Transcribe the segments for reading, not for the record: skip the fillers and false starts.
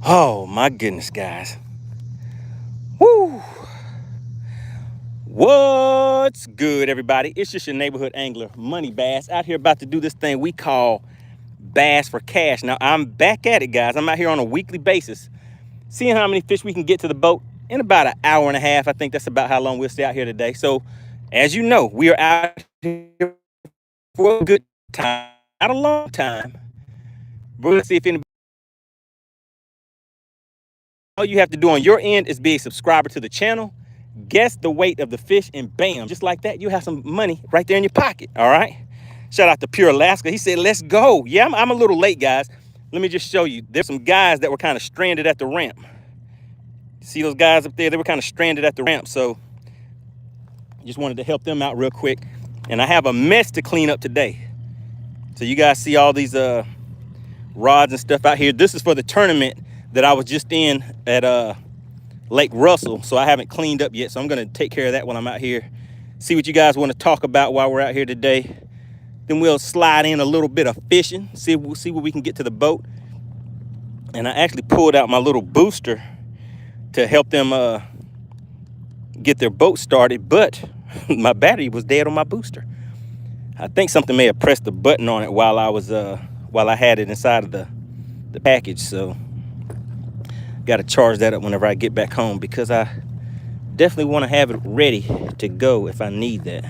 Oh my goodness, guys. Woo! What's good, everybody? It's just your neighborhood angler, MoneyBass, out here about to do this thing we call Bass for Cash. Now, I'm back at it, guys. I'm out here on a weekly basis, seeing how many fish we can get to the boat in about an hour and a half. I think that's about how long we'll stay out here today. So, as you know, we are out here for a good time, not a long time. We're gonna see if anybody. All you have to do on your end is be a subscriber to the channel, guess the weight of the fish, and bam, just like that, you have some money right there in your pocket. All right. Shout out to Pure Alaska. He said, let's go. Yeah, I'm a little late, guys. Let me just show you. There's some guys that were kind of stranded at the ramp. See those guys up there? They were kind of stranded at the ramp. So just wanted to help them out real quick. And I have a mess to clean up today. So you guys see all these rods and stuff out here. This is for the tournament that I was just in at Lake Russell, so I haven't cleaned up yet. So I'm gonna take care of that when I'm out here. See what you guys want to talk about while we're out here today. Then we'll slide in a little bit of fishing. We'll see what we can get to the boat. And I actually pulled out my little booster to help them get their boat started, but my battery was dead on my booster. I think something may have pressed the button on it while I had it inside of the package. So got to charge that up whenever I get back home, because I definitely want to have it ready to go if I need that.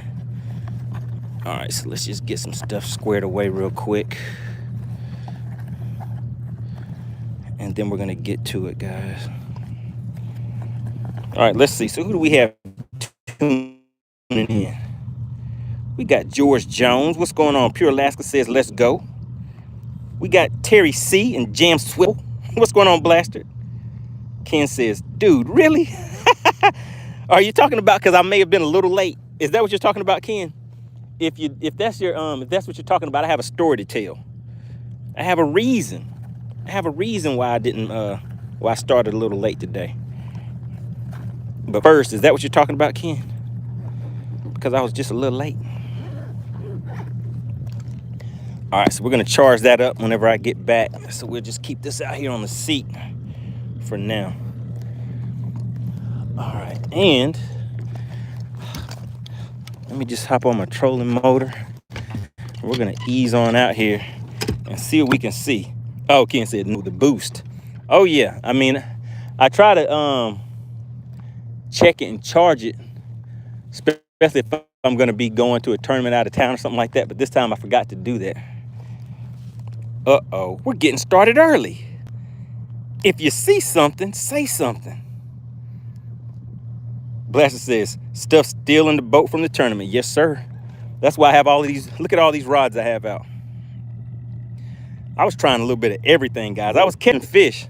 All right, so let's just get some stuff squared away real quick, and then we're gonna get to it, guys. All right, let's see. So who do we have tuning in? We got George Jones. What's going on? Pure Alaska says let's go. We got Terry C and Jam Swivel. What's going on, Blaster? Ken says, dude, really? Are you talking about because I may have been a little late? Is that what you're talking about, Ken? If that's what you're talking about, I have a story to tell. I have a reason. Why I didn't why I started a little late today. But first, is that what you're talking about, Ken? Because I was just a little late. All right, so we're gonna charge that up whenever I get back. So we'll just keep this out here on the seat for now. All right, and let me just hop on my trolling motor. We're gonna ease on out here and see what we can see. Oh, Ken said no, the boost. Oh yeah, I mean, I try to check it and charge it, especially if I'm gonna be going to a tournament out of town or something like that. But this time I forgot to do that. Uh-oh, we're getting started early. If you see something, say something. Blaster says, stuff still in the boat from the tournament. Yes, sir. That's why I have all of these. Look at all these rods I have out. I was trying a little bit of everything, guys. I was catching fish,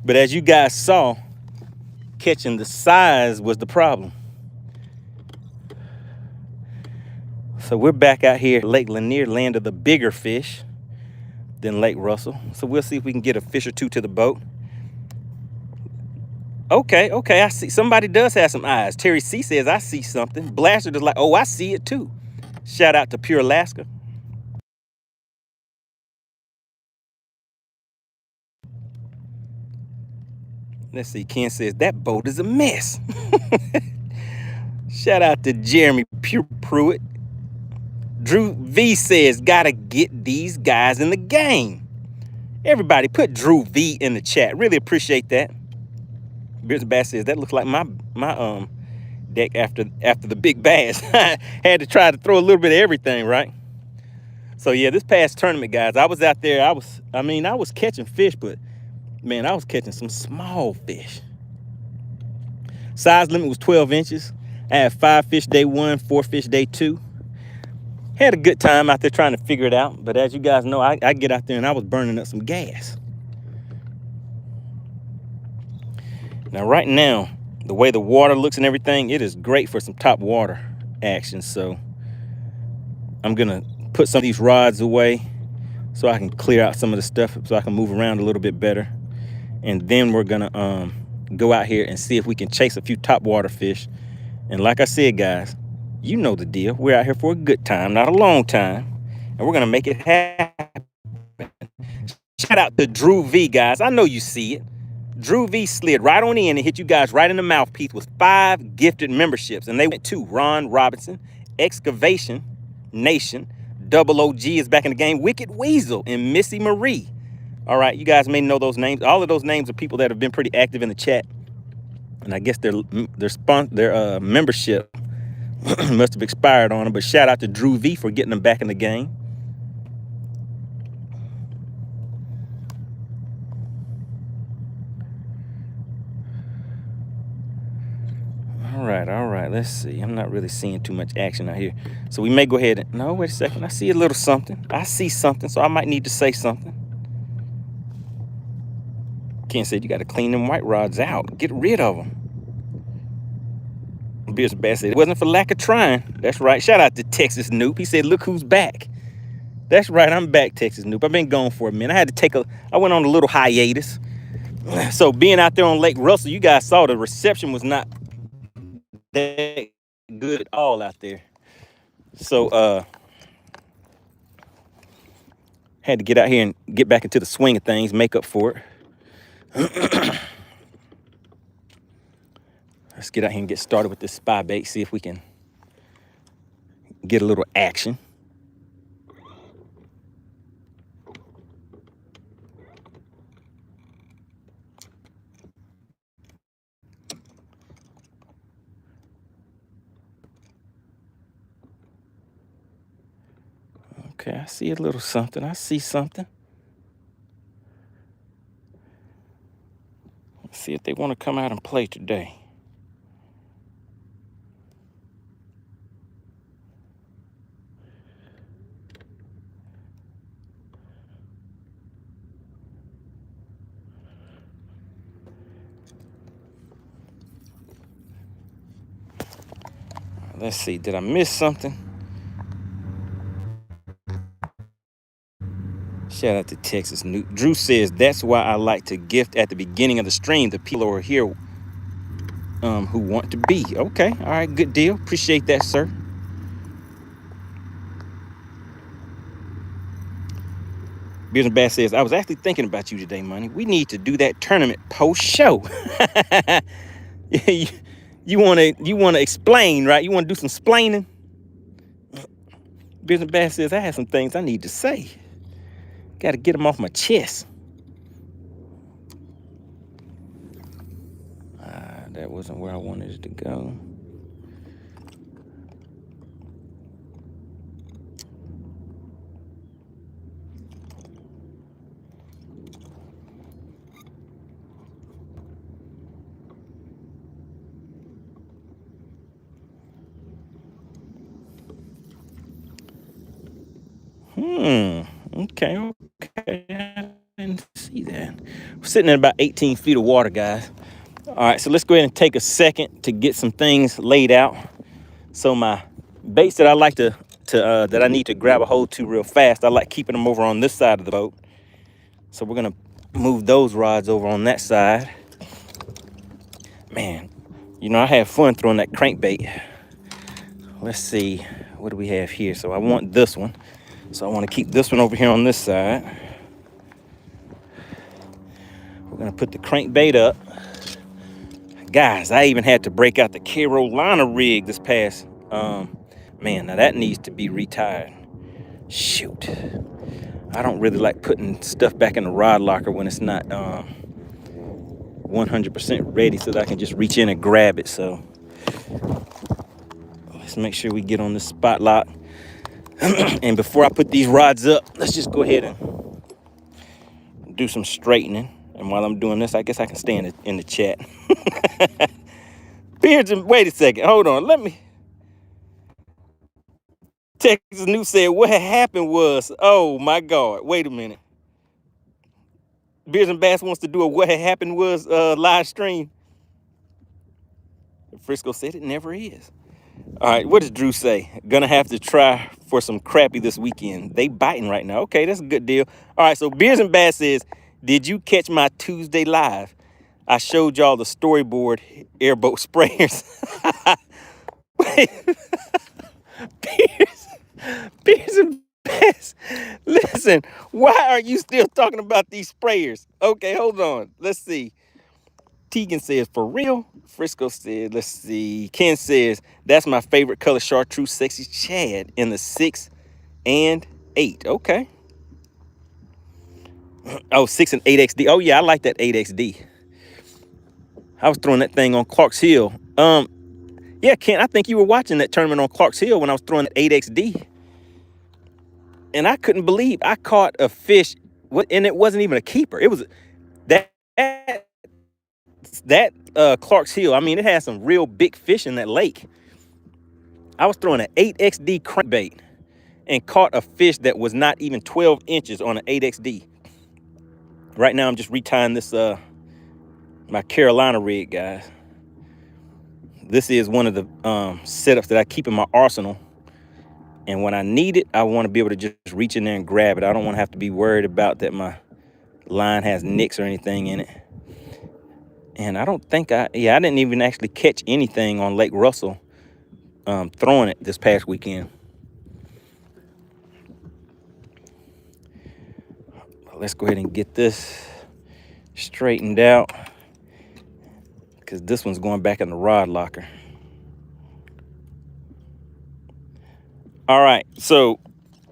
but as you guys saw, catching the size was the problem. So we're back out here at Lake Lanier, land of the bigger fish than Lake Russell. So we'll see if we can get a fish or two to the boat. Okay, I see. Somebody does have some eyes. Terry C says, I see something. Blaster is like, oh, I see it too. Shout out to Pure Alaska. Let's see. Ken says, that boat is a mess. Shout out to Jeremy Pruitt. Drew V says, gotta get these guys in the game. Everybody put Drew V in the chat. Really appreciate that. Beers Bass says, that looks like my deck after the big bass. Had to try to throw a little bit of everything, right? So yeah, this past tournament, guys, I was out there. I was catching fish, but man, I was catching some small fish. Size limit was 12 inches. I had 5 fish day 1, 4 fish day 2. Had a good time out there trying to figure it out. But as you guys know, I get out there and I was burning up some gas. Now, right now, the way the water looks and everything, it is great for some top water action. So I'm going to put some of these rods away so I can clear out some of the stuff so I can move around a little bit better. And then we're going to go out here and see if we can chase a few top water fish. And like I said, guys, you know the deal. We're out here for a good time, not a long time. And we're going to make it happen. Shout out to Drew V, guys. I know you see it. Drew V slid right on in and hit you guys right in the mouthpiece with 5 gifted memberships. And they went to Ron Robinson, Excavation Nation, Double OG is back in the game, Wicked Weasel, and Missy Marie. All right, you guys may know those names. All of those names are people that have been pretty active in the chat. And I guess their membership must have expired on them. But shout out to Drew V for getting them back in the game. All right, let's see. I'm not really seeing too much action out here. So we may go ahead and, no, wait a second. I see a little something. I see something, so I might need to say something. Ken said you got to clean them white rods out. Get rid of them. Beers Bass said it wasn't for lack of trying. That's right. Shout out to Texas Noob. He said, look who's back. That's right, I'm back, Texas Noob. I've been gone for a minute. I went on a little hiatus. So being out there on Lake Russell, you guys saw the reception was not that good at all out there. So had to get out here and get back into the swing of things, make up for it. Let's get out here and get started with this spy bait, see if we can get a little action. Okay, I see a little something. I see something. Let's see if they want to come out and play today. Let's see, did I miss something? Shout out to Texas Noob. Drew says, that's why I like to gift at the beginning of the stream. The people who are here who want to be. Okay, all right, good deal. Appreciate that, sir. Beers and Bass says, I was actually thinking about you today, Money. We need to do that tournament post-show. You want to explain, right? You want to do some splaining? Beers and Bass says, I have some things I need to say. Got to get them off my chest. That wasn't where I wanted it to go. Okay. I didn't see that. We're sitting at about 18 feet of water, guys. All right, so let's go ahead and take a second to get some things laid out. So my baits that I like that I need to grab a hold to real fast, I like keeping them over on this side of the boat. So we're gonna move those rods over on that side. Man, you know, I had fun throwing that crankbait. Let's see, what do we have here? So I want this one. So I want to keep this one over here on this side. We're gonna put the crankbait up. Guys, I even had to break out the Carolina rig this past. Man, now that needs to be retired. Shoot. I don't really like putting stuff back in the rod locker when it's not 100% ready so that I can just reach in and grab it. So let's make sure we get on this spot lock. And before I put these rods up, let's just go ahead and do some straightening. And while I'm doing this, I guess I can stay in the chat. Beards, wait a second. Hold on. Let me. Texas News said what had happened was, oh my God. Wait a minute. Beers and Bass wants to do a what had happened was live stream. Frisco said it never is. All right, what does Drew say? Gonna have to try for some crappie this weekend. They biting right now. Okay, that's a good deal. All right, so Beers and Bass says, did you catch my Tuesday live? I showed y'all the storyboard airboat sprayers. Beers and Bass, listen, why are you still talking about these sprayers? Okay, hold on. Let's see. Tegan says, for real? Frisco said, let's see. Ken says, that's my favorite color, chartreuse sexy Chad in the 6 and 8. Okay. Oh, 6 and 8XD. Oh, yeah, I like that 8XD. I was throwing that thing on Clark's Hill. Yeah, Ken, I think you were watching that tournament on Clark's Hill when I was throwing that 8XD. And I couldn't believe I caught a fish, and it wasn't even a keeper. It was that Clark's Hill. I mean, it had some real big fish in that lake. I was throwing an 8XD crankbait and caught a fish that was not even 12 inches on an 8XD. Right now, I'm just retying this my Carolina rig, guys. This is one of the setups that I keep in my arsenal. And when I need it, I want to be able to just reach in there and grab it. I don't want to have to be worried about that my line has nicks or anything in it. And I don't think I didn't even actually catch anything on Lake Russell throwing it this past weekend. Let's go ahead and get this straightened out, because this one's going back in the rod locker. All right, so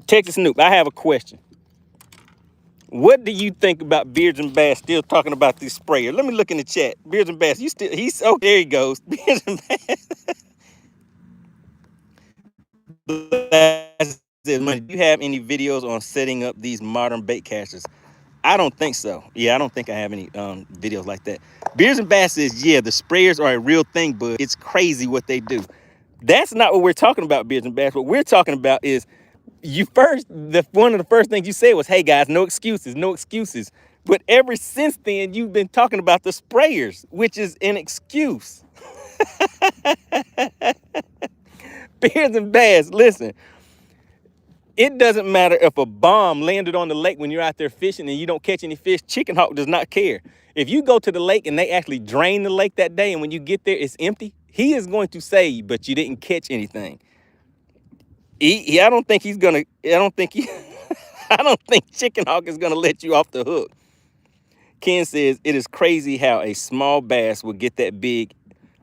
Texas Snoop, I have a question. What do you think about Beards and Bass still talking about these sprayers? Let me look in the chat. Beards and Bass, oh, there he goes. Beards and Bass. Do you have any videos on setting up these modern bait casters? I don't think so. Yeah, I don't think I have any videos like that. Beards and Bass says, yeah, the sprayers are a real thing, but it's crazy what they do. That's not what we're talking about, Beards and Bass. What we're talking about is one of the first things you said was, hey guys, no excuses, no excuses. But ever since then, you've been talking about the sprayers, which is an excuse. Beards and Bass, listen. It doesn't matter if a bomb landed on the lake when you're out there fishing and you don't catch any fish. Chicken Hawk does not care. If you go to the lake and they actually drain the lake that day, and when you get there, it's empty, he is going to say, but you didn't catch anything. I don't think Chicken Hawk is gonna let you off the hook. Ken says, it is crazy how a small bass will get that big.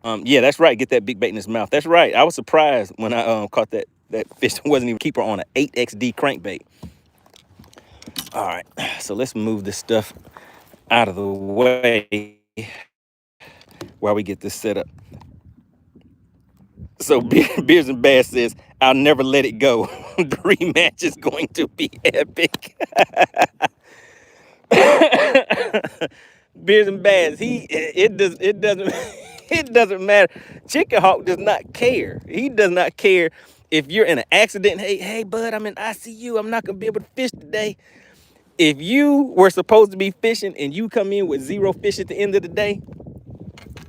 Yeah, that's right, get that big bait in his mouth. That's right. I was surprised when I caught that fish that wasn't even a keeper on an 8XD crankbait. All right, so let's move this stuff out of the way while we get this set up. So Beards and Bass says, I'll never let it go. The rematch is going to be epic. Beards and Bass, it doesn't matter. Chicken Hawk does not care. He does not care if you're in an accident. Hey, bud, I'm in ICU. I'm not gonna be able to fish today. If you were supposed to be fishing and you come in with 0 fish at the end of the day,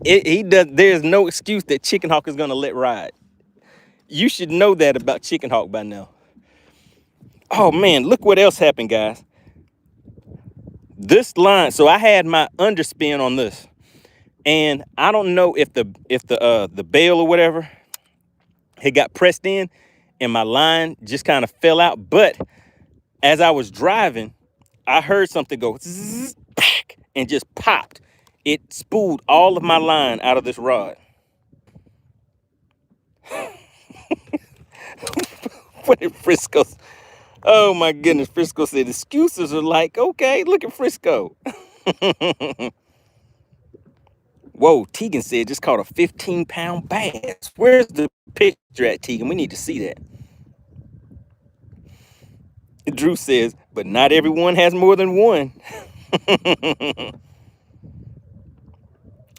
there's no excuse that Chicken Hawk is gonna let ride. You should know that about Chicken Hawk by now. Oh man, look what else happened, guys. This line, so I had my underspin on this, and I don't know if the bail or whatever, it got pressed in and my line just kind of fell out. But as I was driving, I heard something go zzz, and just popped. It spooled all of my line out of this rod. What did Frisco? Oh my goodness, Frisco said excuses are like, okay, look at Frisco. Whoa, Tegan said just caught a 15-pound bass. Where's the picture at, Tegan? We need to see that. Drew says, but not everyone has more than one.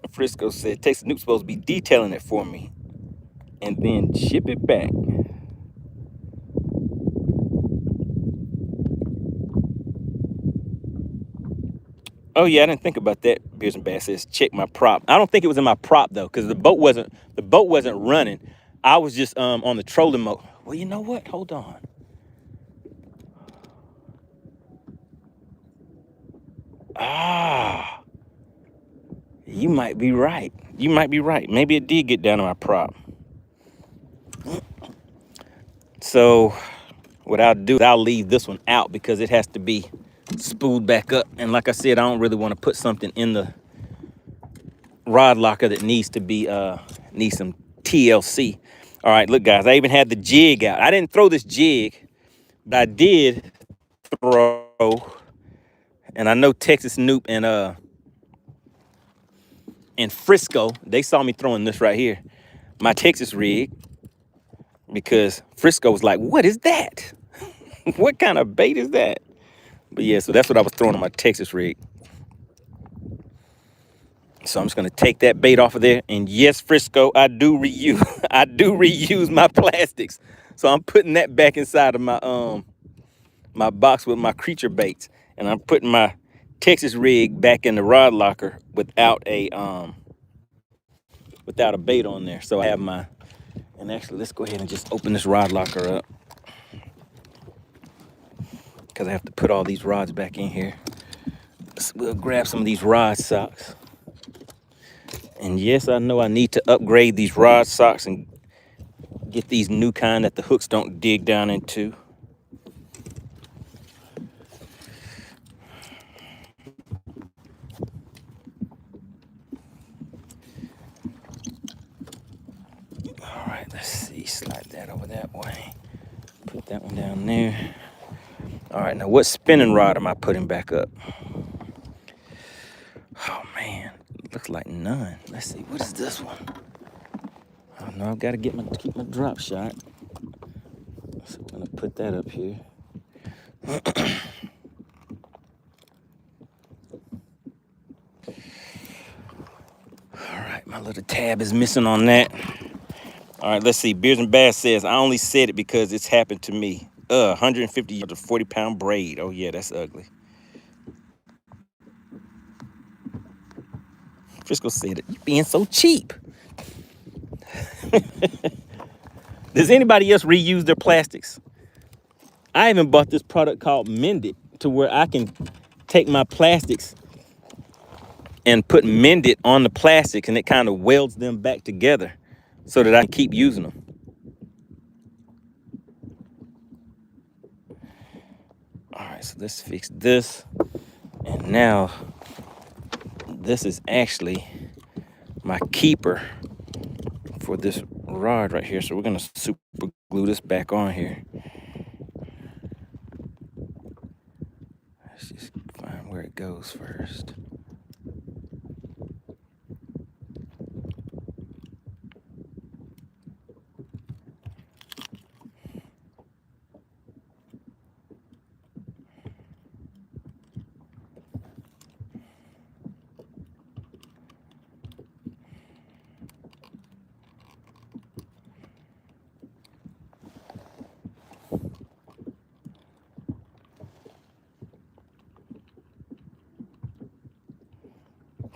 Frisco said, Texas Snoop's supposed to be detailing it for me and then ship it back. Oh yeah, I didn't think about that. Beards and Bass says, check my prop. I don't think it was in my prop though, because the boat wasn't running. I was just on the trolling mode. Well, you know what? Hold on. Ah, you might be right. You might be right. Maybe it did get down to my prop. So what I'll do is I'll leave this one out because it has to be spooled back up. And like I said, I don't really want to put something in the rod locker that needs to be needs some TLC. All right, look guys, I even had the jig out. I didn't throw this jig, but I did throw, and I know Texas Noop and Frisco, they saw me throwing this right here, my Texas rig, because Frisco was like, what is that? What kind of bait is that? But yeah, so that's what I was throwing on my Texas rig. So I'm just gonna take that bait off of there. And yes, Frisco, I do reuse I do reuse my plastics. So I'm putting that back inside of my box with my creature baits. And I'm putting my Texas rig back in the rod locker without a bait on there. So I have my, and actually let's go ahead and just open this rod locker up, because I have to put all these rods back in here. So we'll grab some of these rod socks. And yes, I know I need to upgrade these rod socks and get these new kind that the hooks don't dig down into. All right, let's see, slide that over that way. Put that one down there. All right, now what spinning rod am I putting back up? Oh man, looks like none. Let's see, what is this one? Oh no, I've got to keep my drop shot. So I'm gonna put that up here. All right, my little tab is missing on that. All right, let's see. Beers and Bass says, I only said it because it's happened to me. 150 yards of 40-pound braid. Oh yeah, that's ugly. Frisco said it. You being so cheap. Does anybody else reuse their plastics? I even bought this product called Mended, to where I can take my plastics and put Mended on the plastics, and it kind of welds them back together so that I can keep using them. All right, so let's fix this. And now this is actually my keeper for this rod right here. So we're gonna super glue this back on here. Let's just find where it goes first.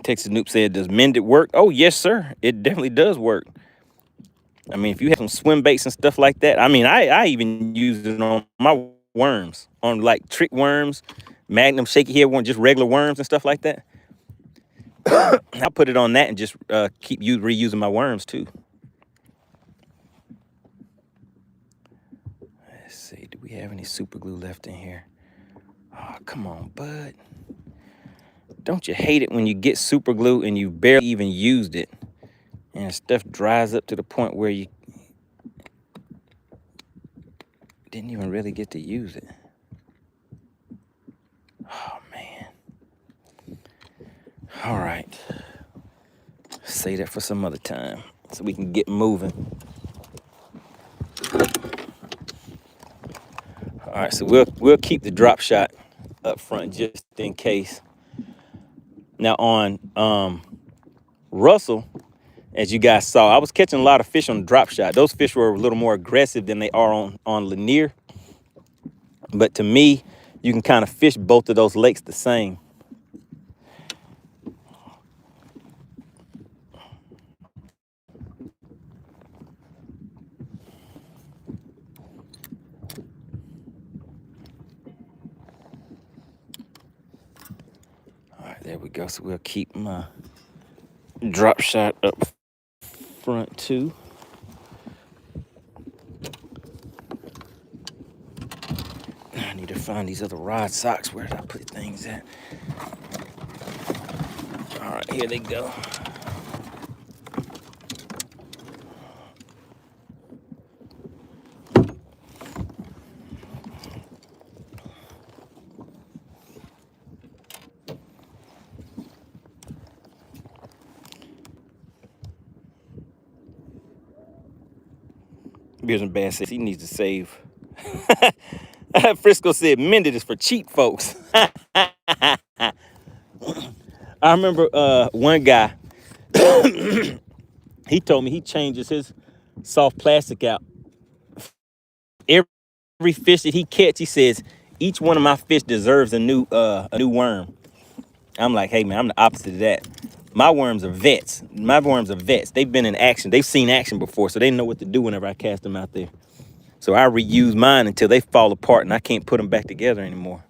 Texas Noop said, does Mended work? Oh, yes, sir. It definitely does work. I mean, if you have some swim baits and stuff like that, I mean, I even use it on my worms, on like trick worms, Magnum shaky head worms, just regular worms and stuff like that. I'll put it on that and just keep reusing my worms too. Let's see, do we have any super glue left in here? Oh, come on, bud. Don't you hate it when you get super glue and you barely even used it and stuff dries up to the point where you didn't even really get to use it? Oh, man. All right. Say that for some other time so we can get moving. All right, so we'll keep the drop shot up front just in case. Now on Russell, as you guys saw, I was catching a lot of fish on the drop shot. Those fish were a little more aggressive than they are on Lanier. But to me, you can kind of fish both of those lakes the same. All right, there we go. So we'll keep my drop shot up front too. I need to find these other rod socks. Where did I put things at? All right, here they go. Fisherman Bass says he needs to save. Frisco said mended is for cheap folks. I remember one guy, he told me he changes his soft plastic out. Every fish that he catch, he says, each one of my fish deserves a new worm. I'm like, hey man, I'm the opposite of that. My worms are vets. They've been in action. They've seen action before, so they know what to do whenever I cast them out there. So I reuse mine until they fall apart and I can't put them back together anymore.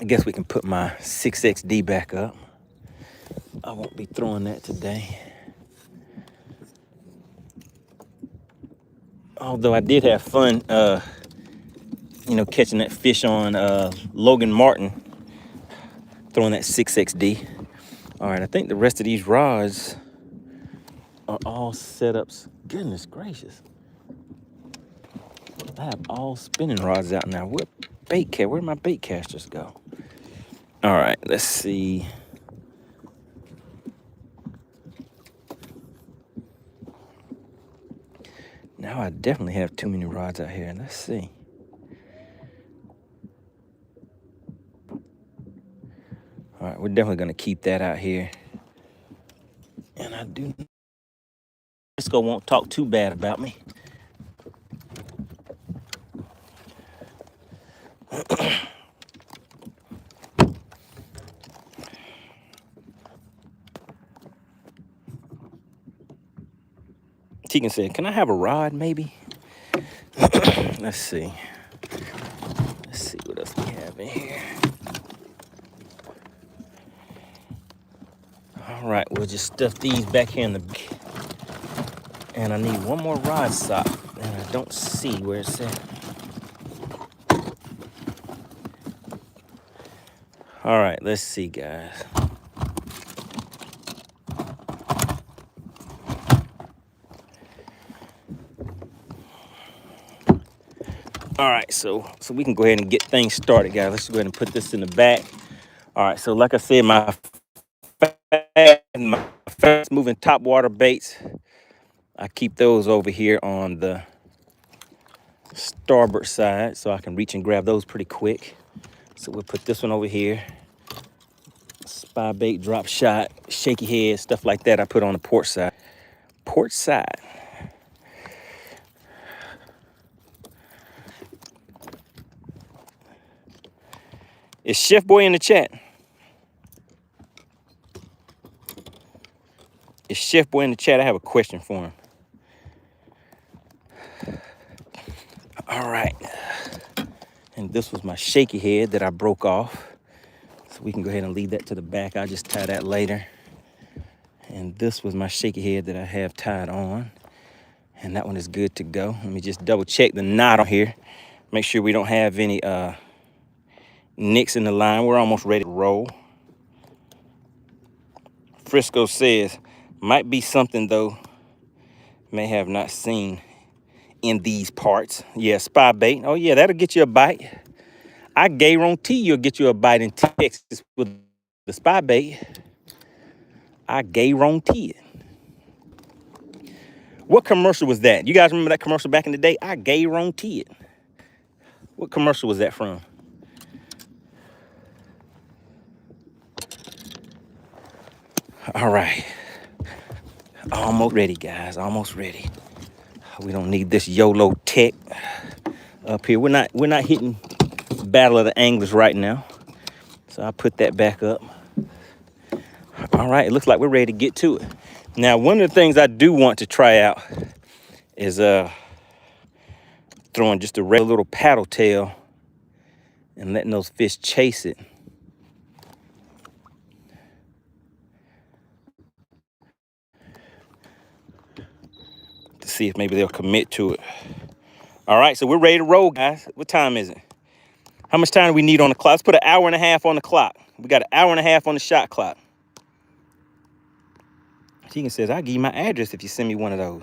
I guess we can put my 6XD back up. I won't be throwing that today. Although I did have fun, catching that fish on Logan Martin, throwing that 6XD. All right, I think the rest of these rods are all setups. Goodness gracious. I have all spinning rods out now. Where'd my bait casters go? All right, let's see. Now I definitely have too many rods out here. Let's see. All right, we're definitely gonna keep that out here. And I do. Frisco won't talk too bad about me. Tegan said, can I have a rod maybe? Let's see. Let's see what else we have in here. All right, we'll just stuff these back here in the back. And I need one more rod sock, and I don't see where it's at. All right, let's see, guys. All right, so we can go ahead and get things started, guys. Let's go ahead and put this in the back. All right, so like I said, my fast moving top water baits, I keep those over here on the starboard side so I can reach and grab those pretty quick. So we'll put this one over here. Spy bait, drop shot, shaky head, stuff like that I put on the port side. Port side. Is Chef Boy in the chat? Is Chef Boy in the chat? I have a question for him. All right. And this was my shaky head that I broke off. So we can go ahead and leave that to the back. I'll just tie that later. And this was my shaky head that I have tied on. And that one is good to go. Let me just double check the knot on here. Make sure we don't have any nicks in the line. We're almost ready to roll. Frisco says, might be something though, may have not seen in these parts. Yeah, spy bait. Oh yeah, that'll get you a bite. I guarantee you'll get you a bite in Texas with the spy bait. I guarantee it. What commercial was that? You guys remember that commercial back in the day? I guarantee it. What commercial was that from? All right. Almost ready, guys. Almost ready. We don't need this YOLO tech up here. We're not hitting Battle of the Anglers right now. So I'll put that back up. All right, it looks like we're ready to get to it. Now, one of the things I do want to try out is throwing just a regular little paddle tail and letting those fish chase it. To see if maybe they'll commit to it. All right, so we're ready to roll, guys. What time is it? How much time do we need on the clock? Let's put an hour and a half on the clock. We got an hour and a half on the shot clock. Tegan says, I'll give you my address if you send me one of those.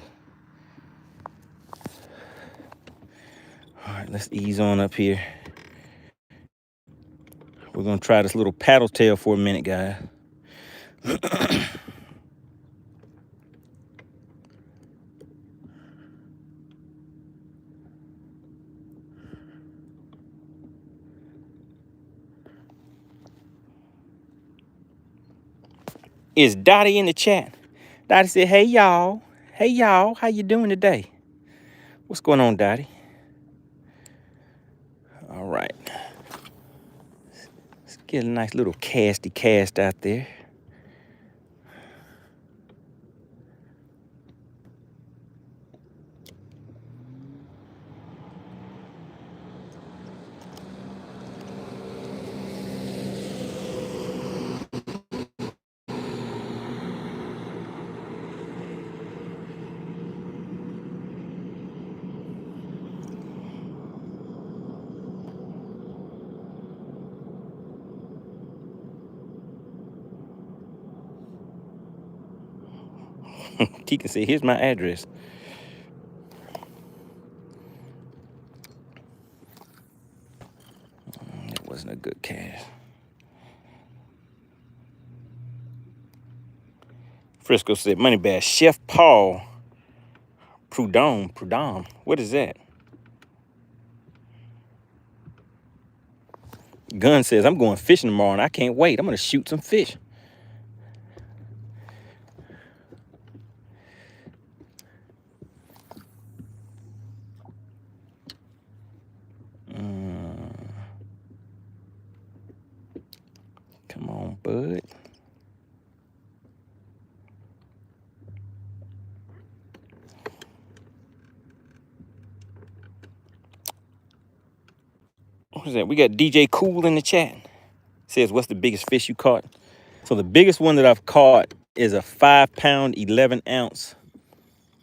All right, let's ease on up here. We're gonna try this little paddle tail for a minute, guys. Is Dottie in the chat? Dottie said, hey, y'all. Hey, y'all. How you doing today? What's going on, Dottie? All right. Let's get a nice little casty cast out there. Tika said, here's my address. That wasn't a good cast. Frisco said, MoneyBass, Chef Paul Prudhomme. What is that? Gunn says, I'm going fishing tomorrow and I can't wait. I'm going to shoot some fish. Come on, bud. What is that? We got DJ Cool in the chat. Says, what's the biggest fish you caught? So the biggest one that I've caught is a 5-pound, 11-ounce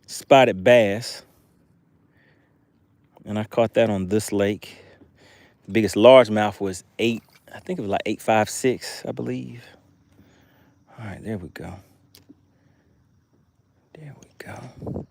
spotted bass. And I caught that on this lake. The biggest largemouth was 8. I think it was like 8.56, I believe. All right, there we go. There we go.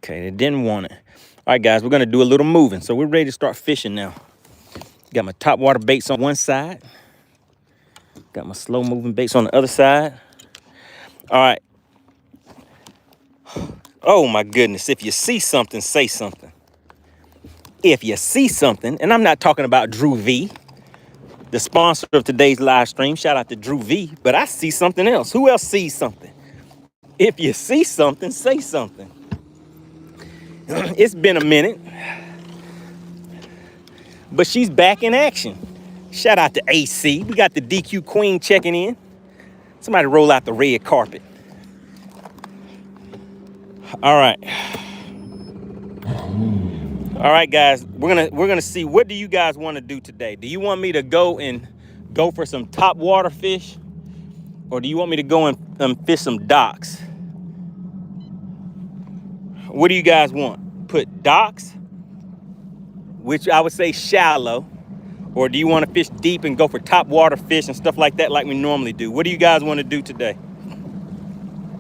Okay, they didn't want it. All right, guys, we're going to do a little moving. So we're ready to start fishing now. Got my top water baits on one side. Got my slow moving baits on the other side. All right. Oh, my goodness. If you see something, say something. If you see something, and I'm not talking about Drew V, the sponsor of today's live stream. Shout out to Drew V. But I see something else. Who else sees something? If you see something, say something. It's been a minute, but she's back in action. Shout out to AC. We got the DQ Queen checking in. Somebody roll out the red carpet. All right. All right, guys. We're gonna see, what do you guys want to do today? Do you want me to go for some top water fish, or do you want me to go and fish some docks? What do you guys want? Put docks, which I would say shallow, or do you want to fish deep and go for top water fish and stuff like that like we normally do? What do you guys want to do today?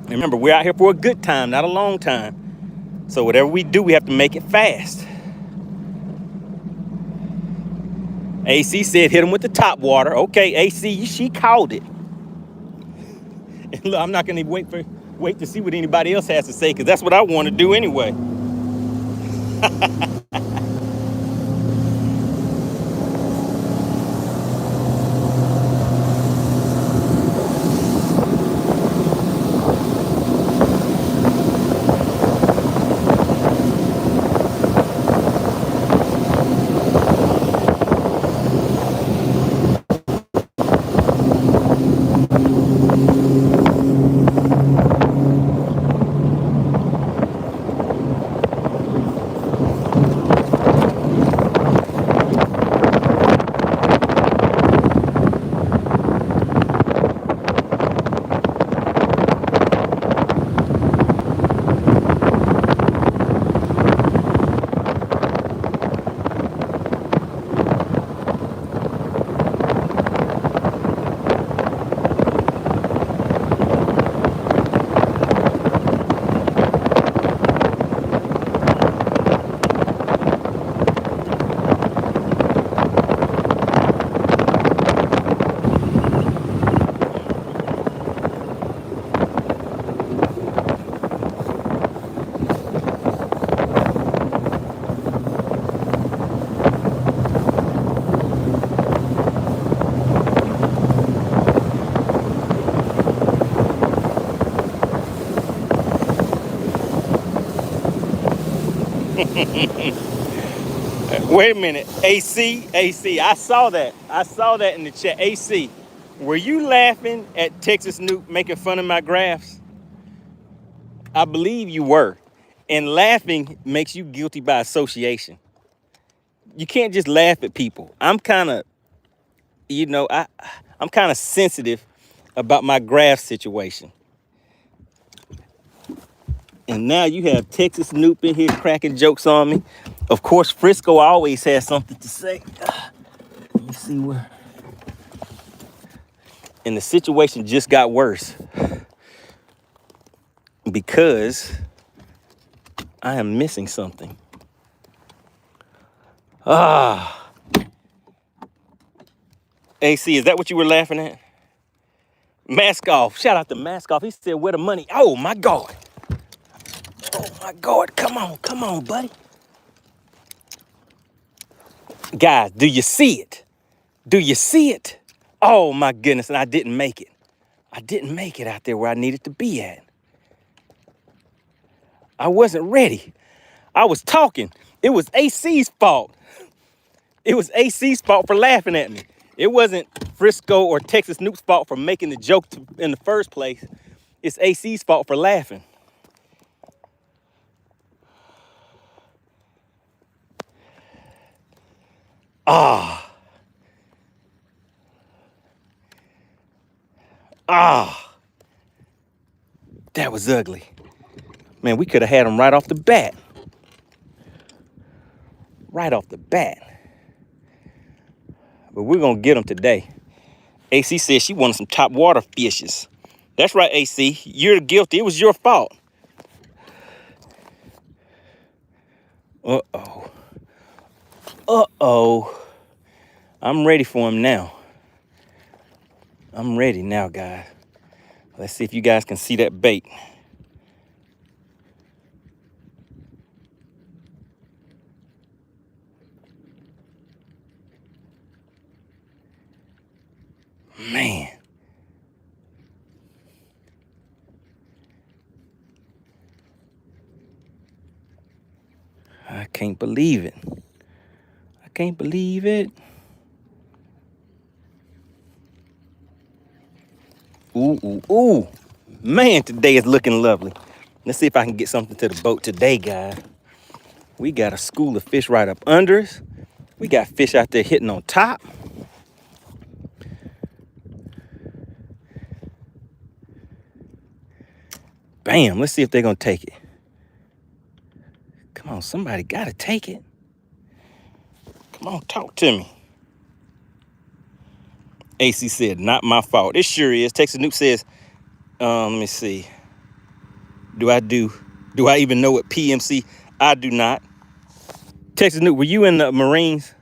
Remember, we're out here for a good time, not a long time. So whatever we do, we have to make it fast. AC said hit him with the top water. Okay, AC, she called it. And look, I'm not going to wait to see what anybody else has to say, because that's what I want to do anyway. Wait a minute. AC. I saw that. I saw that in the chat. AC. Were you laughing at Texas Nuke making fun of my graphs? I believe you were. And laughing makes you guilty by association. You can't just laugh at people. I'm kind of, I'm kind of sensitive about my graph situation. And now you have Texas Noop in here cracking jokes on me. Of course, Frisco always has something to say. Let me see where. And the situation just got worse because I am missing something. AC, is that what you were laughing at? Mask off. Shout out to Mask off. He said, where the money? Oh my God. Oh my God. Come on, buddy. Guys, do you see it? Do you see it? Oh my goodness, and I didn't make it. I didn't make it out there where I needed to be at. I wasn't ready. I was talking. It was AC's fault. It was AC's fault for laughing at me. It wasn't Frisco or Texas Noop's fault for making the joke in the first place. It's AC's fault for laughing. That was ugly. Man, we could have had him right off the bat. Right off the bat. But we're going to get him today. AC said she wanted some top water fishes. That's right, AC. You're guilty. It was your fault. Uh-oh. Uh-oh. I'm ready for him now. I'm ready now, guys. Let's see if you guys can see that bait. Man. I can't believe it. I can't believe it. Ooh, ooh, ooh. Man, today is looking lovely. Let's see if I can get something to the boat today, guys. We got a school of fish right up under us. We got fish out there hitting on top. Bam, let's see if they're gonna take it. Come on, somebody gotta take it. Come on, talk to me. AC said, not my fault. It sure is. Texas Noop says, let me see. Do I even know what PMC? I do not. Texas Noop, were you in the Marines?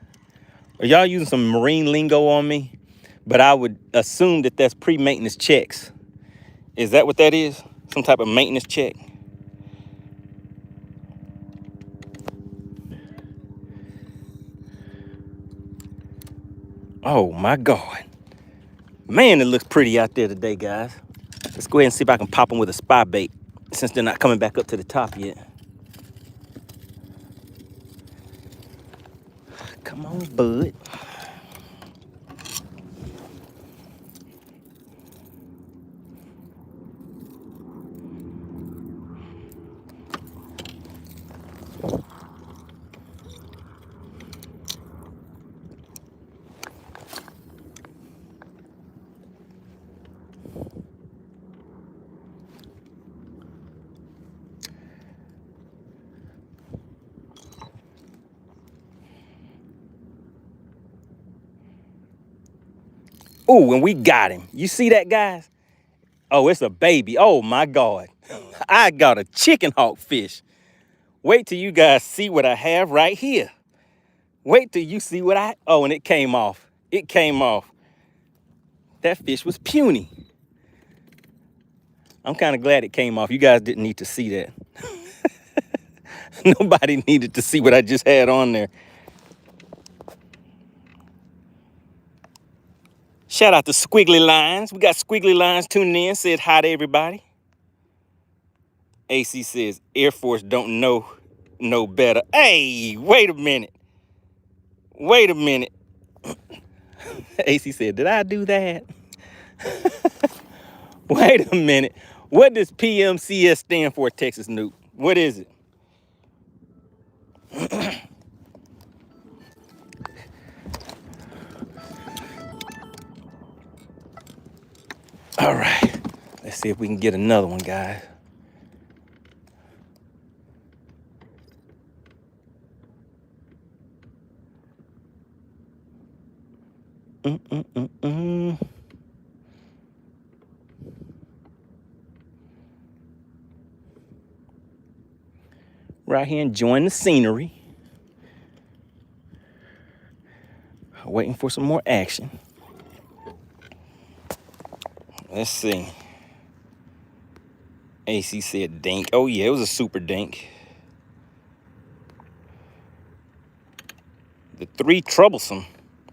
Are y'all using some Marine lingo on me? But I would assume that that's pre-maintenance checks. Is that what that is? Some type of maintenance check? Oh my God. Man, it looks pretty out there today, guys. Let's go ahead and see if I can pop them with a spy bait since they're not coming back up to the top yet. Come on, bud. Ooh, and we got him. You see that, guys? Oh, it's a baby. Oh, my God. I got a chicken hawk fish. Wait till you guys see what I have right here. Wait till you see what I... Oh, and it came off. It came off. That fish was puny. I'm kind of glad it came off. You guys didn't need to see that. Nobody needed to see what I just had on there. Shout out to Squiggly Lines. We got Squiggly Lines tuning in. Said hi to everybody. AC says Air Force don't know know better. Hey, wait a minute. Wait a minute. AC said, did I do that? Wait a minute. What does PMCS stand for, Texas Nuke? What is it? All right. Let's see if we can get another one, guys. Right here enjoying the scenery. Waiting for some more action. Let's see. AC said dink. Oh yeah, it was a super dink. The 3 troublesome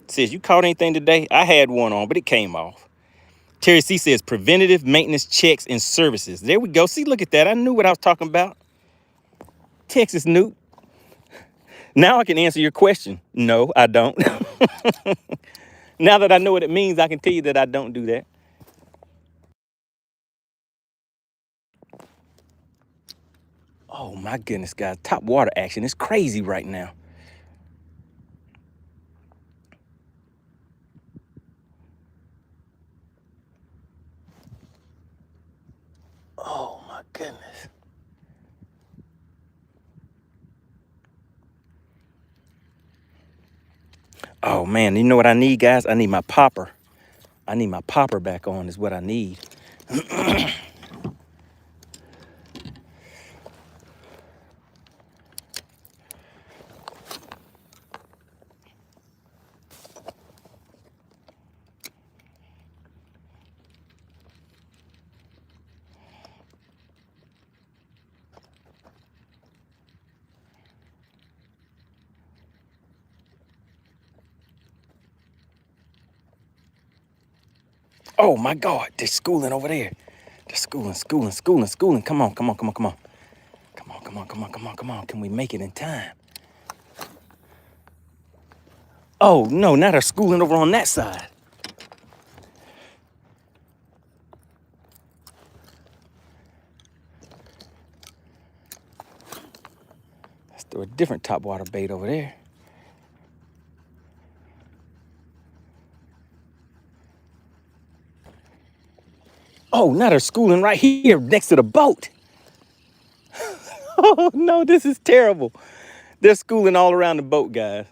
says, you caught anything today? I had one on, but it came off. Terry C says preventative maintenance checks and services. There we go. See, look at that. I knew what I was talking about. Texas Nuke. Now I can answer your question. No, I don't. Now that I know what it means, I can tell you that I don't do that. Oh my goodness, guys. Top water action is crazy right now. Oh my goodness. Oh man, you know what I need, guys? I need my popper. I need my popper back on is what I need. Oh my God, they're schooling over there. They're schooling. Come on. Come on. Can we make it in time? Oh no, now they're schooling over on that side. Let's throw a different topwater bait over there. Oh, now they're schooling right here next to the boat. Oh no, this is terrible. They're schooling all around the boat, guys.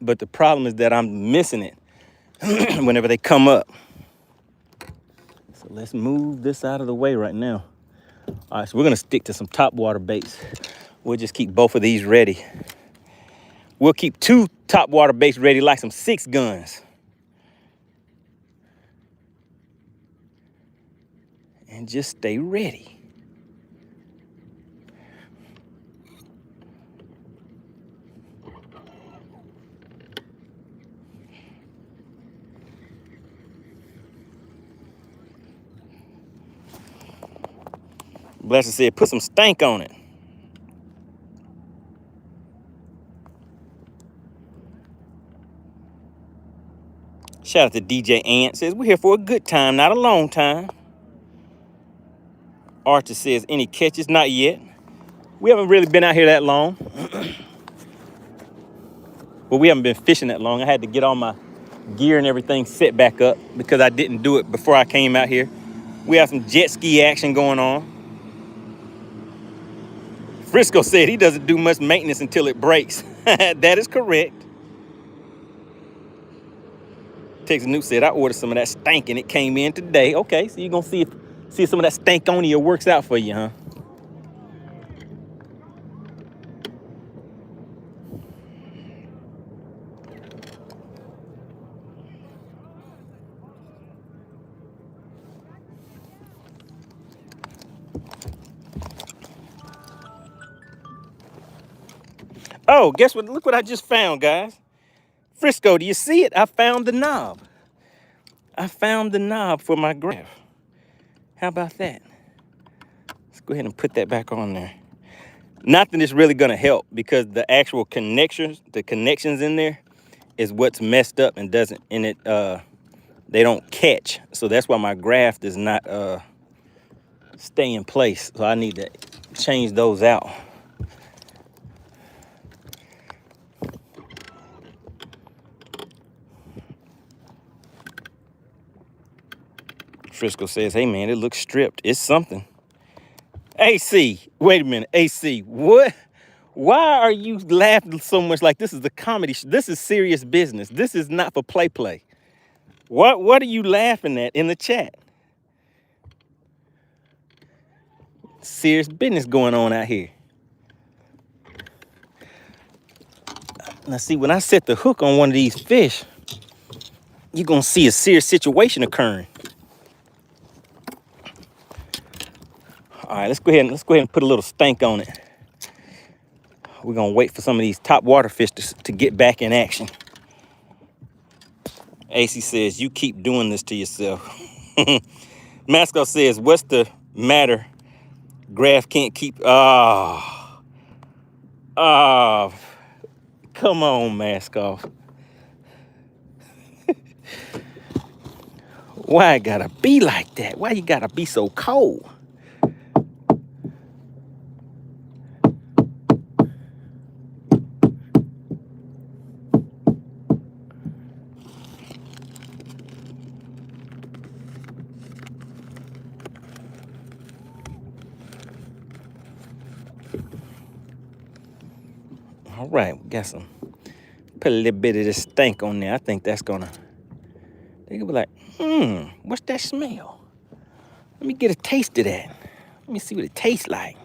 But the problem is that I'm missing it whenever they come up. So let's move this out of the way right now. All right, so we're gonna stick to some topwater baits. We'll just keep both of these ready. We'll keep 2 topwater baits ready like some 6 guns. And just stay ready. Blessed said, put some stank on it. Shout out to DJ Ant. Says, we're here for a good time, not a long time. Archer says, any catches? Not yet. We haven't really been out here that long. Well, we haven't been fishing that long. I had to get all my gear and everything set back up because I didn't do it before I came out here. We have some jet ski action going on. Frisco said he doesn't do much maintenance until it breaks. That is correct. Texas Nuke said, I ordered some of that stank and it came in today. Okay, so you're going to see if some of that stankonia works out for you, huh? Oh, guess what? Look what I just found, guys. Frisco, do you see it? I found the knob. I found the knob for my graph. How about that? Let's go ahead and put that back on there. Nothing is really gonna help because the actual connections in there is what's messed up and doesn't, and they don't catch. So that's why my graph does not stay in place. So I need to change those out. Frisco says, hey man, it looks stripped. It's something. AC, wait a minute, AC, what? Why are you laughing so much like this is a comedy show? This is serious business. This is not for play. What are you laughing at in the chat? Serious business going on out here. Now see, when I set the hook on one of these fish, you're gonna see a serious situation occurring. All right, let's go ahead and put a little stank on it. We're gonna wait for some of these top water fish to get back in action. AC says, you keep doing this to yourself. Masco says, what's the matter? Graph can't keep, come on, Masco. Why it gotta be like that? Why you gotta be so cold? All right, we got some, put a little bit of this stank on there. I think that's gonna, they gonna be like, what's that smell? Let me get a taste of that. Let me see what it tastes like.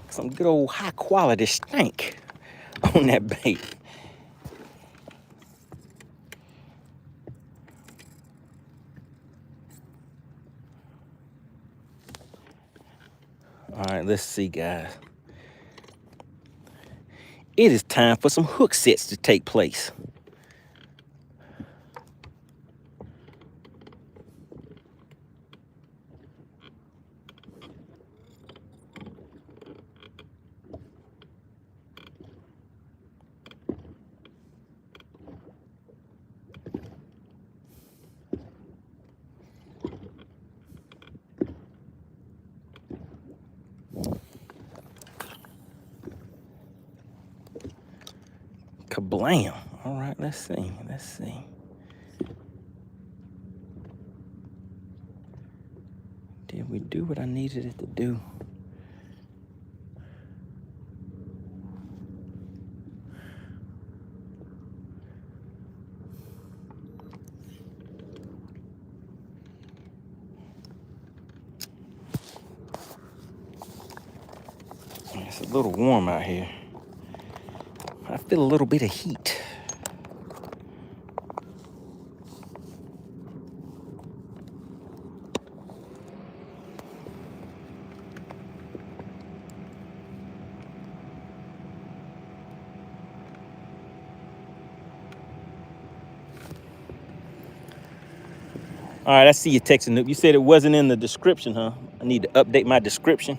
Some good old high quality stank on that bait. All right, let's see, guys. It is time for some hook sets to take place. Kablam. All right, let's see. Did we do what I needed it to do? It's a little warm out here. I feel a little bit of heat. All right, I see you texting, Noop. You said it wasn't in the description, huh? I need to update my description.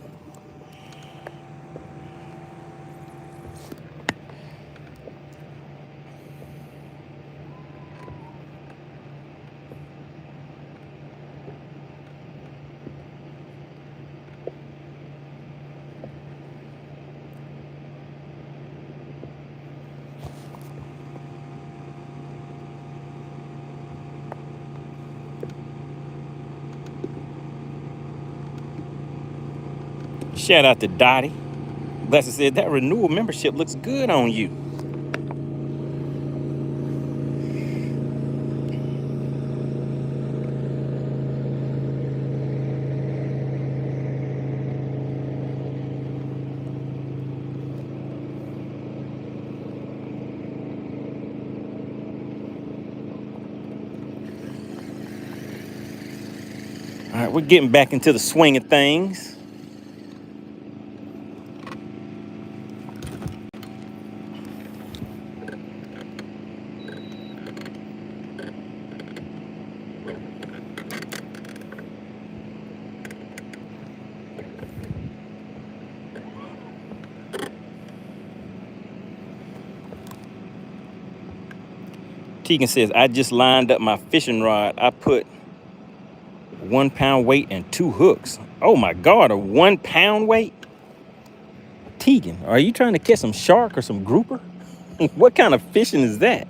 Shout out to Dottie. Blessed said that renewal membership looks good on you. All right, we're getting back into the swing of things. Tegan says, I just lined up my fishing rod. I put 1 pound weight and 2 hooks. Oh my God, a 1 pound weight? Tegan, are you trying to catch some shark or some grouper? What kind of fishing is that?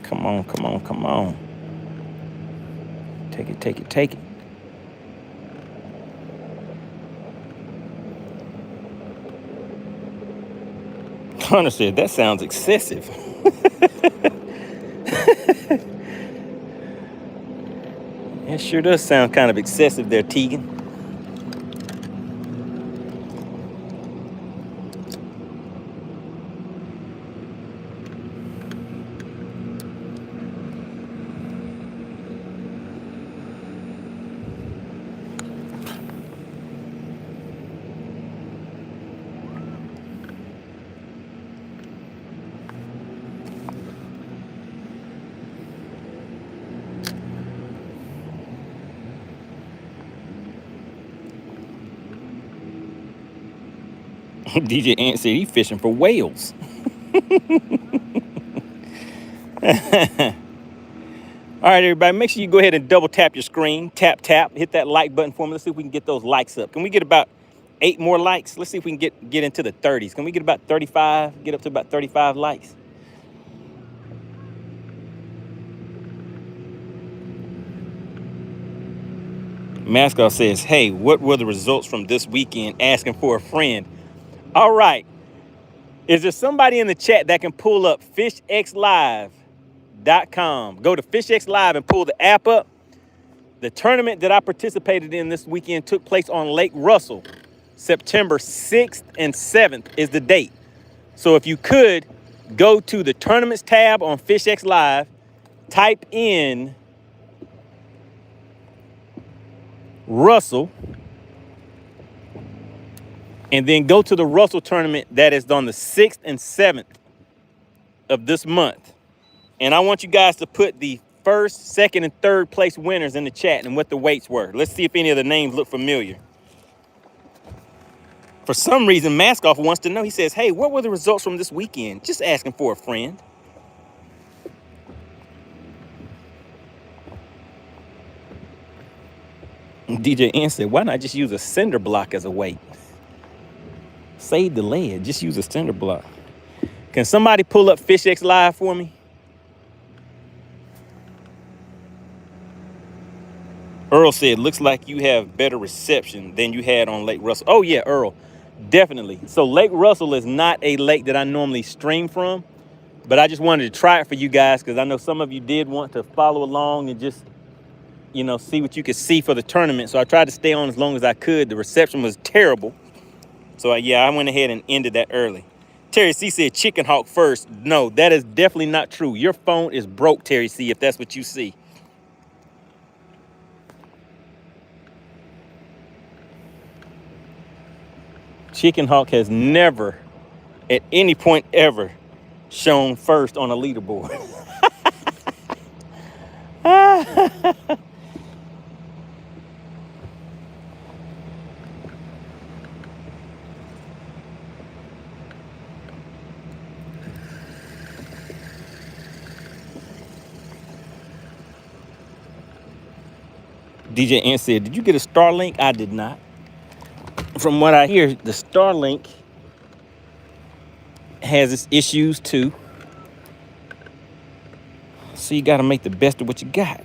Come on, come on, come on. Take it, take it, take it. Connor said, that sounds excessive. It sure does sound kind of excessive there, Tegan. DJ Ant said he's fishing for whales. All right, everybody, make sure you go ahead and double tap your screen. Tap, tap, hit that like button for me. Let's see if we can get those likes up. Can we get about 8 more likes? Let's see if we can get into the 30s. Can we get about 35, get up to about 35 likes? Mascot says, hey, what were the results from this weekend? Asking for a friend. All right. Is there somebody in the chat that can pull up FishXLive.com? Go to FishXLive and pull the app up. The tournament that I participated in this weekend took place on Lake Russell. September 6th and 7th is the date. So if you could, go to the tournaments tab on FishXLive, type in Russell, and then go to the Russell tournament that is on the 6th and 7th of this month. And I want you guys to put the first, second, and third place winners in the chat and what the weights were. Let's see if any of the names look familiar. For some reason, Maskoff wants to know. He says, hey, what were the results from this weekend? Just asking for a friend. DJ N said, why not just use a cinder block as a weight? Save the lead. Just use a cinder block. Can somebody pull up FishXLive for me? Earl said, looks like you have better reception than you had on Lake Russell. Oh, yeah, Earl, definitely. So Lake Russell is not a lake that I normally stream from, but I just wanted to try it for you guys because I know some of you did want to follow along and just, you know, see what you could see for the tournament. So I tried to stay on as long as I could. The reception was terrible. So, yeah, I went ahead and ended that early. Terry C said Chicken Hawk first. No, that is definitely not true. Your phone is broke, Terry C, if that's what you see. Chicken Hawk has never, at any point ever, shown first on a leaderboard. DJ Ant said, did you get a Starlink? I did not. From what I hear, the Starlink has its issues too. So you got to make the best of what you got.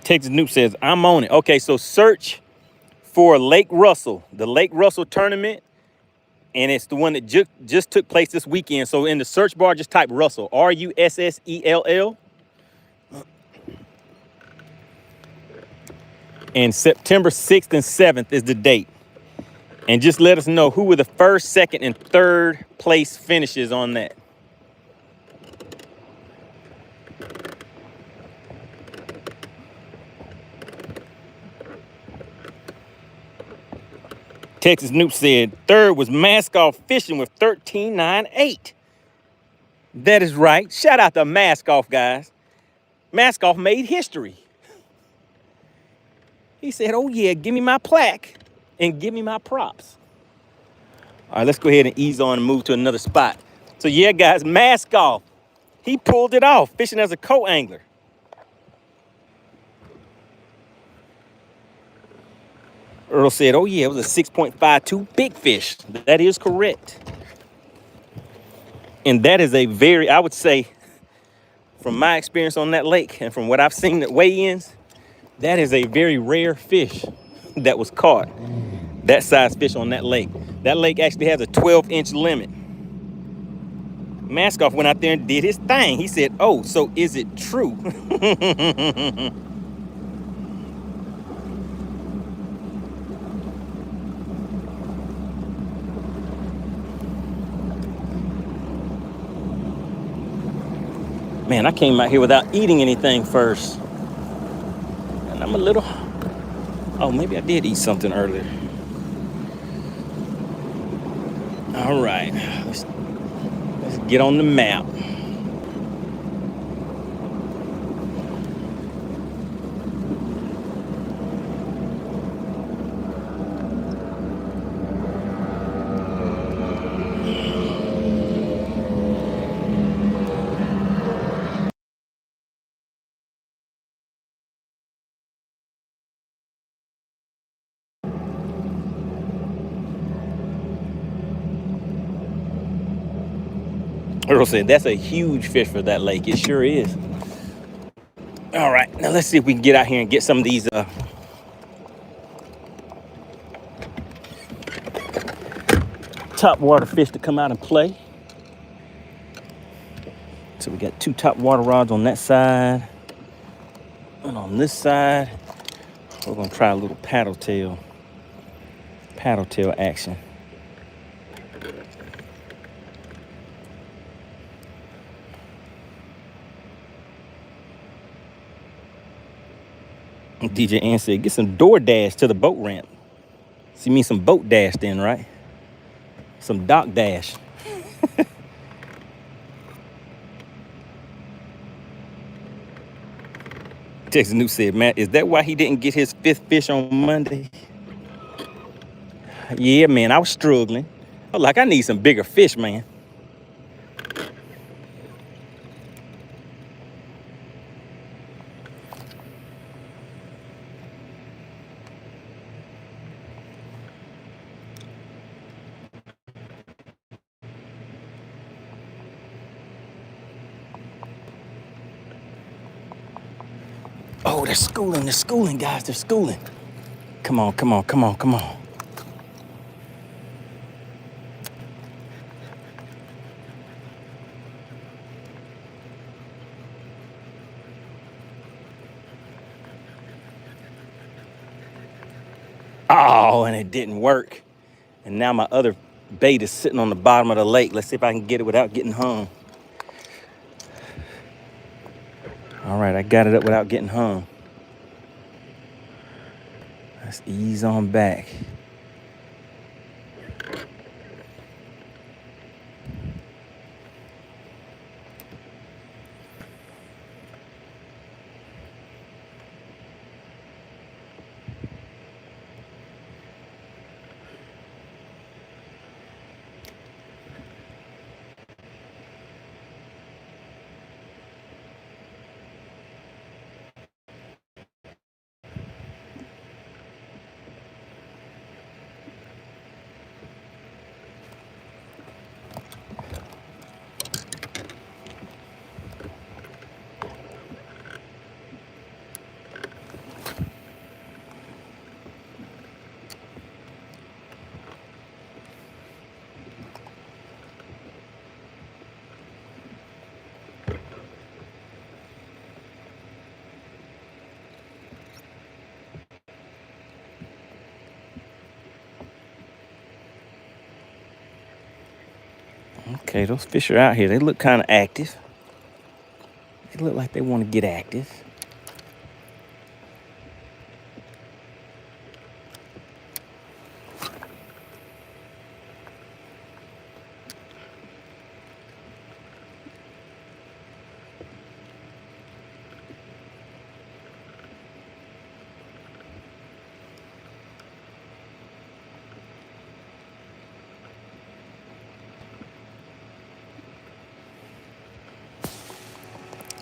Texas Noob says, I'm on it. Okay, so search for Lake Russell, the Lake Russell tournament, and it's the one that just took place this weekend. So in the search bar, just type Russell, Russell. And September 6th and 7th is the date. And just let us know who were the first, second, and third place finishes on that. Texas Noob said third was Mask Off Fishing with 13.98. That is right. Shout out to Mask Off, guys. Mask Off made history. He said, oh yeah, give me my plaque and give me my props. All right, let's go ahead and ease on and move to another spot. So yeah, guys, Mask Off. He pulled it off, fishing as a co-angler. Earl said, oh yeah, it was a 6.52 big fish. That is correct. And that is a very, I would say, from my experience on that lake and from what I've seen at weigh-ins, that is a very rare fish that was caught. That size fish on that lake. That lake actually has a 12-inch limit. Mask Off went out there and did his thing. He said, oh, so is it true? Man, I came out here without eating anything first. And I'm a little, oh, maybe I did eat something earlier. All right, let's get on the map. Earl said, that's a huge fish for that lake. It sure is. All right, now let's see if we can get out here and get some of these top water fish to come out and play. So we got 2 top water rods on that side. And on this side, we're gonna try a little paddle tail action. DJ Ann said, get some DoorDash to the boat ramp. So you mean some boat dash then, right? Some dock dash. Texas Noob said, Matt, is that why he didn't get his 5th fish on Monday? Yeah, man, I was struggling. I was like, I need some bigger fish, man. Oh, they're schooling, guys, they're schooling. Come on. Oh, and it didn't work. And now my other bait is sitting on the bottom of the lake. Let's see if I can get it without getting hung. All right, I got it up without getting hung. Let's ease on back. Okay, those fish are out here. They look kind of active. They look like they want to get active.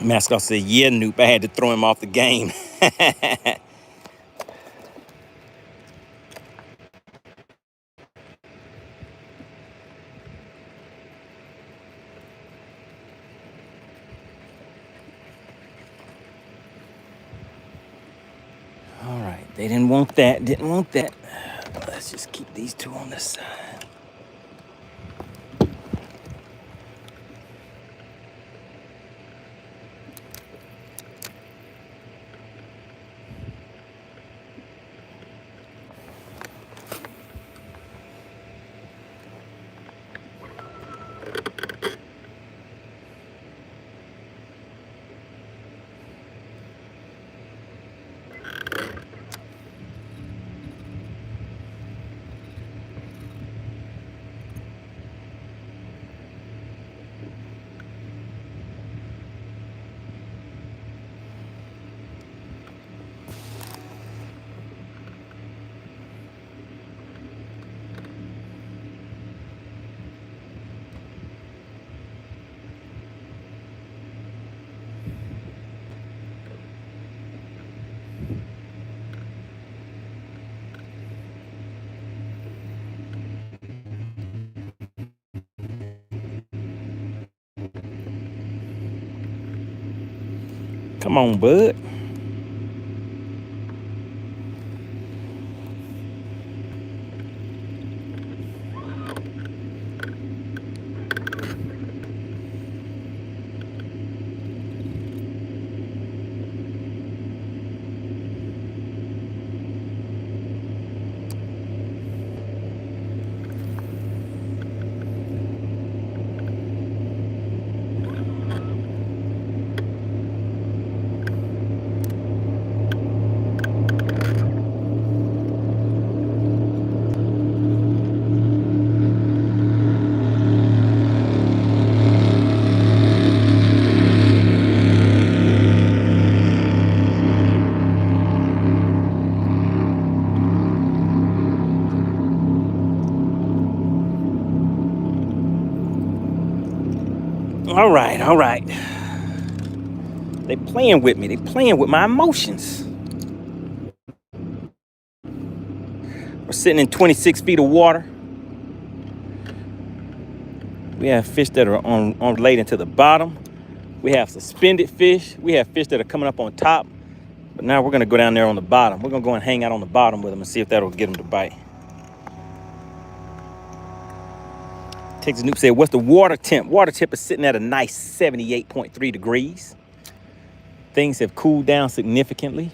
Mascot said, yeah, Noop, I had to throw him off the game. All right, they didn't want that, didn't want that. Let's just keep these two on this side. Come on, bud. All right, all right. They playing with me. They playing with my emotions. We're sitting in 26 feet of water. We have fish that are on laid to the bottom. We have suspended fish. We have fish that are coming up on top. But now we're going to go down there on the bottom. We're going to go and hang out on the bottom with them and see if that'll get them to bite. Texas Noob said, what's the water temp? Water temp is sitting at a nice 78.3 degrees. Things have cooled down significantly.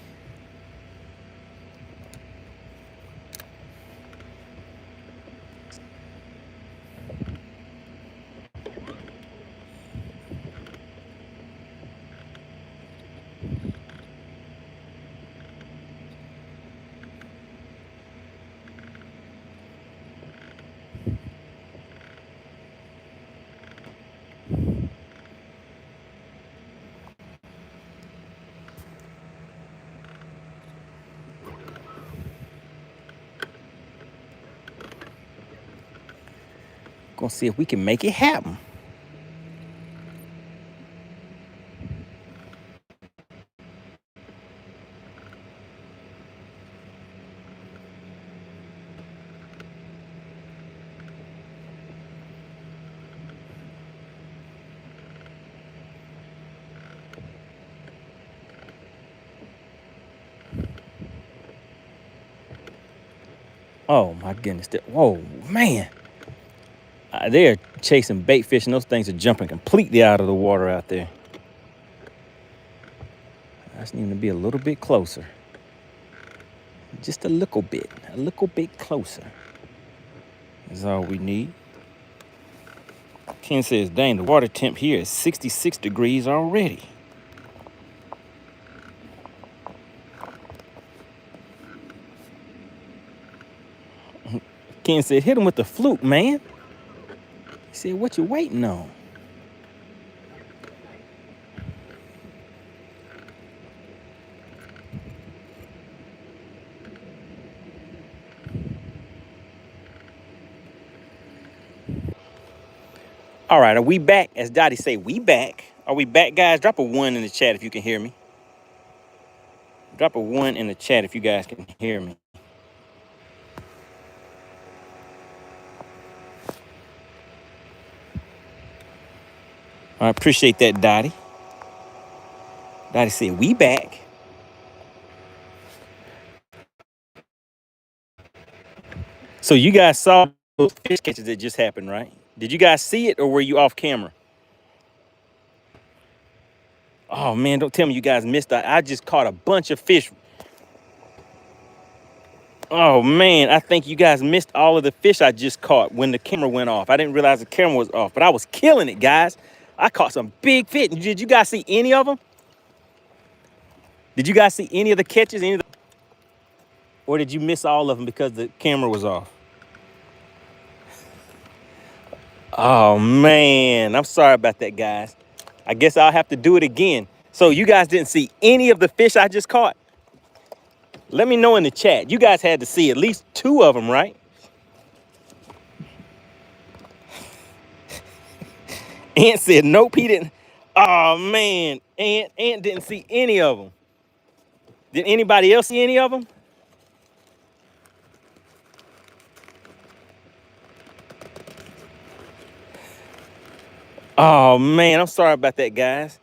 Gonna see if we can make it happen. Oh my goodness. Whoa, man. They're chasing bait fish and those things are jumping completely out of the water out there. I just need to be a little bit closer. Just a little bit closer is all we need. Ken says, dang, the water temp here is 66 degrees already. Ken said, hit him with the fluke, man. He said, what you waiting on? All right, are we back? As Dottie say, we back. Are we back, guys? Drop a 1 in the chat if you can hear me. Drop a 1 in the chat if you guys can hear me. I appreciate that, Dottie. Dottie said, we back. So you guys saw those fish catches that just happened, right? Did you guys see it or were you off camera? Oh, man, don't tell me you guys missed that. I just caught a bunch of fish. Oh, man, I think you guys missed all of the fish I just caught when the camera went off. I didn't realize the camera was off, but I was killing it, guys. I caught some big fish. Did you guys see any of them? Did you guys see any of the catches? Or did you miss all of them because the camera was off? Oh, man, I'm sorry about that, guys. I guess I'll have to do it again. So you guys didn't see any of the fish I just caught? Let me know in the chat. You guys had to see at least 2 of them, right? Ant said, nope, he didn't. Oh, man, Ant didn't see any of them. Did anybody else see any of them? Oh, man, I'm sorry about that, guys.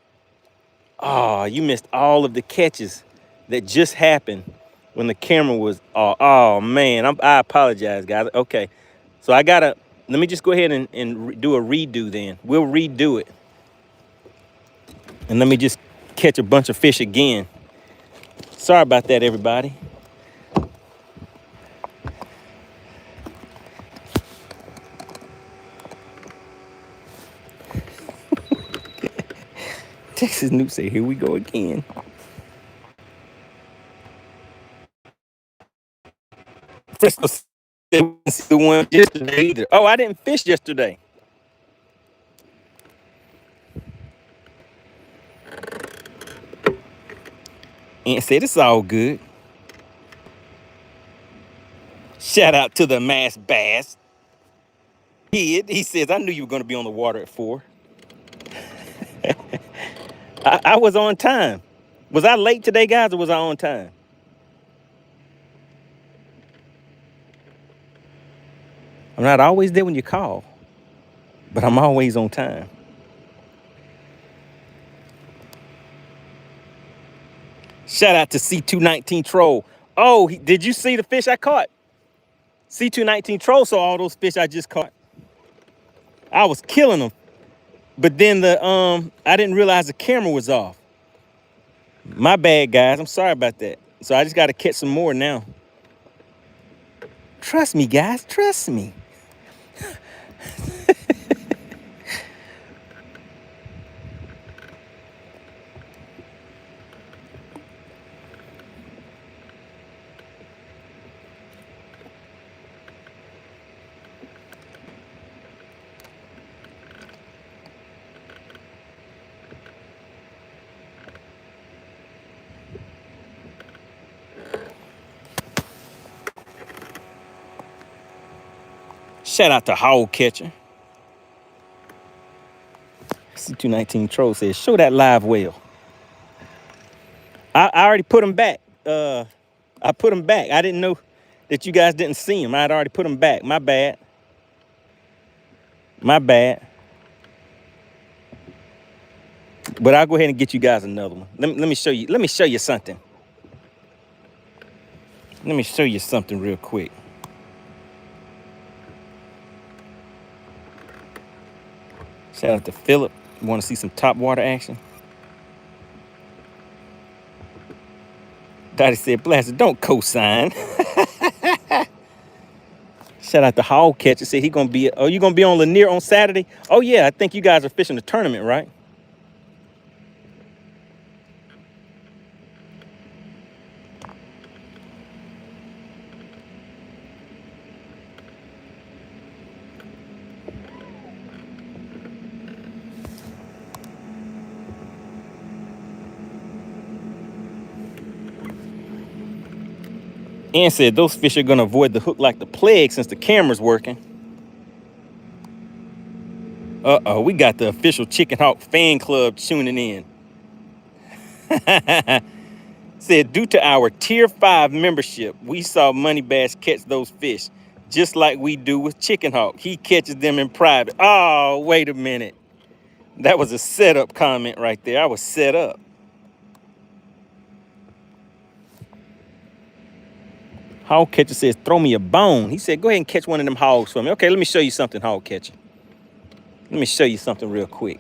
Oh, you missed all of the catches that just happened when the camera was, oh man, I apologize, guys. Okay, so let me just go ahead and do a redo then. We'll redo it. And let me just catch a bunch of fish again. Sorry about that, everybody. Texas Newt say, here we go again. Frisco said, didn't see the one yesterday either. Oh, I didn't fish yesterday. Ant said, it's all good. Shout out to the mass bass. He says, I knew you were going to be on the water at 4. I was on time. Was I late today, guys, or was I on time? I'm not always there when you call, but I'm always on time. Shout out to C219 Troll. Oh, did you see the fish I caught? C219 Troll saw all those fish I just caught. I was killing them. But then I didn't realize the camera was off. My bad, guys. I'm sorry about that. So I just got to catch some more now. Trust me, guys. Trust me. Shout out to Hog Catcher. C219 Troll says, show that live well. I already put them back. I put them back. I didn't know that you guys didn't see them. I'd already put them back. My bad. My bad. But I'll go ahead and get you guys another one. Let me show you. Let me show you something. Let me show you something real quick. Shout out to Philip. You want to see some top water action? Dottie said, Blaster, don't co-sign. Shout Shout out to Hog Catcher. Said he gonna be. Oh, you gonna be on Lanier on Saturday? Oh yeah, I think you guys are fishing the tournament, right? And said those fish are gonna avoid the hook like the plague since the camera's working. Uh-oh, we got the official Chicken Hawk fan club tuning in. Said, due to our tier 5 membership, we saw MoneyBass catch those fish, just like we do with Chicken Hawk. He catches them in private. Oh, wait a minute. That was a setup comment right there. I was set up. Hog Catcher says, throw me a bone. He said, go ahead and catch one of them hogs for me. Okay, let me show you something, Hog Catcher. Let me show you something real quick.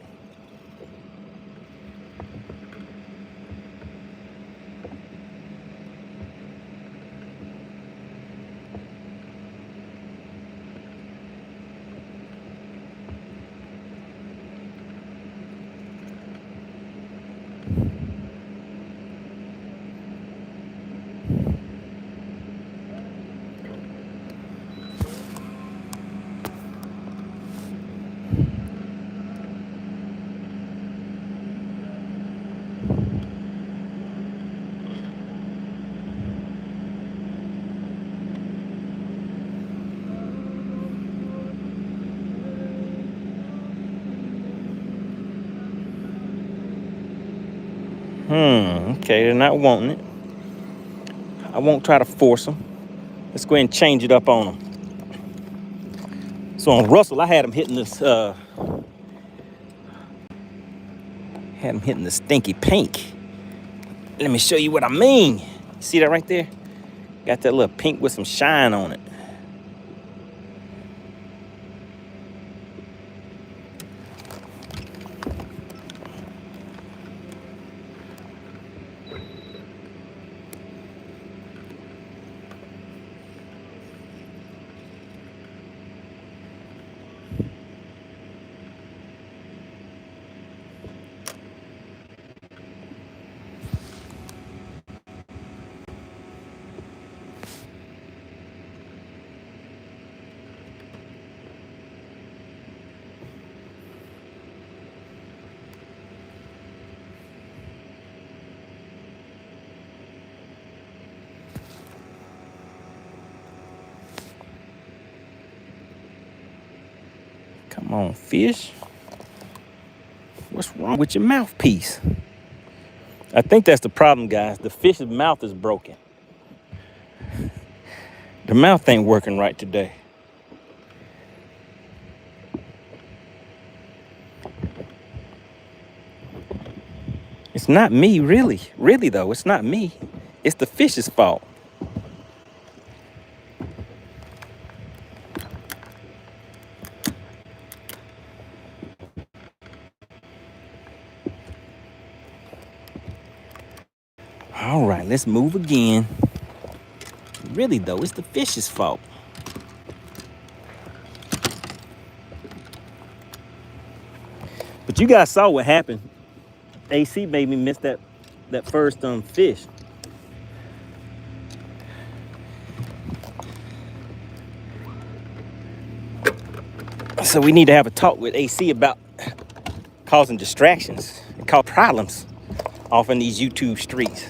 Okay, they're not wanting it. I won't try to force them. Let's go ahead and change it up on them. So on Russell, I had him hitting this, had him hitting the stinky pink. Let me show you what I mean. See that right there? Got that little pink with some shine on it. Come on, fish. What's wrong with your mouthpiece? I think that's the problem, guys. The fish's mouth is broken. The mouth ain't working right today. It's not me, really. Really, though, it's not me. It's the fish's fault. All right, let's move again. Really, though, it's the fish's fault. But you guys saw what happened. AC made me miss that first fish. So we need to have a talk with AC about causing distractions and cause problems off in these YouTube streets.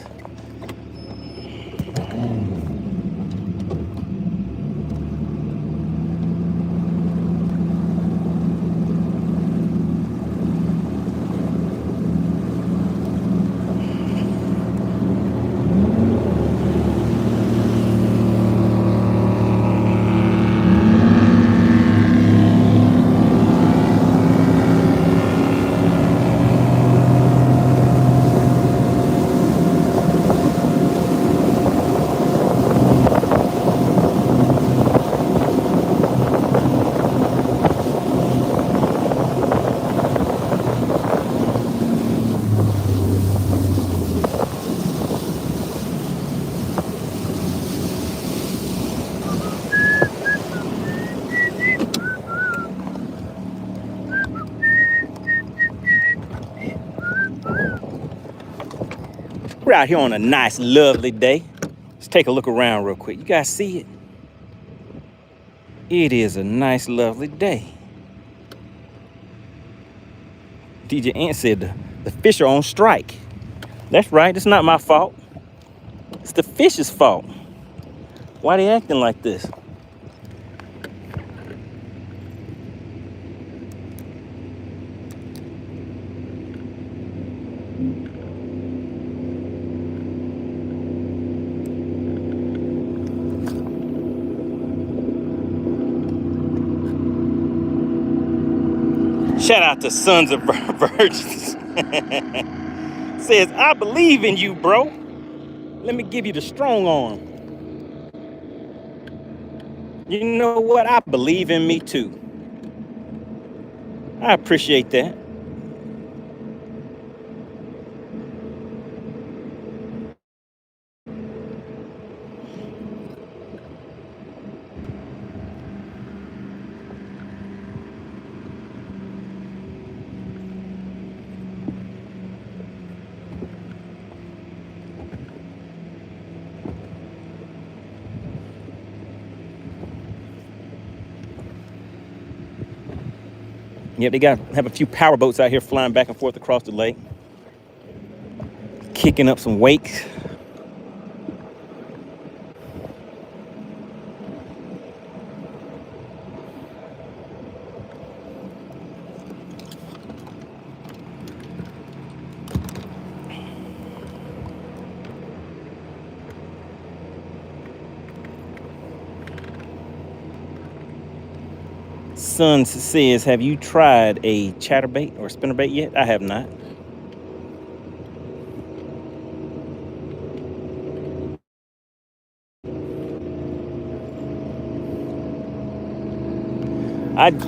We're out here on a nice, lovely day. Let's take a look around real quick. You guys see it? It is a nice, lovely day. DJ Ant said the fish are on strike. That's right, it's not my fault. It's the fish's fault. Why they acting like this? Shout out to Sons of Virgins. Says, I believe in you, bro. Let me give you the strong arm. You know what? I believe in me too. I appreciate that. Yep, they have a few power boats out here flying back and forth across the lake, kicking up some wakes. Son says, have you tried a chatterbait or spinnerbait yet? I have not.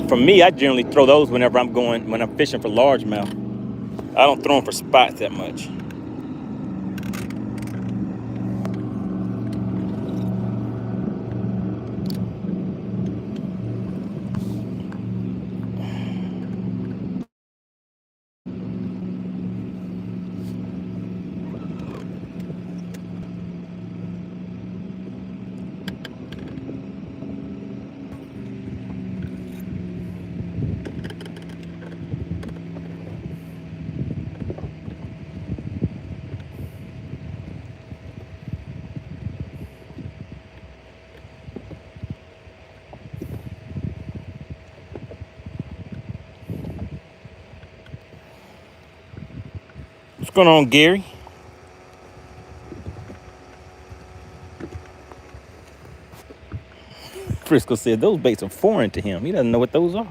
For me, I generally throw those when I'm fishing for largemouth. I don't throw them for spots that much. What's going on, Gary? Frisco said those baits are foreign to him. He doesn't know what those are.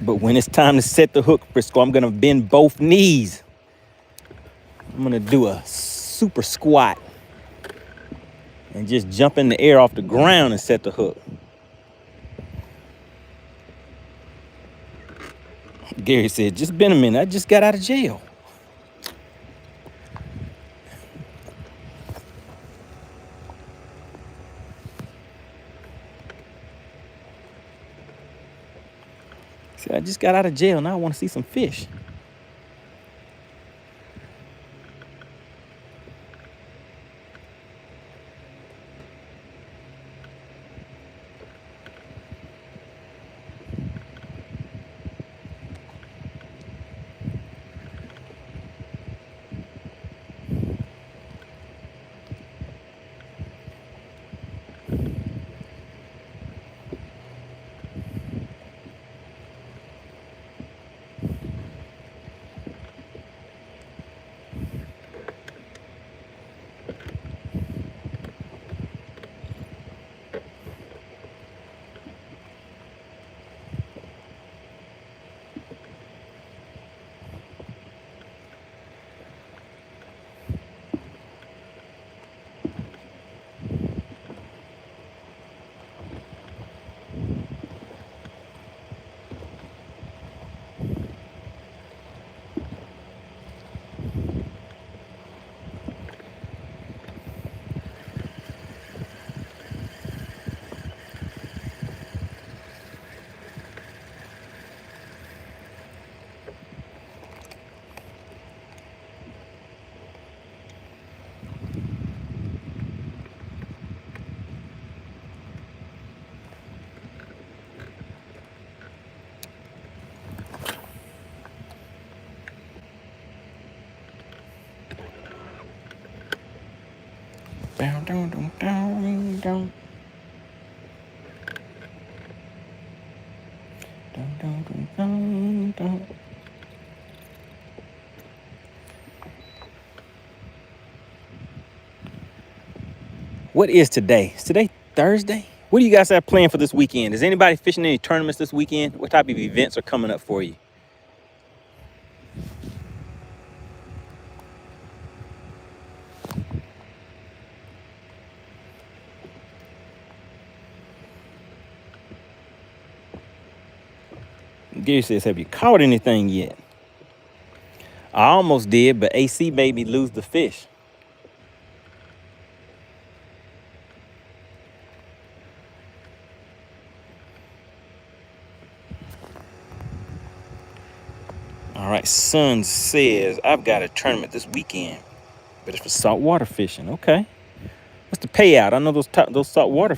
But when it's time to set the hook, Frisco, I'm gonna bend both knees. I'm gonna do a super squat and just jump in the air off the ground and set the hook. Gary said, just been a minute, I just got out of jail. See, I just got out of jail, now I want to see some fish. Down, down, down, down, down. Down, down, down, down, down. What is today? Is today Thursday? What do you guys have planned for this weekend? Is anybody fishing any tournaments this weekend? What type of events are coming up for you? Gary says, have you caught anything yet? I almost did, but AC made me lose the fish. All right, Son says, I've got a tournament this weekend, but it's for saltwater fishing. Okay. What's the payout? I know those saltwater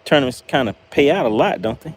tournaments kind of pay out a lot, don't they?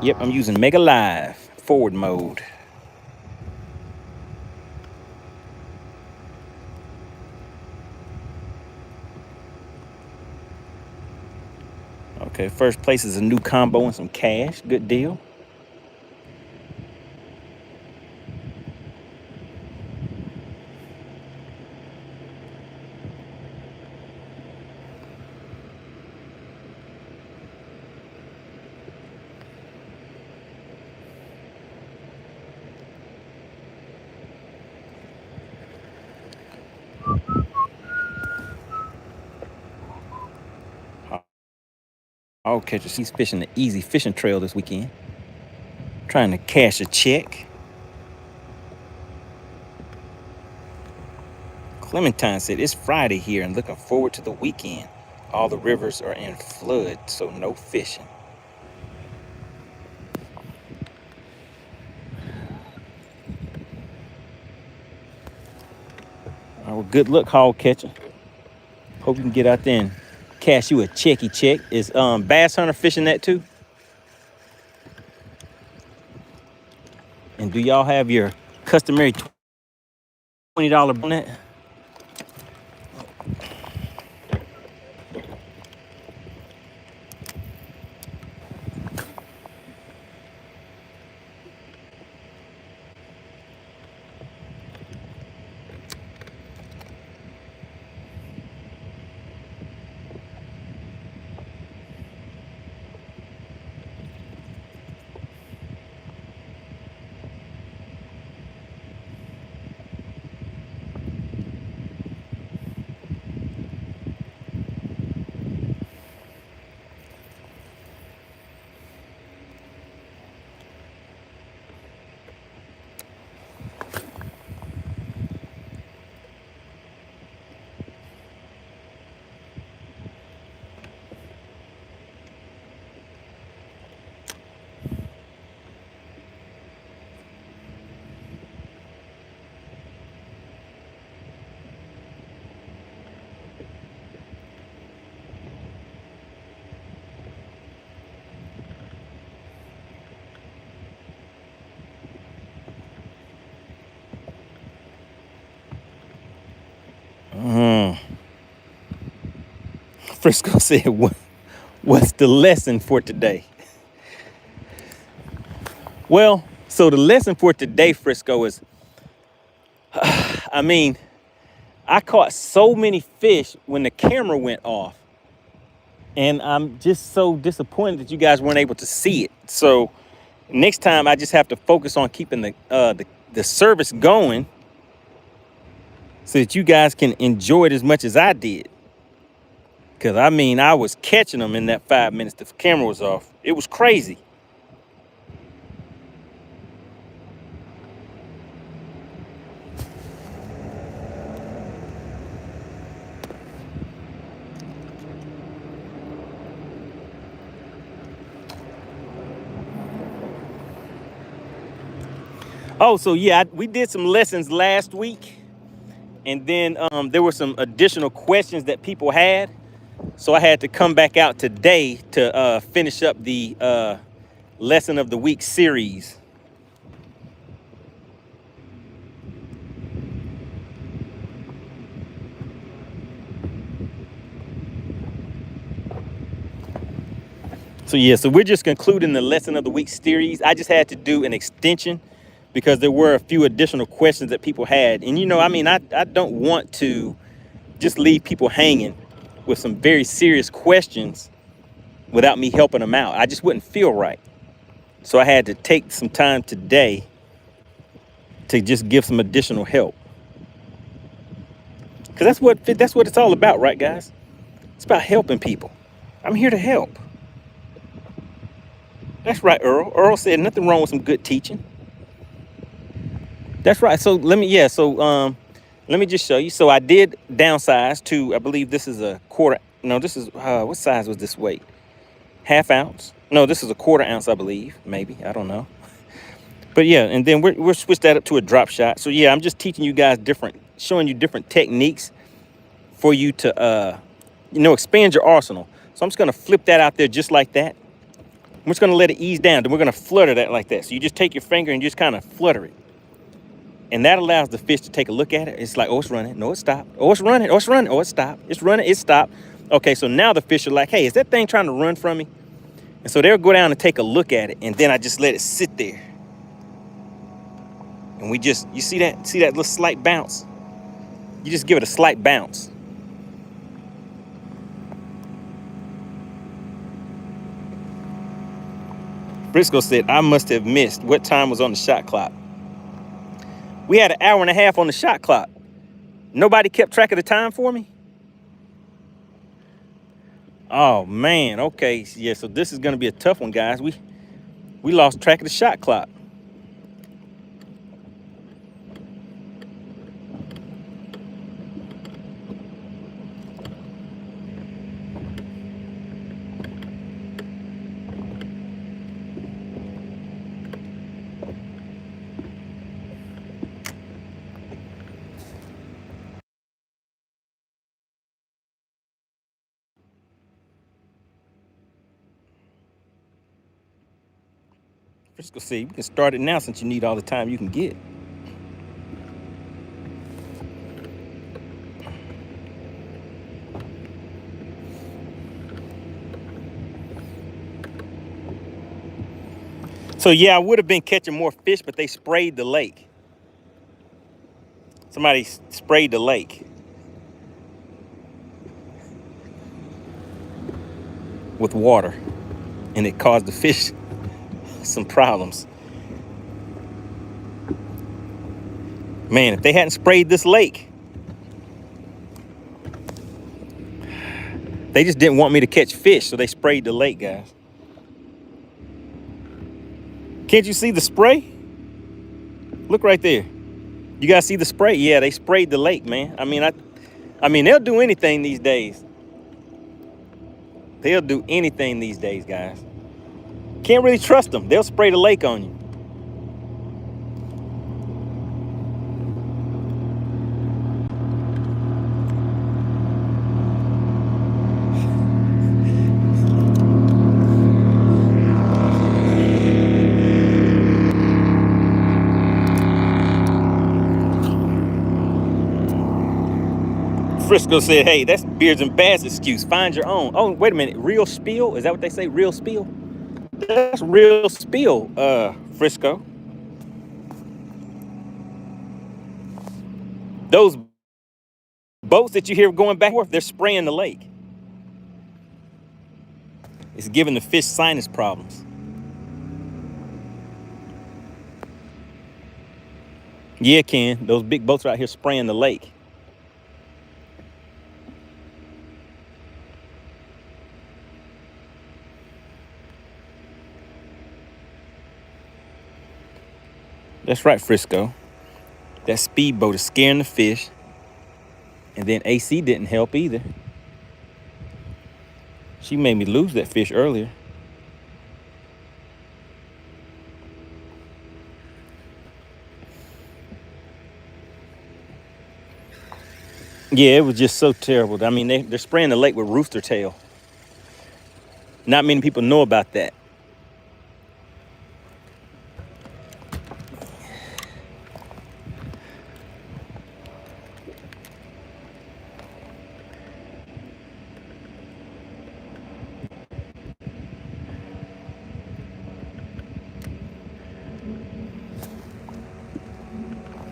Yep, I'm using Mega Live forward mode. Okay, first place is a new combo and some cash. Good deal. All catchers, he's fishing the easy fishing trail this weekend. Trying to cash a check. Clementine said, it's Friday here and looking forward to the weekend. All the rivers are in flood, so no fishing. Well, good luck, hog catcher. Hope you can get out there and cash you a checky check. Is Bass Hunter fishing that too? And do y'all have your customary $20 on that? Frisco said, what's the lesson for today? Well, so the lesson for today, Frisco, is, I mean, I caught so many fish when the camera went off. And I'm just so disappointed that you guys weren't able to see it. So next time I just have to focus on keeping the service going so that you guys can enjoy it as much as I did. Because, I mean, I was catching them in that 5 minutes the camera was off. It was crazy. Oh, so yeah, we did some lessons last week, and then there were some additional questions that people had. So I had to come back out today to finish up the lesson of the week series. So yeah, so we're just concluding the lesson of the week series. I just had to do an extension because there were a few additional questions that people had. And I mean, I don't want to just leave people hanging with some very serious questions without me helping them out. I just wouldn't feel right. So I had to take some time today to just give some additional help. Because that's what it's all about, right, guys? It's about helping people. I'm here to help. That's right, Earl. Earl said nothing wrong with some good teaching. That's right. So let me just show you. So I did downsize to, I believe this is a quarter. No, this is, what size was this weight? Half ounce? No, this is a quarter ounce, I believe. Maybe, I don't know. But yeah, and then we're switched that up to a drop shot. So yeah, I'm just teaching you guys showing you different techniques for you to, expand your arsenal. So I'm just gonna flip that out there just like that. I'm just gonna let it ease down. Then we're gonna flutter that like that. So you just take your finger and just kind of flutter it. And that allows the fish to take a look at it. It's like, oh, it's running. No, it stopped. Oh, it's running. Oh, it's running. Oh, it stopped. It's running. It stopped. Okay, so now the fish are like, hey, is that thing trying to run from me? And so they'll go down and take a look at it. And then I just let it sit there. And you see that little slight bounce? You just give it a slight bounce. Briscoe said, I must have missed what time was on the shot clock. We had an hour and a half on the shot clock. Nobody kept track of the time for me? Oh, man. Okay. Yeah, so this is going to be a tough one, guys. We lost track of the shot clock. Frisco said, we can start it now since you need all the time you can get. So yeah, I would have been catching more fish, but they sprayed the lake. Somebody sprayed the lake with water, and it caused the fish some problems. Man, if they hadn't sprayed this lake, they just didn't want me to catch fish, so they sprayed the lake, guys. Can't you see the spray? Look right there. You guys see the spray? Yeah, they sprayed the lake, man. I mean, they'll do anything these days. They'll do anything these days, guys. Can't really trust them. They'll spray the lake on you. Frisco said, hey, that's Beards and Bass excuse. Find your own. Oh, wait a minute. Real spill? Is that what they say? Real spill? That's real spill, Frisco. Those boats that you hear going back and forth, they're spraying the lake. It's giving the fish sinus problems. Yeah, Ken. Those big boats are out here spraying the lake. That's right, Frisco. That speedboat is scaring the fish. And then AC didn't help either. She made me lose that fish earlier. Yeah, it was just so terrible. I mean, they're spraying the lake with rooster tail. Not many people know about that.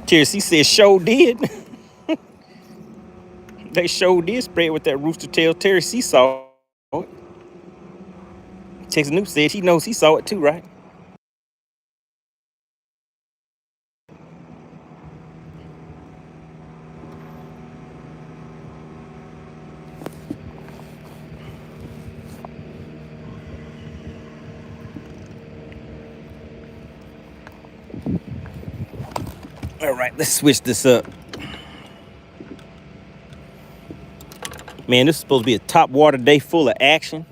Cheers, he said, "Show did." They sure did spray it with that rooster tail. Terry C saw it. Texas Noob said he knows he saw it too, right? All right, let's switch this up. Man, this is supposed to be a top water day full of action.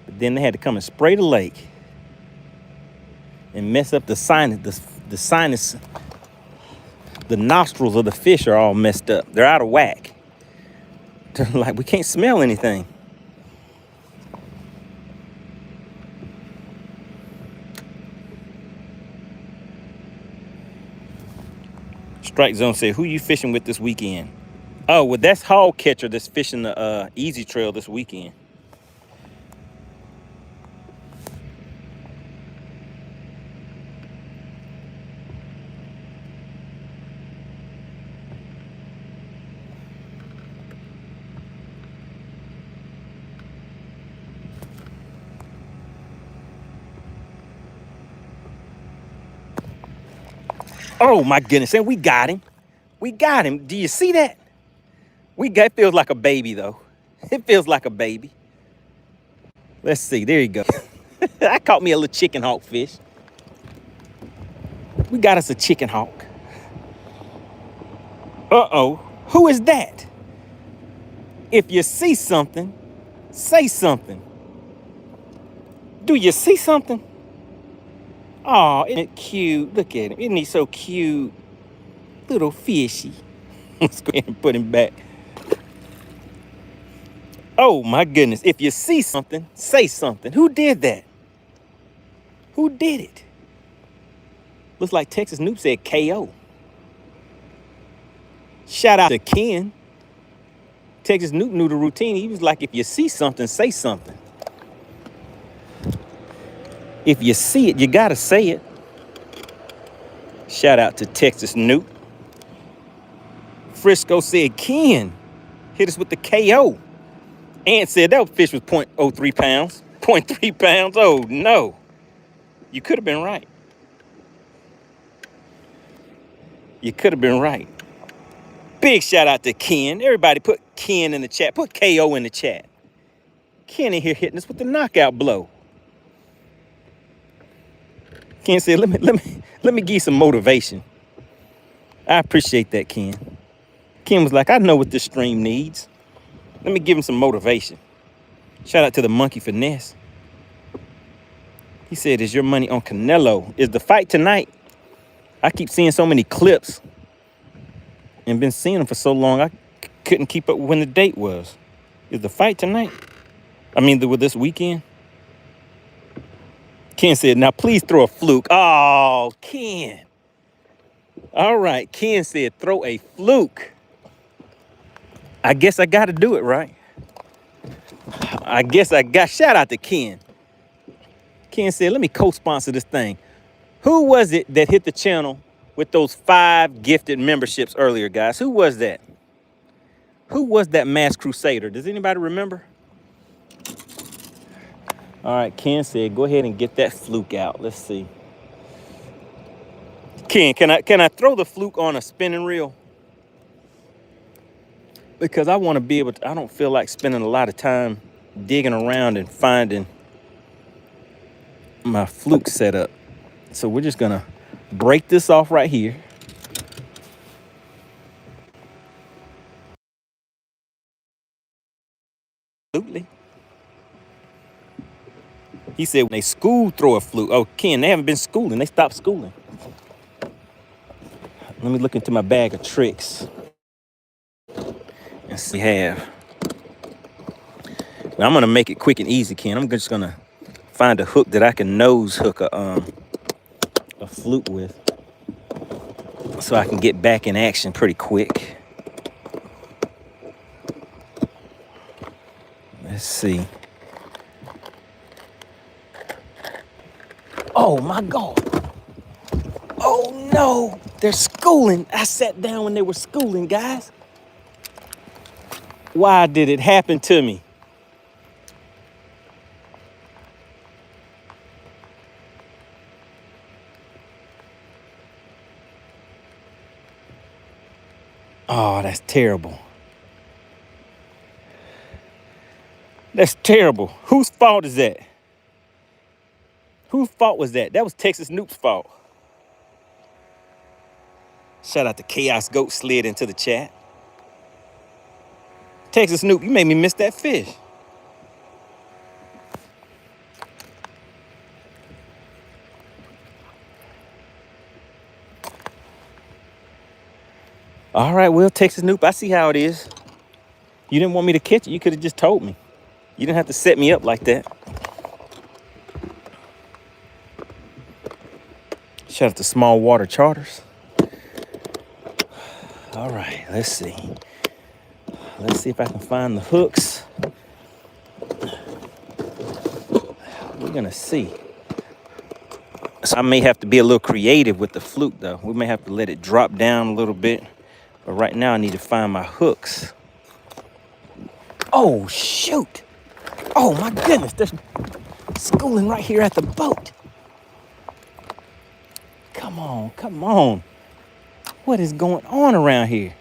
But then they had to come and spray the lake and mess up the sinus. The nostrils of the fish are all messed up. They're out of whack. They're like, we can't smell anything. Strike Zone said, who you fishing with this weekend? Oh, well, that's Hog Catcher that's fishing the Easy Trail this weekend. Oh, my goodness. And we got him. We got him. Do you see that? It feels like a baby, though. It feels like a baby. Let's see. There you go. I caught me a little chicken hawk fish. We got us a chicken hawk. Uh-oh. Who is that? If you see something, say something. Do you see something? Oh, isn't it cute? Look at him. Isn't he so cute? Little fishy. Let's go ahead and put him back. Oh, my goodness. If you see something, say something. Who did that? Who did it? Looks like Texas Noob said KO. Shout out to Ken. Texas Noob knew the routine. He was like, if you see something, say something. If you see it, you got to say it. Shout out to Texas Noob. Frisco said, Ken, hit us with the KO. Ant said that fish was 0.03 pounds. 0.3 pounds? Oh, no. You could have been right. You could have been right. Big shout out to Ken. Everybody put Ken in the chat. Put KO in the chat. Ken in here hitting us with the knockout blow. Ken said, let me give you some motivation. I appreciate that, Ken. Ken was like, I know what this stream needs. Let me give him some motivation. Shout out to the Monkey Finesse. He said, is your money on Canelo? Is the fight tonight? I keep seeing so many clips and been seeing them for so long, I couldn't keep up when the date was. Is the fight tonight? I mean, with this weekend? Ken said, now please throw a fluke. Oh, Ken. All right, Ken said, throw a fluke. I guess I got to do it, right? Shout out to Ken. Ken said, let me co-sponsor this thing. Who was it that hit the channel with those 5 gifted memberships earlier, guys? Who was that? Who was that mass crusader? Does anybody remember? All right, Ken said, go ahead and get that fluke out. Let's see. Ken, can I throw the fluke on a spinning reel? Because I want to be able to, I don't feel like spending a lot of time digging around and finding my fluke setup. So we're just gonna break this off right here. Absolutely. He said when they school, throw a fluke. Oh, Ken, they haven't been schooling. They stopped schooling. Let me look into my bag of tricks. Let's see, have. Now I'm gonna make it quick and easy, Ken. I'm just gonna find a hook that I can nose hook a fluke with, so I can get back in action pretty quick. Let's see. Oh my God. Oh no, they're schooling. I sat down when they were schooling, guys. Why did it happen to me? Oh, that's terrible. That's terrible. Whose fault is that? Whose fault was that? That was Texas Noob's fault. Shout out to Chaos Goat slid into the chat. Texas Noob, you made me miss that fish. All right, well, Texas Noob, I see how it is. You didn't want me to catch it. You could have just told me. You didn't have to set me up like that. Shout out to Small Water Charters. All right, let's see. Let's see if I can find the hooks. We're gonna see. So I may have to be a little creative with the fluke though. We may have to let it drop down a little bit. But right now I need to find my hooks. Oh, shoot. Oh my goodness, there's schooling right here at the boat. Come on, come on. What is going on around here?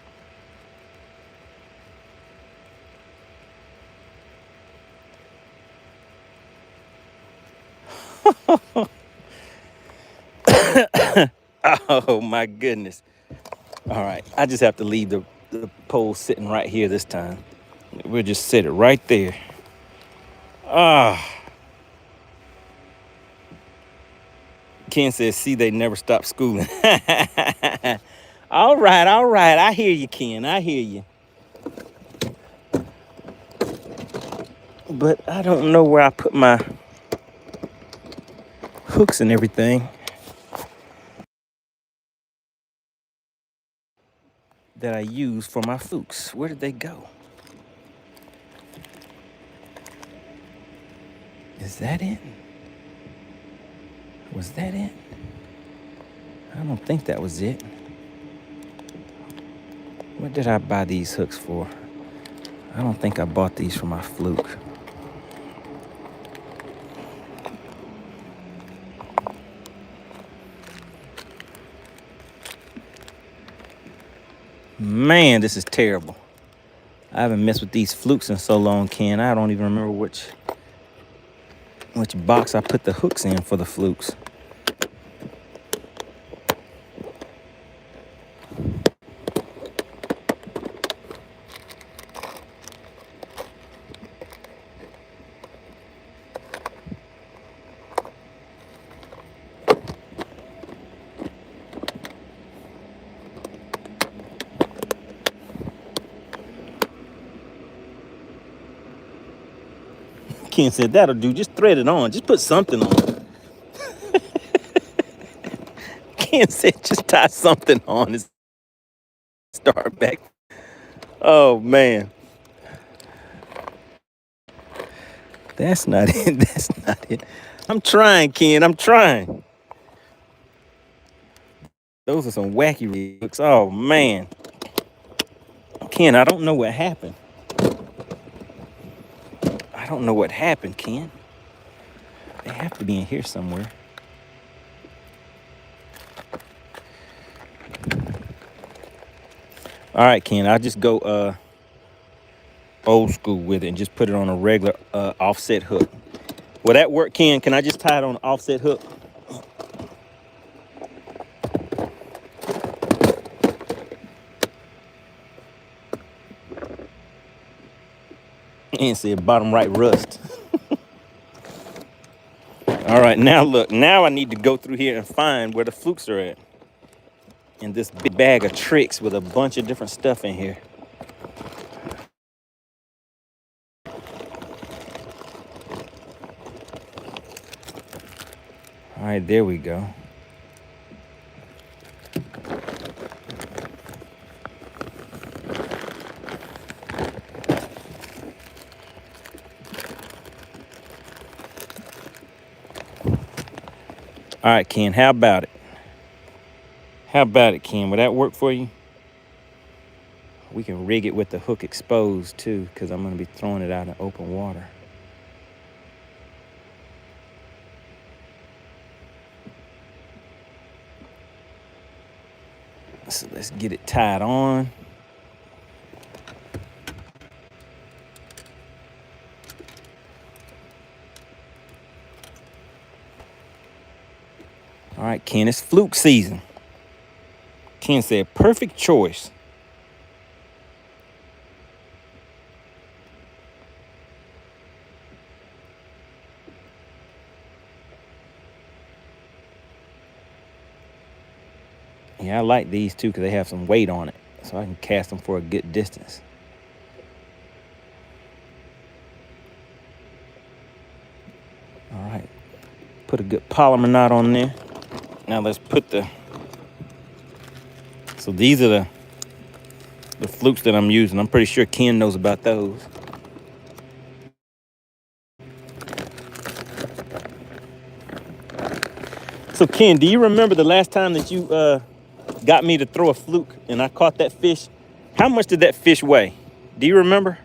Oh my goodness. All right, I just have to leave the pole sitting right here this time. We'll just set it right there. Ken says, see, they never stop schooling. All right. I hear you, Ken. I hear you. But I don't know where I put my hooks and everything that I use for my flukes. Where did they go? Is that it? Was that it? I don't think that was it. What did I buy these hooks for? I don't think I bought these for my fluke. Man, this is terrible. I haven't messed with these flukes in so long, Ken. I don't even remember which box I put the hooks in for the flukes. Ken said, that'll do. Just thread it on. Just put something on. Ken said, just tie something on and start back. Oh, man. That's not it. That's not it. I'm trying, Ken. I'm trying. Those are some wacky hooks. Oh, man. Ken, I don't know what happened. I don't know what happened, Ken. They have to be in here somewhere. All right, Ken, I'll just go old school with it and just put it on a regular offset hook. Will that work, Ken? Can I just tie it on an offset hook? And said bottom right rust. All right, now look, now I need to go through here and find where the flukes are at. In this big bag of tricks with a bunch of different stuff in here. right, there we go. All right, Ken, how about it? How about it, Ken? Would that work for you? We can rig it with the hook exposed too, because I'm going to be throwing it out in open water. So let's get it tied on. All right, Ken, it's fluke season. Ken said, perfect choice. Yeah, I like these too because they have some weight on it, so I can cast them for a good distance. All right, put a good polymer knot on there. Now let's put so these are the flukes that I'm using. I'm pretty sure Ken knows about those. So Ken, do you remember the last time that you got me to throw a fluke and I caught that fish? How much did that fish weigh? Do you remember?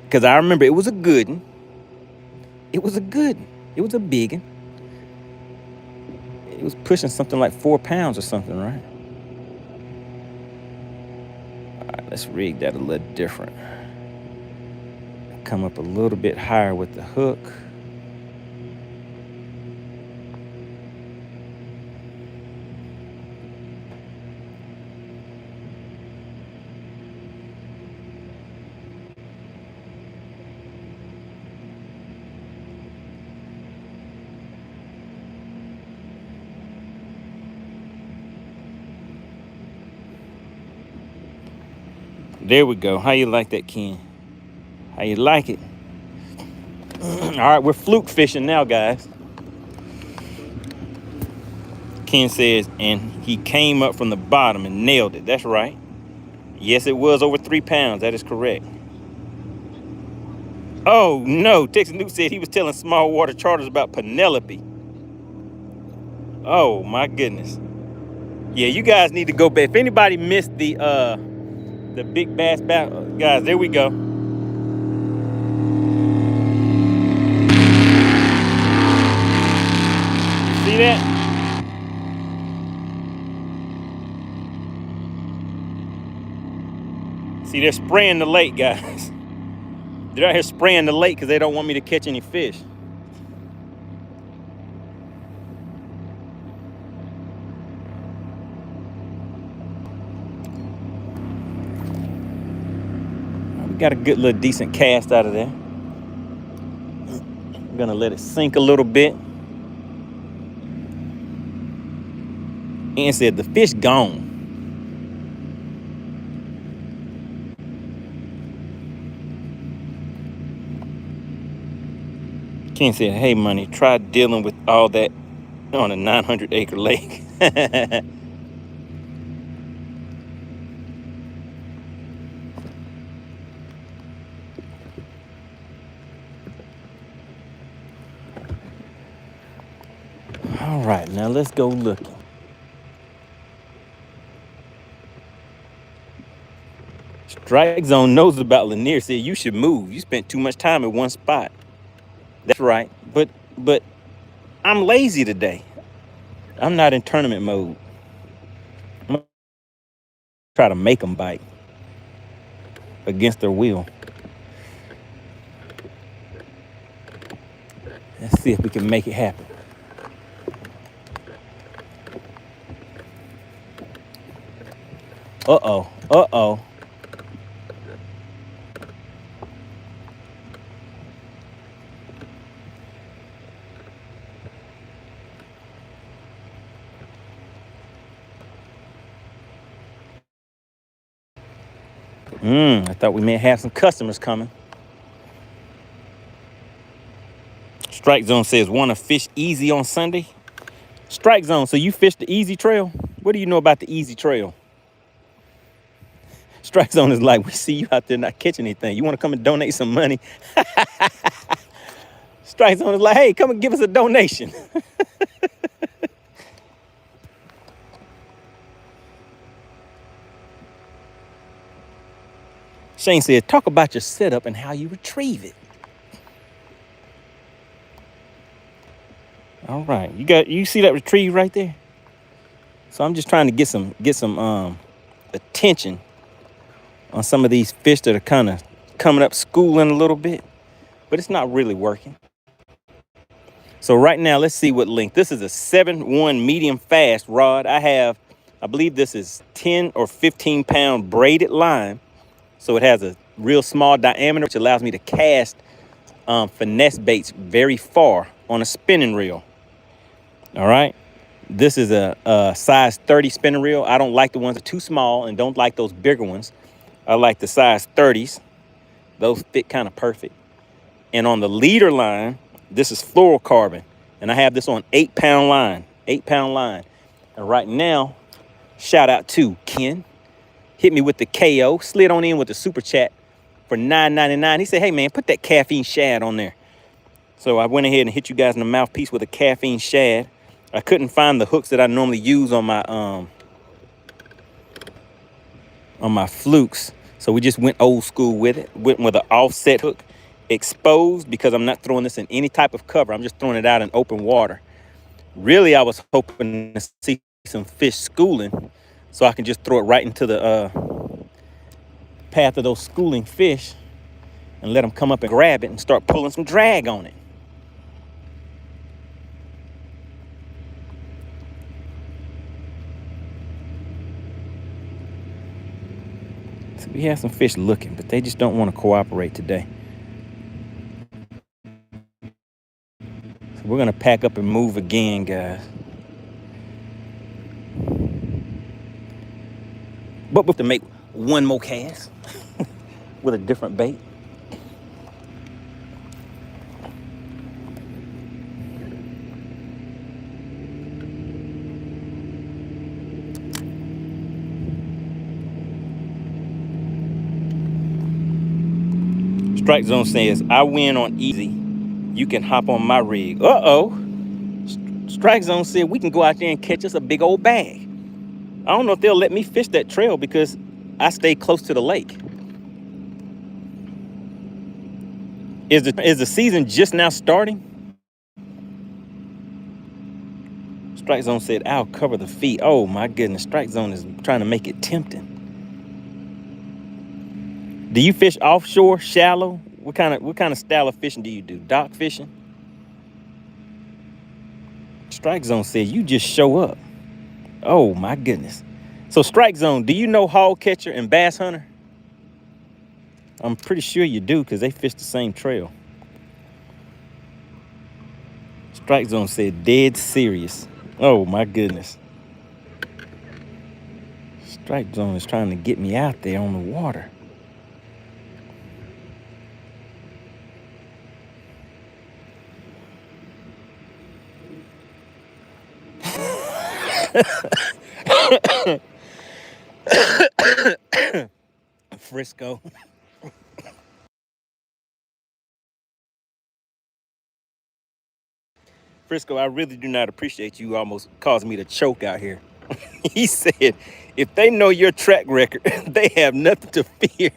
Because I remember it was a good one. It was a good one. It was a big one. It was pushing something like 4 pounds or something, right? All right, let's rig that a little different. Come up a little bit higher with the hook. There we go. How you like that, Ken? How you like it? All right, we're fluke fishing now, guys. Ken says, and he came up from the bottom and nailed it. That's right. Yes, it was over 3 pounds. That is correct. Oh, no. Texas Newt said he was telling small water charters about Penelope. Oh, my goodness. Yeah, you guys need to go back. If anybody missed the big bass battle, guys, there we go. See that? See, they're spraying the lake, guys. They're out here spraying the lake because they don't want me to catch any fish. We got a good little decent cast out of there. I'm gonna let it sink a little bit. And said the fish gone. Ken said, hey, Money, try dealing with all that on a 900-acre lake. All right, now let's go looking. Strike Zone knows about Lanier. Said you should move. You spent too much time in one spot. That's right. But I'm lazy today. I'm not in tournament mode. I'm gonna try to make them bite against their will. Let's see if we can make it happen. Uh-oh. Uh-oh. I thought we may have some customers coming. Strike Zone says, want to fish easy on Sunday? Strike Zone, so you fish the easy trail? What do you know about the easy trail? Strike Zone is like, we see you out there not catching anything. You want to come and donate some money? Strike Zone is like, hey, come and give us a donation. Shane said, talk about your setup and how you retrieve it. All right, you see that retrieve right there? So I'm just trying to get some attention on some of these fish that are kind of coming up schooling a little bit, but it's not really working. So right now, let's see what length. This is a 7-1 medium fast rod. I believe this is 10 or 15 pound braided line. So it has a real small diameter, which allows me to cast finesse baits very far on a spinning reel. All right. This is a size 30 spinning reel. I don't like the ones that are too small and don't like those bigger ones. I like the size 30s. Those fit kind of perfect. And on the leader line, this is fluorocarbon. And I have this on 8-pound line. 8-pound line. And right now, shout out to Ken. Hit me with the KO. Slid on in with the super chat for $9.99. He said, hey, man, put that caffeine shad on there. So I went ahead and hit you guys in the mouthpiece with a caffeine shad. I couldn't find the hooks that I normally use on my flukes. So we just went old school with it. Went with an offset hook, exposed, because I'm not throwing this in any type of cover. I'm just throwing it out in open water. Really, I was hoping to see some fish schooling so I can just throw it right into the path of those schooling fish and let them come up and grab it and start pulling some drag on it. So we have some fish looking, but they just don't want to cooperate today. So we're gonna pack up and move again, guys. But we have to make one more cast with a different bait. Strike Zone says, I win on easy. You can hop on my rig. Uh-oh. Strike Zone said, we can go out there and catch us a big old bag. I don't know if they'll let me fish that trail because I stay close to the lake. Is the season just now starting? Strike Zone said, I'll cover the feet. Oh my goodness, Strike Zone is trying to make it tempting. Do you fish offshore, shallow? What kind of style of fishing do you do? Dock fishing? Strike Zone said, you just show up. Oh my goodness. So Strike Zone, do you know Hog Catcher and Bass Hunter? I'm pretty sure you do because they fish the same trail. Strike Zone said, dead serious. Oh my goodness. Strike Zone is trying to get me out there on the water. Frisco. Frisco, I really do not appreciate you almost causing me to choke out here. He said, if they know your track record, they have nothing to fear.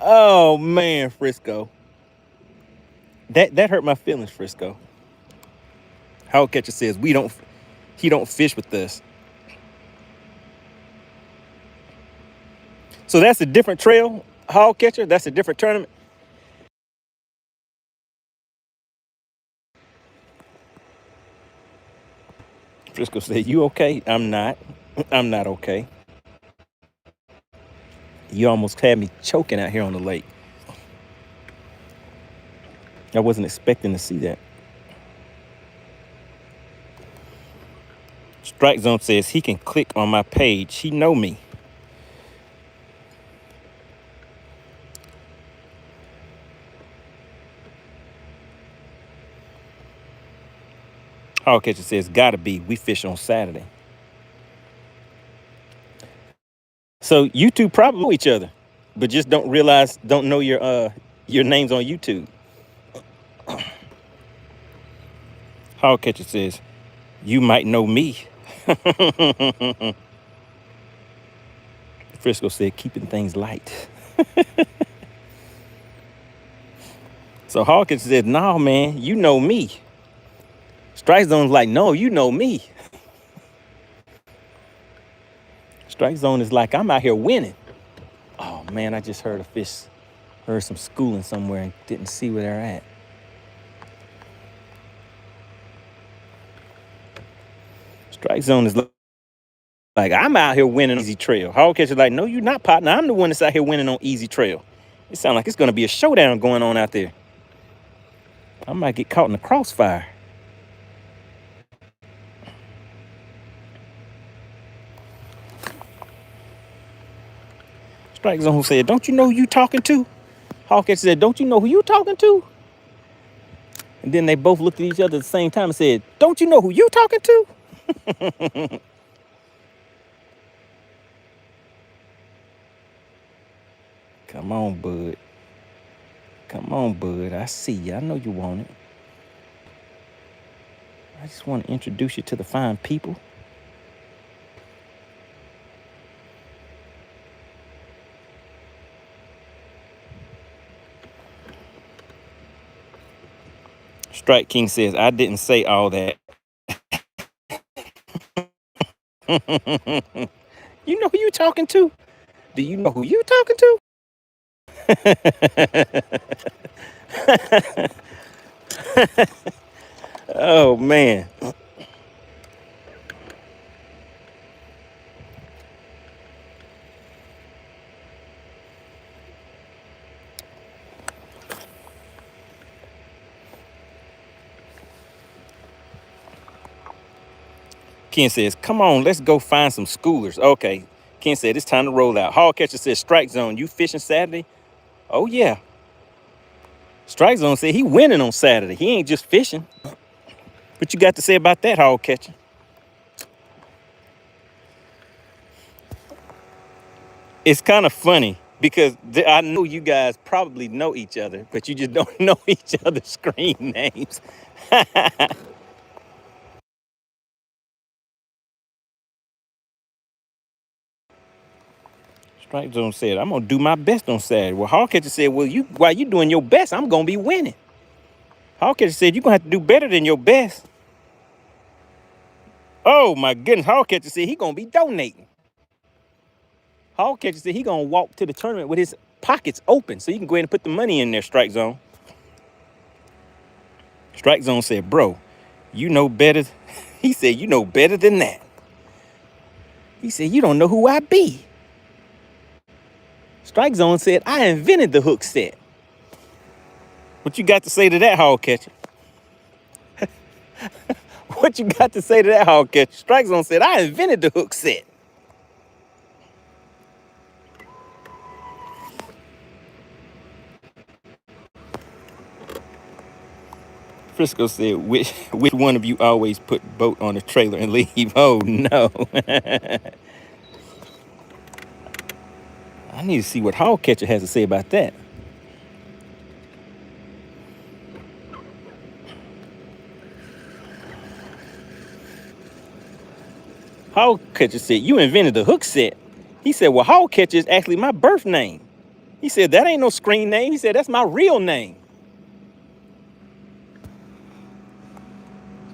Oh man, Frisco. That hurt my feelings, Frisco. Hog Catcher says he don't fish with us. So that's a different trail, Hog Catcher? That's a different tournament? Frisco said, you okay? I'm not. I'm not okay. You almost had me choking out here on the lake. I wasn't expecting to see that. Strike Zone says he can click on my page. He know me. Hog Catcher says, gotta be. We fish on Saturday. So you two probably know each other, but just don't know your names on YouTube. Hog Catcher says, you might know me. Frisco said, keeping things light. So Hog Catcher said, no, man, you know me. Strike Zone's like, no, you know me. Strike Zone is like, I'm out here winning. Oh, man, I just heard some schooling somewhere and didn't see where they're at. Strike Zone is like, I'm out here winning on Easy Trail. Hog Catcher's like, no, you're not, partner. I'm the one that's out here winning on Easy Trail. It sounds like it's going to be a showdown going on out there. I might get caught in the crossfire. Strike Zone said, don't you know who you talking to? Hog Catcher said, don't you know who you talking to? And then they both looked at each other at the same time and said, don't you know who you talking to? Come on, bud. Come on, bud. I see you. I know you want it. I just want to introduce you to the fine people. Strike King says, I didn't say all that. You know who you talking to? Do you know who you talking to? Oh, man. Ken says, come on, let's go find some schoolers. Okay. Ken said, it's time to roll out. Hog Catcher says, Strike Zone, you fishing Saturday? Oh, yeah. Strike Zone said he winning on Saturday. He ain't just fishing. What you got to say about that, Hog Catcher? It's kind of funny because I know you guys probably know each other, but you just don't know each other's screen names. Strike Zone said, I'm going to do my best on Saturday. Well, Hog Catcher said, well, while you doing your best, I'm going to be winning. Hog Catcher said, you're going to have to do better than your best. Oh, my goodness. Hog Catcher said he going to be donating. Hog Catcher said he going to walk to the tournament with his pockets open so you can go ahead and put the money in there, Strike Zone. Strike Zone said, bro, you know better. He said, you know better than that. He said, you don't know who I be. Strike Zone said, I invented the hook set. What you got to say to that, Hog Catcher? What you got to say to that, Hog Catcher? Strike Zone said, I invented the hook set. Frisco said, which one of you always put boat on the trailer and leave? Oh, no. I need to see what Hog Catcher has to say about that. Hog Catcher said, you invented the hook set. He said, well, Hog Catcher is actually my birth name. He said, that ain't no screen name. He said, that's my real name.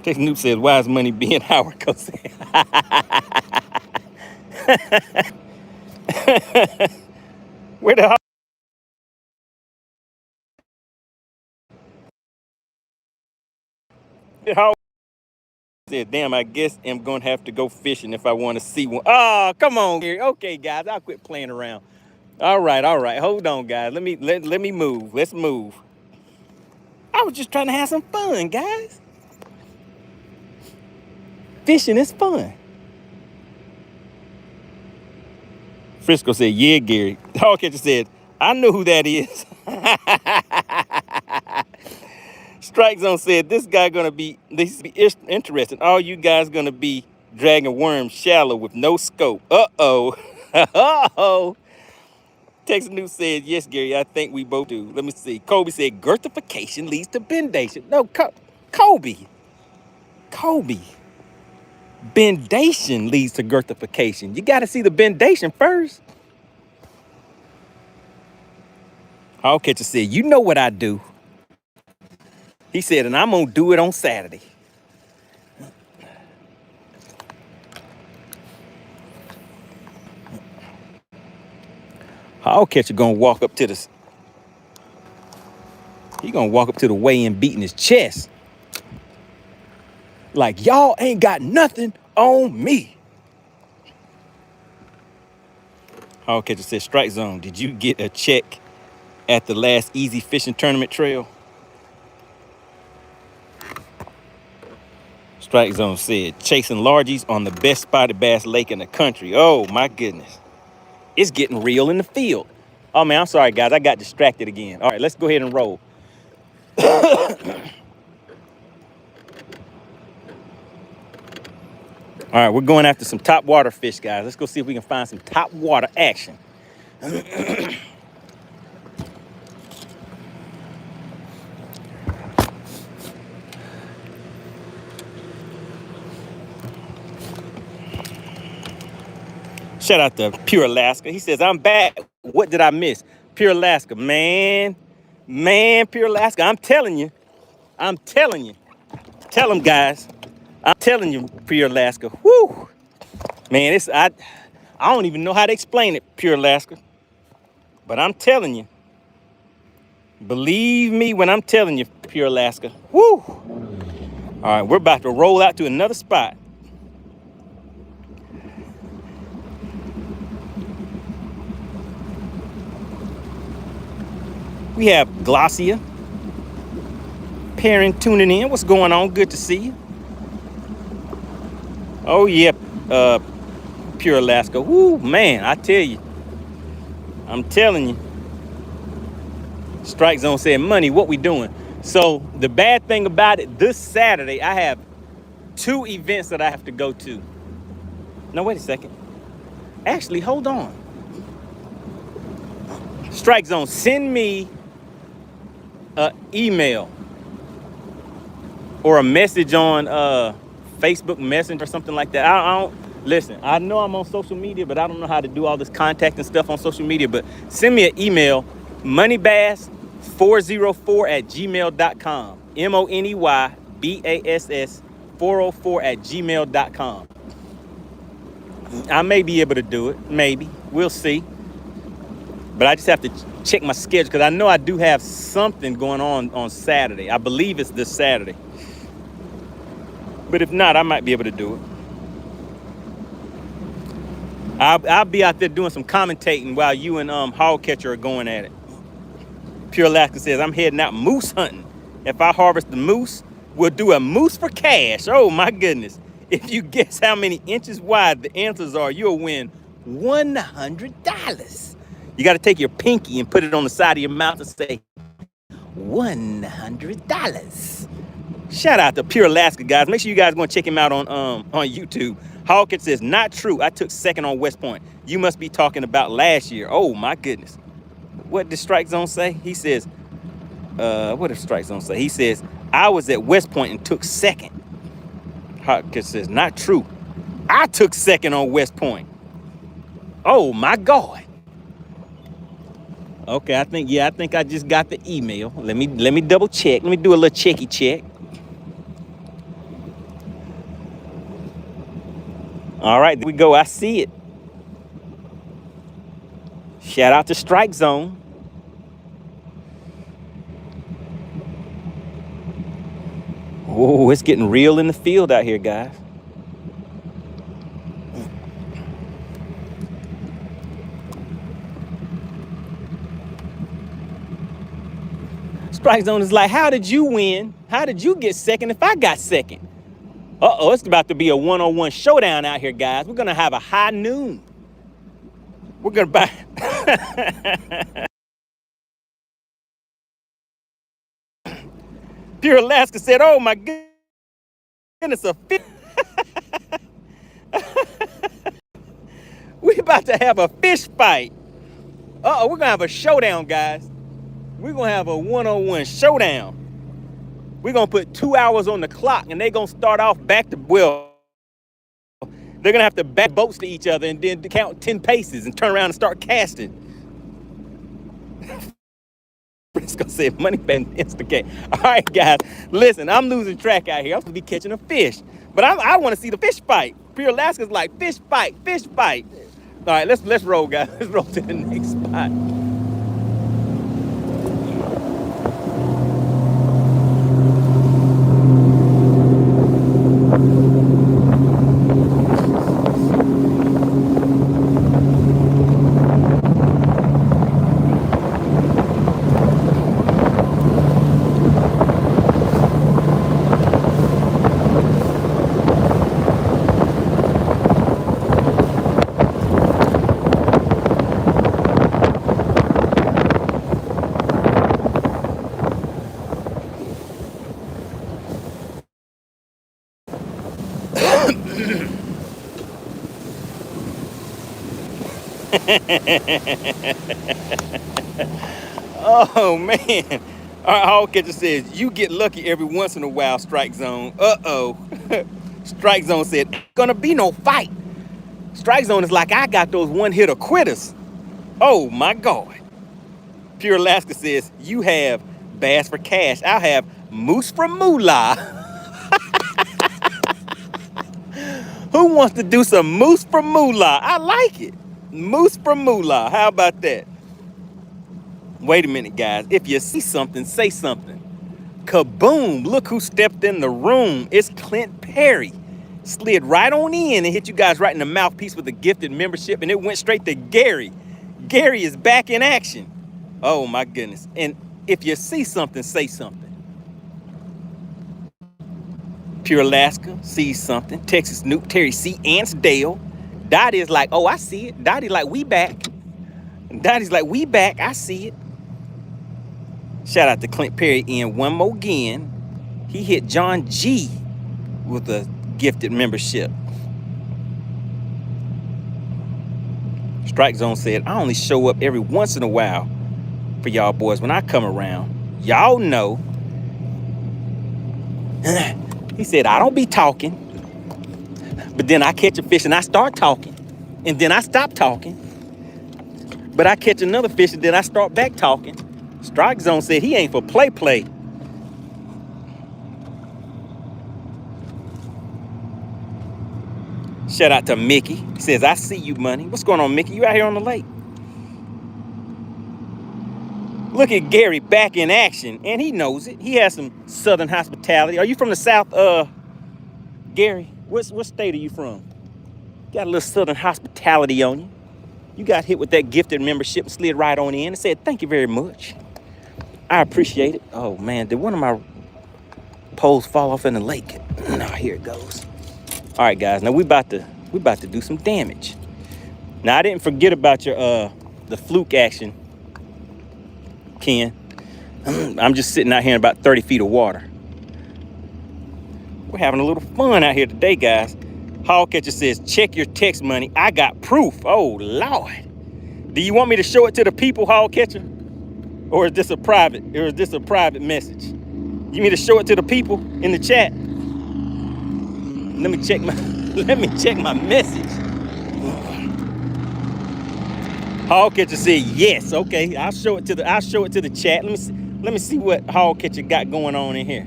Case Noob says, why is money being Howard? Where the Howard said, damn, I guess I'm going to have to go fishing if I want to see one. Oh, come on, Gary. Okay, guys, I'll quit playing around. All right. Hold on, guys. Let me move. Let's move. I was just trying to have some fun, guys. Fishing is fun. Frisco said, yeah, Gary. Hog Catcher said, I know who that is. Strike Zone said this guy gonna be interesting. All you guys gonna be dragging worms shallow with no scope. Uh-oh. Uh-oh. Texas News said, yes, Gary, I think we both do. Let me see. Kobe said, girthification leads to bendation. No, Kobe. Bendation leads to girthification. You got to see the bendation first. Hog Catcher said, you know what I do. He said, and I'm going to do it on Saturday. Hog Catcher going to walk up to the... He going to walk up to the weigh-in beating his chest. Like, y'all ain't got nothing on me. Hog Catcher said, Strike Zone, did you get a check at the last easy fishing tournament trail? Strike Zone said, chasing largies on the best spotted bass lake in the country. Oh, my goodness. It's getting real in the field. Oh, man, I'm sorry, guys. I got distracted again. All right, let's go ahead and roll. All right, we're going after some top water fish, guys. Let's go see if we can find some top water action. Shout out to Pure Alaska. He says, I'm back. What did I miss? Pure Alaska, man, Pure Alaska. I'm telling you. Tell them, guys. I'm telling you, Pure Alaska. Whoo, man, I don't even know how to explain it, Pure Alaska. But I'm telling you. Believe me when I'm telling you, Pure Alaska. Whoo. All right, we're about to roll out to another spot. We have Glossia. Perrin tuning in. What's going on? Good to see you. Oh, yeah, Pure Alaska. Woo, man, I tell you. I'm telling you. Strike Zone said, money, what we doing? So the bad thing about it, this Saturday, I have 2 events that I have to go to. No, wait a second. Actually, hold on. Strike Zone, send me an email or a message on Facebook Messenger or something like that. I don't listen. I know I'm on social media, but I don't know how to do all this contact and stuff on social media. But send me an email, MoneyBass404@gmail.com. MoneyBass 404@gmail.com. I may be able to do it. Maybe. We'll see. But I just have to check my schedule because I know I do have something going on Saturday. I believe it's this Saturday. But if not, I might be able to do it. I'll be out there doing some commentating while you and Hog Catcher are going at it. Pure Alaska says, I'm heading out moose hunting. If I harvest the moose, we'll do a moose for cash. Oh, my goodness. If you guess how many inches wide the answers are, you'll win $100. You got to take your pinky and put it on the side of your mouth and say, $100. Shout out to Pure Alaska, guys. Make sure you guys go and check him out on YouTube. Hawkins says, not true. I took second on West Point. You must be talking about last year. Oh, my goodness. What did Strike Zone say? He says, what did Strike Zone say? He says, I was at West Point and took second. Hawkins says, not true. I took second on West Point. Oh, my God. Okay, I think I just got the email. Let me double check. Let me do a little checky check. All right, there we go. I see it. Shout out to Strike Zone. Oh, it's getting real in the field out here, guys. Strike Zone is like, how did you win? How did you get second if I got second? Uh-oh, it's about to be a one-on-one showdown out here, guys. We're going to have a high noon. We're going to buy... Pure Alaska said, oh my goodness, a fish. We about to have a fish fight. We're gonna have a showdown, guys. We're gonna have a one-on-one showdown. We're gonna put 2 hours on the clock, and they're gonna start off back to, well, they're gonna have to back boats to each other and then count 10 paces and turn around and start casting. Frisco said MoneyBass instigate. All right, guys, listen, I'm losing track out here. I'm supposed to be catching a fish, but I want to see the fish fight. Pure Alaska's like, fish fight, fish fight. All right, let's roll, guys. Let's roll to the next spot. Oh man. Our hog catcher says you get lucky every once in a while, Strike Zone. Strike Zone said ain't gonna be no fight. Strike Zone is like, I got those one-hitter quitters. Oh my God. Pure Alaska says you have bass for cash. I'll have moose for moolah. Who wants to do some moose for moolah? I like it. Moose for moolah. How about that? Wait a minute, guys. If you see something, say something. Kaboom. Look who stepped in the room. It's Clint Perry. Slid right on in and hit you guys right in the mouthpiece with a gifted membership, and it went straight to Gary. Gary is back in action. Oh, my goodness. And if you see something, say something. Pure Alaska sees something. Texas Nuke, Terry C, Ansdale. Dottie is like, oh, I see it. Dottie like, we back. Dottie's like, we back. I see it. Shout out to Clint Perry in one more again. He hit John G with a gifted membership. Strike Zone said, I only show up every once in a while for y'all boys when I come around. Y'all know. He said, I don't be talking, but then I catch a fish and I start talking, and then I stop talking, but I catch another fish and then I start back talking. Strike Zone said he ain't for play. Shout out to Mickey. He says, I see you, money. What's going on, Mickey? You out here on the lake. Look at Gary back in action, and he knows it. He has some Southern hospitality. Are you from the South, Gary? What state are you from? Got a little Southern hospitality on you. You got hit with that gifted membership and slid right on in and said, thank you very much. I appreciate it. Oh, man, did one of my poles fall off in the lake? No, here it goes. All right, guys, now we about to do some damage. Now, I didn't forget about your the fluke action, Ken. I'm just sitting out here in about 30 feet of water. We're having a little fun out here today, guys. Hog catcher says, check your text money. I got proof. Oh, Lord. Do you want me to show it to the people, hog catcher? Or is this a private message? You want me to show it to the people in the chat? Let me check my message. Hog catcher said yes. Okay, I'll show it to the chat. Let me see what hog catcher got going on in here.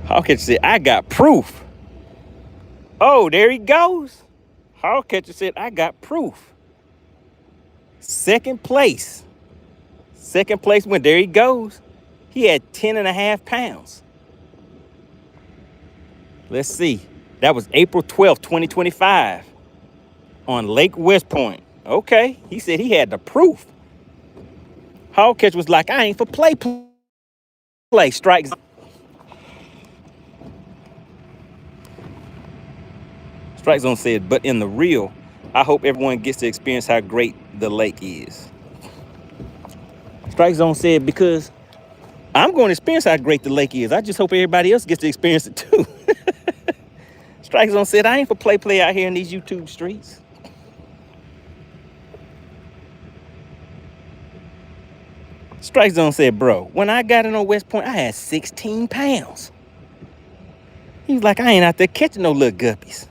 Hog catcher said, I got proof. Oh, there he goes. Hog catcher said, I got proof. Second place win. There he goes. He had 10.5 pounds. Let's see. That was April 12th, 2025 on Lake West Point. Okay. He said he had the proof. Hog catcher was like, I ain't for play. Strike. Strike Zone said, but in the real, I hope everyone gets to experience how great the lake is. Strike Zone said, because I'm going to experience how great the lake is. I just hope everybody else gets to experience it too. Strike Zone said, I ain't for play out here in these YouTube streets. Strike Zone said, bro, when I got in on West Point, I had 16 pounds. He was like, I ain't out there catching no little guppies.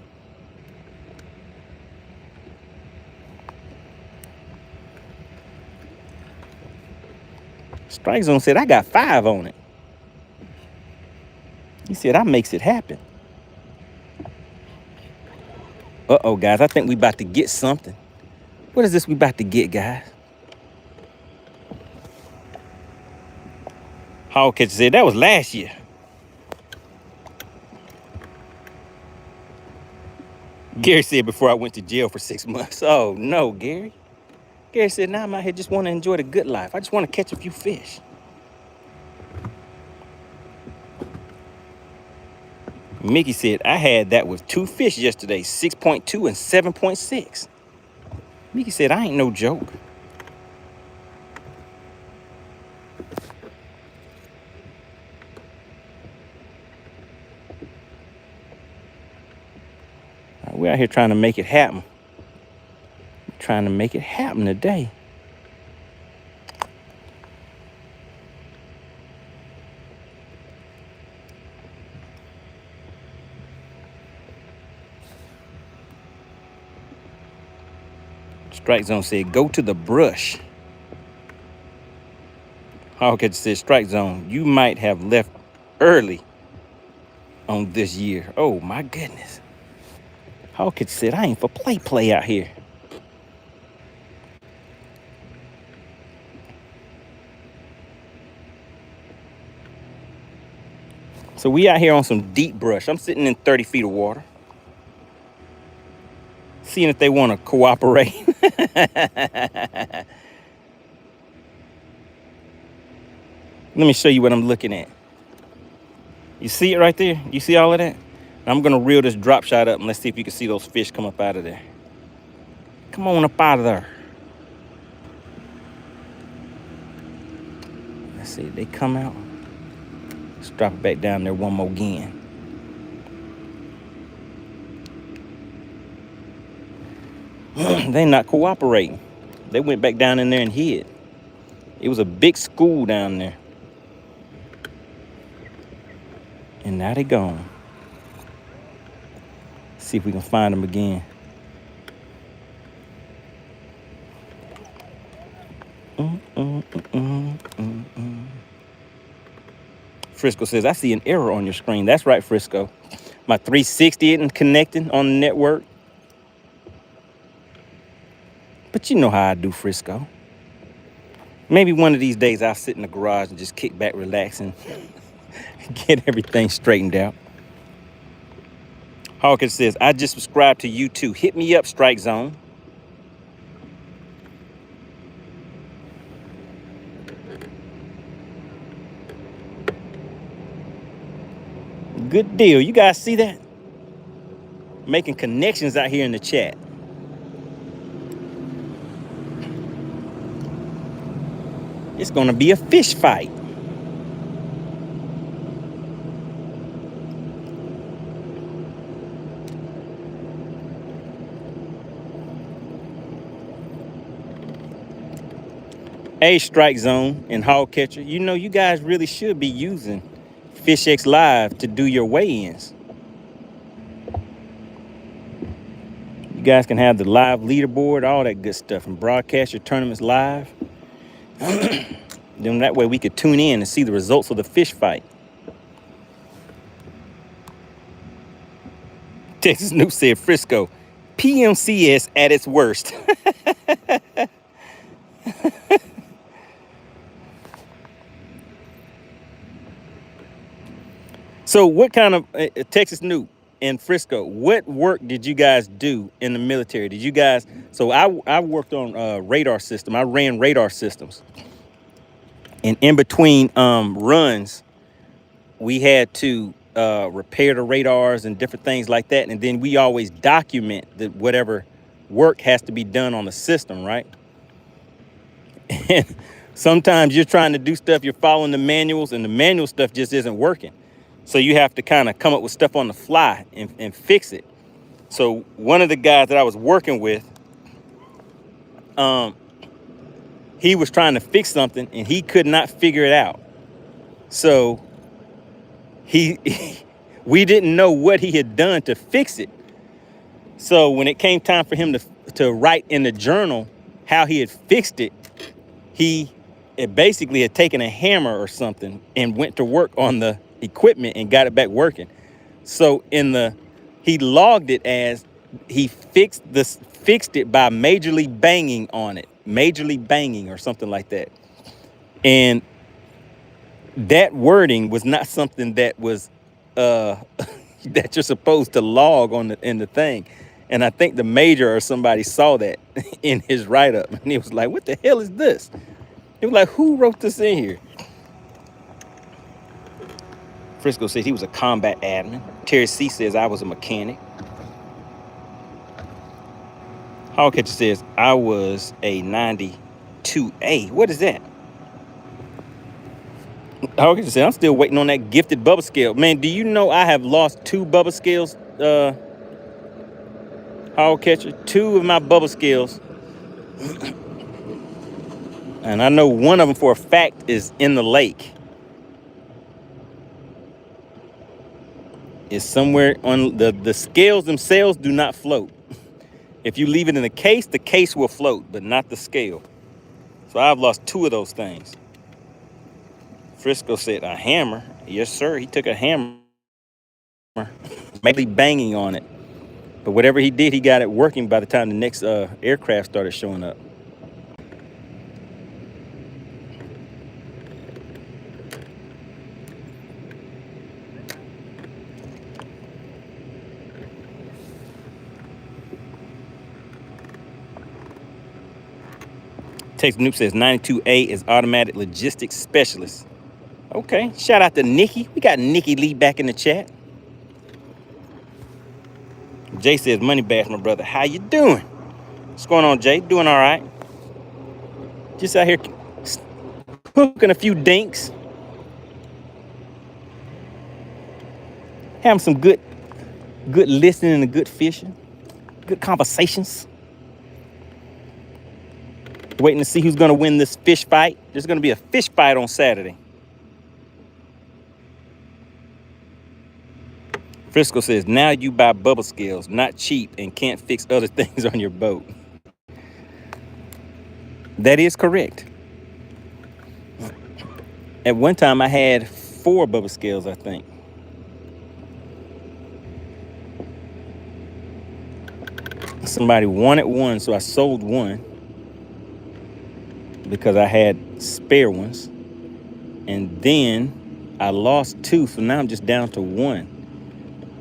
Strike Zone said, I got 5 on it. He said, I makes it happen. Uh-oh, guys, I think we about to get something. What is this we about to get, guys? Hog Catcher said, that was last year. Gary said, before I went to jail for 6 months. Oh, no, Gary. Gary said, now I'm out here just want to enjoy the good life. I just want to catch a few fish. Mickey said, I had that with 2 fish yesterday, 6.2 and 7.6. Mickey said, I ain't no joke. We're out here trying to make it happen. Trying to make it happen today. Strike Zone said, go to the brush. Hog Catcher said, Strike Zone, you might have left early on this year. Oh, my goodness. Hog Catcher said, I ain't for play out here. So we out here on some deep brush. I'm sitting in 30 feet of water. Seeing if they want to cooperate. Let me show you what I'm looking at. You see it right there? You see all of that? I'm going to reel this drop shot up and let's see if you can see those fish come up out of there. Come on up out of there. Let's see if they come out. Let's drop it back down there one more again. They not cooperating. They went back down in there and hid. It was a big school down there. And now they gone. See if we can find them again. Frisco says, I see an error on your screen. That's right, Frisco. My 360 isn't connecting on the network. But you know how I do, Frisco. Maybe one of these days I'll sit in the garage and just kick back, relax, and get everything straightened out. Hawkins says, I just subscribed to you too. Hit me up, Strike Zone. Good deal. You guys see that? Making connections out here in the chat. It's gonna be a fish fight. Hey, Strike Zone and Hog Catcher, you know you guys really should be using FishXLive to do your weigh-ins. You guys can have the live leaderboard, all that good stuff, and broadcast your tournaments live. Then that way we could tune in and see the results of the fish fight. Texas Noob said, Frisco, PMCS at its worst. So what kind of, Texas Noob and Frisco, what work did you guys do in the military? Did you guys, so I worked on radar system. I ran radar systems. And in between runs, we had to repair the radars and different things like that. And then we always document the whatever work has to be done on the system, right? And sometimes you're trying to do stuff, you're following the manuals, and the manual stuff just isn't working. So you have to kind of come up with stuff on the fly and fix it. So one of the guys that I was working with, he was trying to fix something and he could not figure it out. So we didn't know what he had done to fix it. So when it came time for him to write in the journal how he had fixed it, it basically had taken a hammer or something and went to work on the equipment and got it back working. So he logged it as he fixed it by majorly banging on it, majorly banging or something like that. And that wording was not something that was that you're supposed to log in the thing. And I think the major or somebody saw that in his write-up, and he was like, "What the hell is this?" He was like, "Who wrote this in here?" Frisco says he was a combat admin. Terry C says I was a mechanic. Hogcatcher says I was a 92A. What is that? Hogcatcher says I'm still waiting on that gifted bubble scale. Man, do you know I have lost 2 bubble scales? Hogcatcher, 2 of my bubble scales. And I know one of them for a fact is in the lake. It's somewhere on the scales themselves do not float. If you leave it in the case will float, but not the scale. So I've lost 2 of those things. Frisco said a hammer. Yes, sir. He took a hammer, maybe banging on it. But whatever he did, he got it working by the time the next aircraft started showing up. Text Noob says 92A is automatic logistics specialist. Okay, shout out to Nikki. We got Nikki Lee back in the chat. Jay says, MoneyBass, my brother. How you doing? What's going on, Jay? Doing all right. Just out here cooking a few dinks. Having some good listening and good fishing. Good conversations. Waiting to see who's going to win this fish fight. There's going to be a fish fight on Saturday. Frisco says, now you buy bubble scales, not cheap, and can't fix other things on your boat. That is correct. At one time, I had 4 bubble scales, I think. Somebody wanted one, so I sold one because I had spare ones. And then I lost 2, so now I'm just down to 1,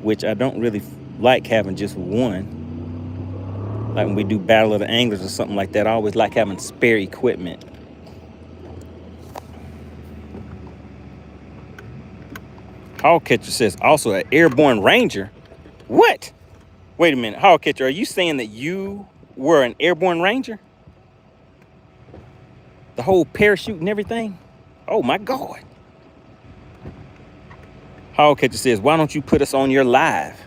which I don't really like having just one. Like when we do Battle of the Anglers or something like that, I always like having spare equipment. Hogcatcher says, also an airborne ranger. What? Wait a minute, Hogcatcher, are you saying that you were an airborne ranger? The whole parachute and everything? Oh my God. Hogcatcher says, why don't you put us on your live?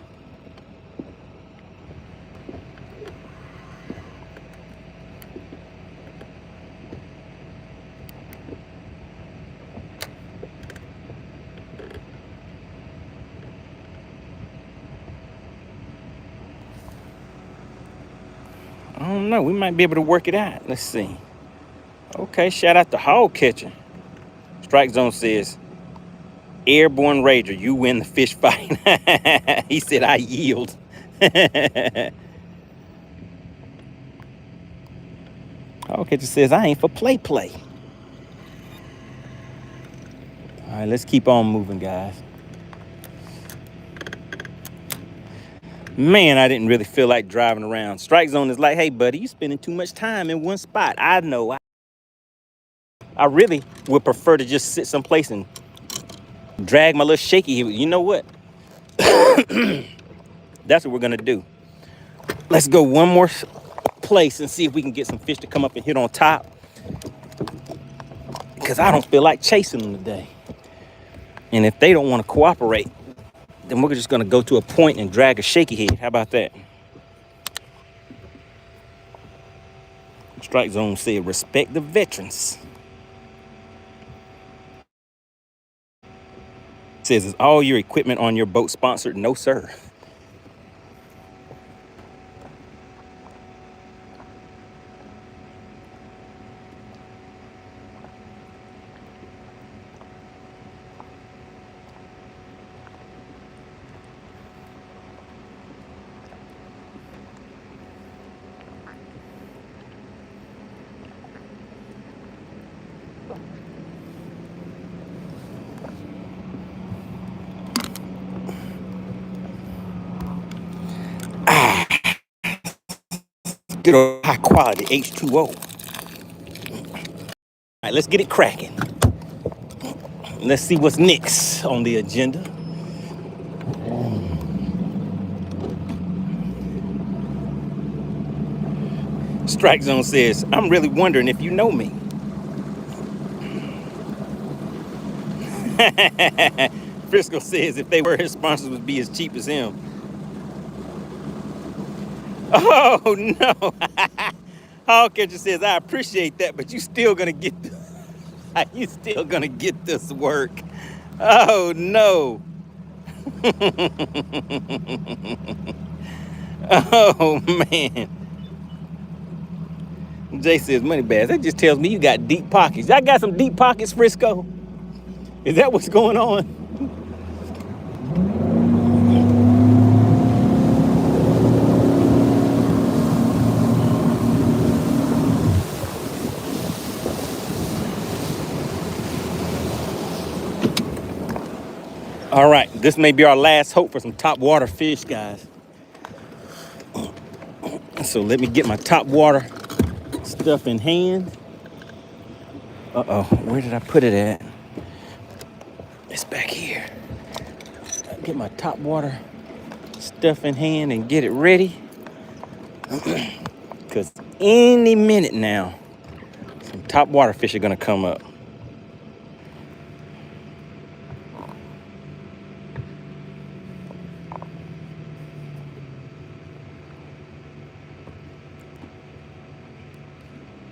I don't know. We might be able to work it out. Let's see. Okay, shout out to Hogcatcher. Strike Zone says, airborne ranger, you win the fish fight. He said, I yield. Hogcatcher says, I ain't for play. All right, let's keep on moving, guys. Man, I didn't really feel like driving around. Strike Zone is like, hey, buddy, you spending too much time in one spot. I know. I really would prefer to just sit someplace and drag my little shaky. You know what? That's what we're going to do. Let's go one more place and see if we can get some fish to come up and hit on top. Because I don't feel like chasing them today. And if they don't want to cooperate, then we're just going to go to a point and drag a shaky head. How about that? Strike Zone said, respect the veterans. Says, is all your equipment on your boat sponsored? No, sir. Good old high quality H2O. All right, let's get it cracking. Let's see what's next on the agenda. Strike Zone says, I'm really wondering if you know me. Frisco says, if they were his sponsors, would be as cheap as him. Oh, no. Hog Catcher says, I appreciate that, but you still gonna get this work. Oh, no. Oh, man. Jay says, MoneyBass, that just tells me you got deep pockets. I got some deep pockets, Frisco. Is that what's going on? All right, this may be our last hope for some top water fish, guys. So let me get my top water stuff in hand. Uh-oh, where did I put it at? It's back here. Get my top water stuff in hand and get it ready. Because any minute now, some top water fish are gonna come up.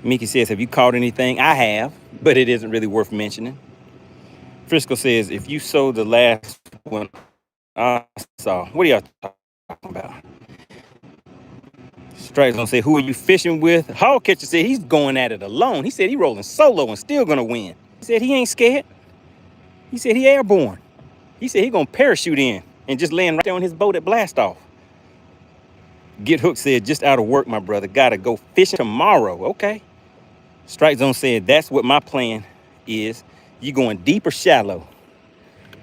Mickey says, have you caught anything? I have, but it isn't really worth mentioning. Frisco says, if you sold the last one I saw, what are y'all talking about? Strike's gonna say, who are you fishing with? Hog Catcher said he's going at it alone. He said he rolling solo and still gonna win. He said he ain't scared. He said he airborne. He said he gonna parachute in and just land right there on his boat at blast off. Get Hooked said, just out of work, my brother. Gotta go fishing tomorrow. Okay. Strike Zone said, that's what my plan is. You going deep or shallow?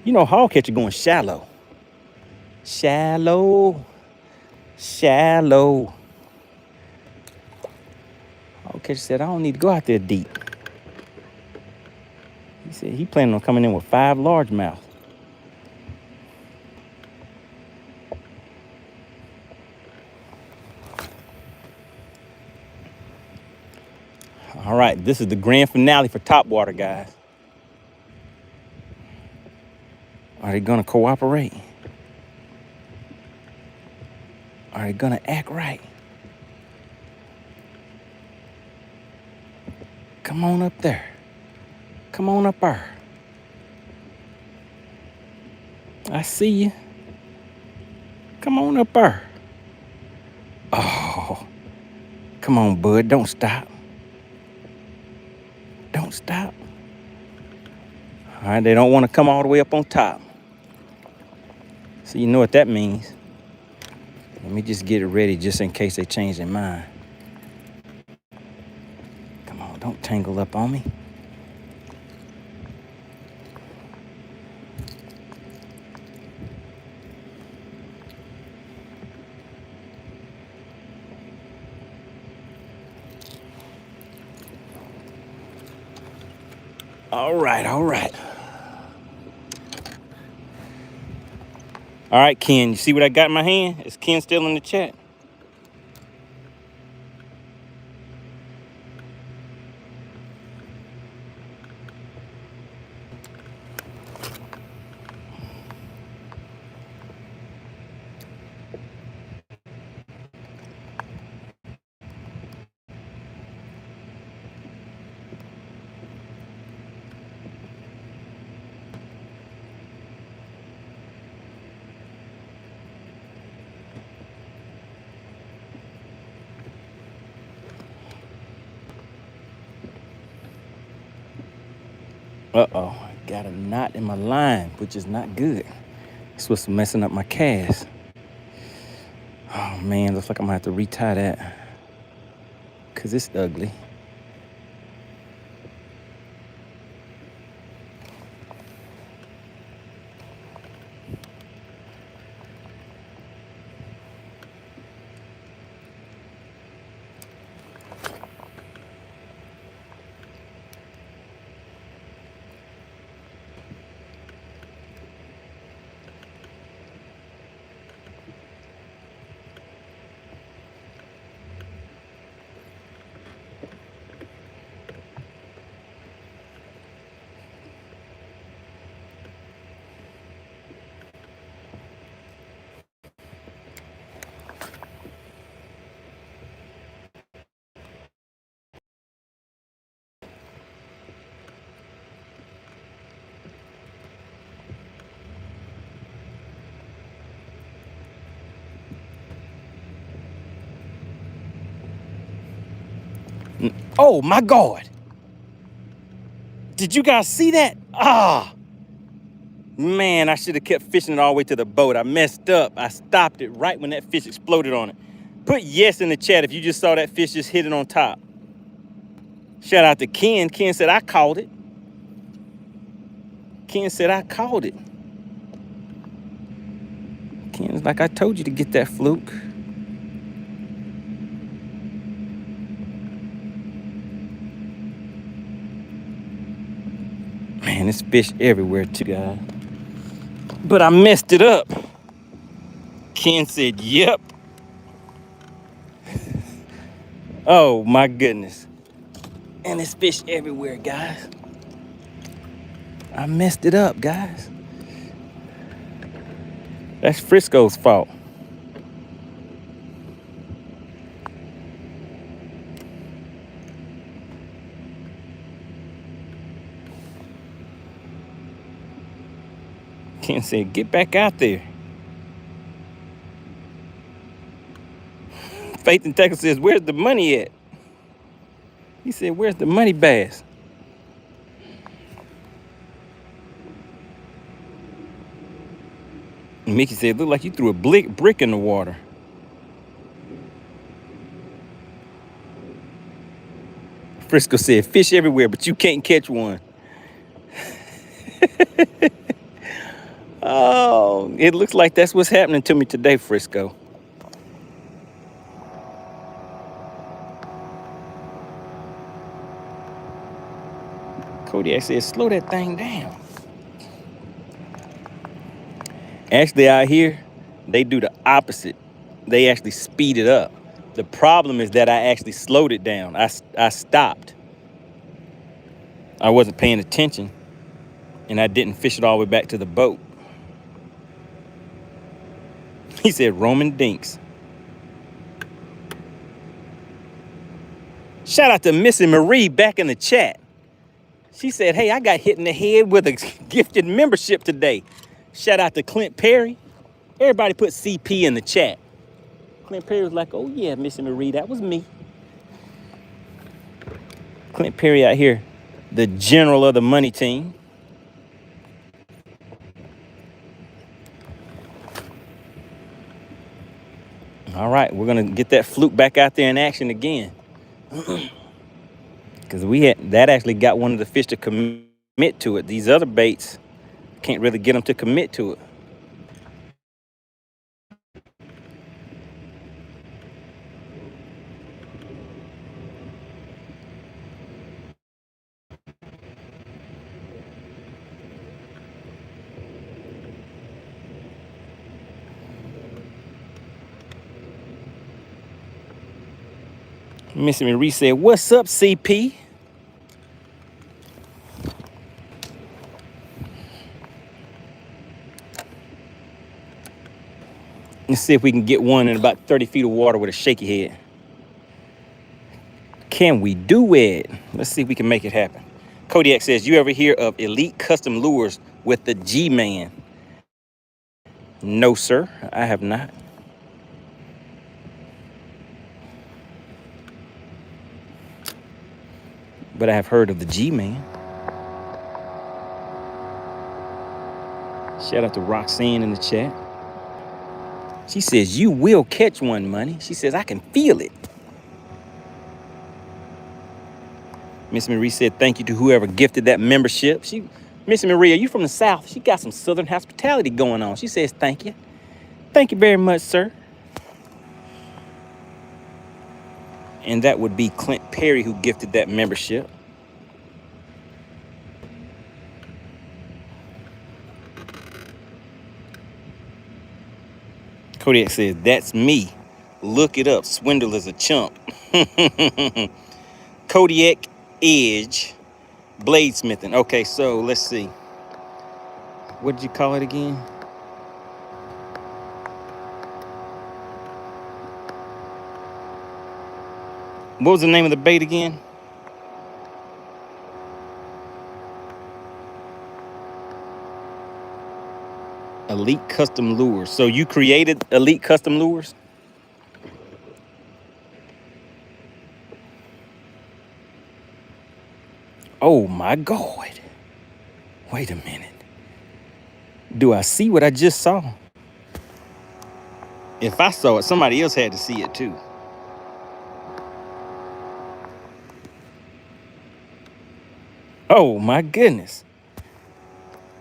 You know, Hog Catcher going shallow. Shallow. Shallow. Hog Catcher said, I don't need to go out there deep. He said he planning on coming in with 5 largemouth. All right, this is the grand finale for top water, guys. Are they gonna cooperate? Are they gonna act right? Come on up there. Come on up there. I see you. Come on up there. Oh, come on, bud, don't stop. Don't stop. All right, they don't want to come all the way up on top. So you know what that means. Let me just get it ready just in case they change their mind. Come on, don't tangle up on me. All right, all right. All right, Ken, you see what I got in my hand? Is Ken still in the chat? Uh-oh, I got a knot in my line, which is not good. It's what's messing up my cast. Oh man, looks like I'm gonna have to retie that because it's ugly. Oh my God. Did you guys see that? Ah, man, I should have kept fishing it all the way to the boat. I messed up. I stopped it right when that fish exploded on it. Put yes in the chat if you just saw that fish just hit it on top. Shout out to Ken. Ken said, I called it. Ken said, I called it. Ken's like, I told you to get that fluke. Man, there's fish everywhere too, guys. But I messed it up. Ken said, yep. Oh my goodness. And there's fish everywhere, guys. I messed it up, guys. That's Frisco's fault. Ken said, get back out there. Faith in Texas says, where's the money at? He said, where's the MoneyBass? Mickey said, look like you threw a brick in the water. Frisco said, fish everywhere, but you can't catch one. Oh, it looks like that's what's happening to me today, Frisco. Kodiak said, slow that thing down. Actually, out here, they do the opposite. They actually speed it up. The problem is that I actually slowed it down. I stopped. I wasn't paying attention, and I didn't fish it all the way back to the boat. He said, Roman Dinks. Shout out to Missy Marie back in the chat. She said, hey, I got hit in the head with a gifted membership today. Shout out to Clint Perry. Everybody put CP in the chat. Clint Perry was like, oh yeah, Missy Marie, that was me. Clint Perry out here, the general of the money team. All right, we're gonna get that fluke back out there in action again. Because that actually got one of the fish to commit to it. These other baits, can't really get them to commit to it. Missy Marie said, what's up, CP? Let's see if we can get one in about 30 feet of water with a shaky head. Can we do it? Let's see if we can make it happen. Kodiak says, you ever hear of Elite Custom Lures with the G-Man? No, sir, I have not. But I have heard of the G-Man. Shout out to Roxanne in the chat. She says, you will catch one, Money. She says, I can feel it. Miss Marie said, thank you to whoever gifted that membership. Miss Marie, are you from the South? She got some Southern hospitality going on. She says, thank you. Thank you very much, sir. And that would be Clint Perry who gifted that membership. Kodiak says, that's me. Look it up. Swindle is a chump. Kodiak Edge Bladesmithing. Okay, so let's see. What did you call it again? What was the name of the bait again? Elite Custom Lures. So you created Elite Custom Lures? Oh my God. Wait a minute. Do I see what I just saw? If I saw it, somebody else had to see it too. Oh my goodness.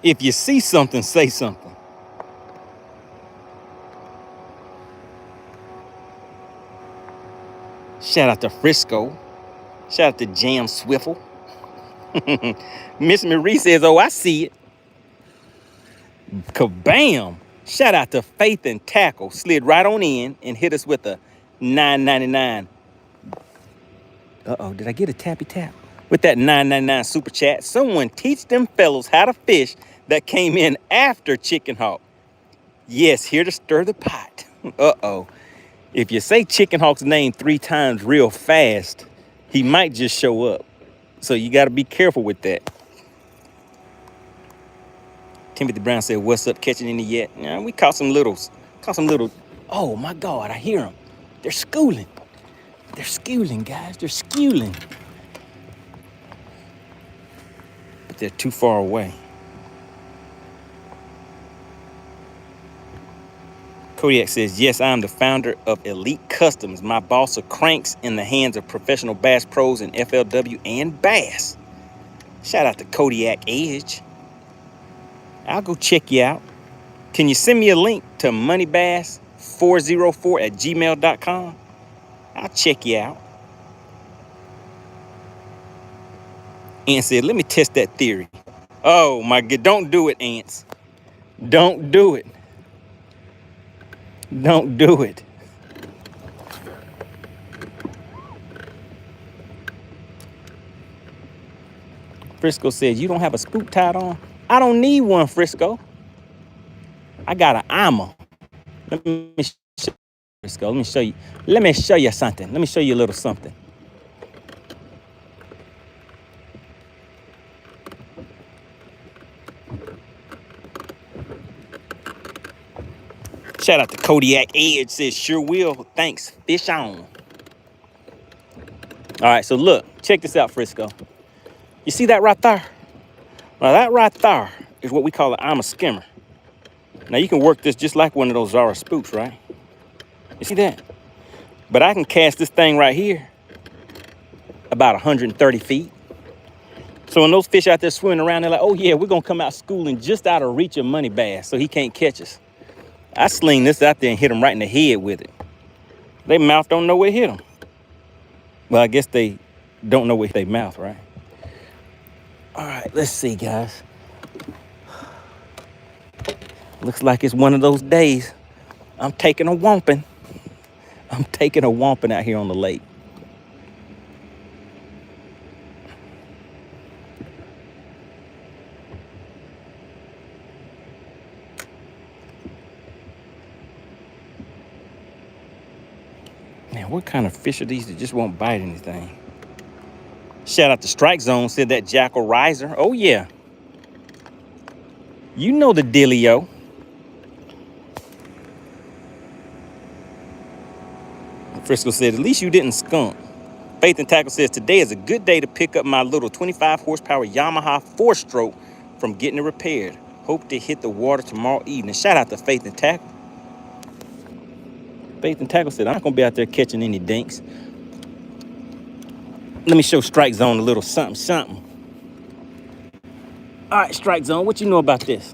If you see something, say something. Shout out to Frisco. Shout out to Jam Swiffle. Miss Marie says, oh, I see it. Kabam. Shout out to Faith and Tackle. Slid right on in and hit us with a $9.99. Uh-oh, did I get a tappy tap? With that $9.99 super chat. Someone teach them fellows how to fish that came in after Chicken Hawk. Yes, here to stir the pot. Uh-oh. If you say Chicken Hawk's name 3 times real fast, he might just show up. So you got to be careful with that. Timothy Brown said, what's up, catching any yet? Yeah, we caught some little. Oh my God, I hear them. They're schooling. They're schooling, guys. They're schooling. But they're too far away. Kodiak says, yes, I'm the founder of Elite Customs. My boss are cranks in the hands of professional bass pros in FLW and bass. Shout out to Kodiak Edge. I'll go check you out. Can you send me a link to moneybass404@gmail.com? I'll check you out. Ant said, let me test that theory. Oh my God, don't do it, Ants. Don't do it. Don't do it. Frisco said, you don't have a spook tied on? I don't need one, Frisco. I got an armor. Let me show you, Frisco. Let me show you. Let me show you something. Let me show you a little something. Shout out to Kodiak Edge. Says, sure will. Thanks. Fish on. All right, so look. Check this out, Frisco. You see that right there? Now, that right there is what we call an armor skimmer. Now, you can work this just like one of those Zara spooks, right? You see that? But I can cast this thing right here about 130 feet. So when those fish out there swimming around, they're like, oh, yeah, we're going to come out schooling just out of reach of MoneyBass so he can't catch us. I sling this out there and hit him right in the head with it. They mouth don't know where to hit them. Well, I guess they don't know where they mouth, right? All right, let's see, guys. Looks like it's one of those days. I'm taking a womping. I'm taking a womping out here on the lake. Man, what kind of fish are these that just won't bite anything? Shout out to Strike Zone, said that Jackal Riser. Oh, yeah. You know the dealio. Frisco said, at least you didn't skunk. Faith and Tackle says, today is a good day to pick up my little 25 horsepower Yamaha 4-stroke from getting it repaired. Hope to hit the water tomorrow evening. Shout out to Faith and Tackle. Faith and Tackle said, I'm not going to be out there catching any dinks. Let me show Strike Zone a little something. All right, Strike Zone, what you know about this?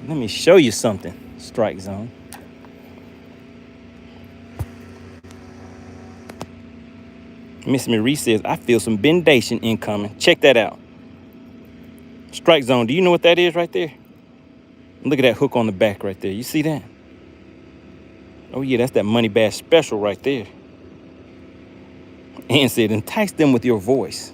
Let me show you something, Strike Zone. Miss Marie says, I feel some bendation incoming. Check that out. Strike Zone, do you know what that is right there? Look at that hook on the back right there. You see that? Oh, yeah, that's that MoneyBass special right there. And said, entice them with your voice.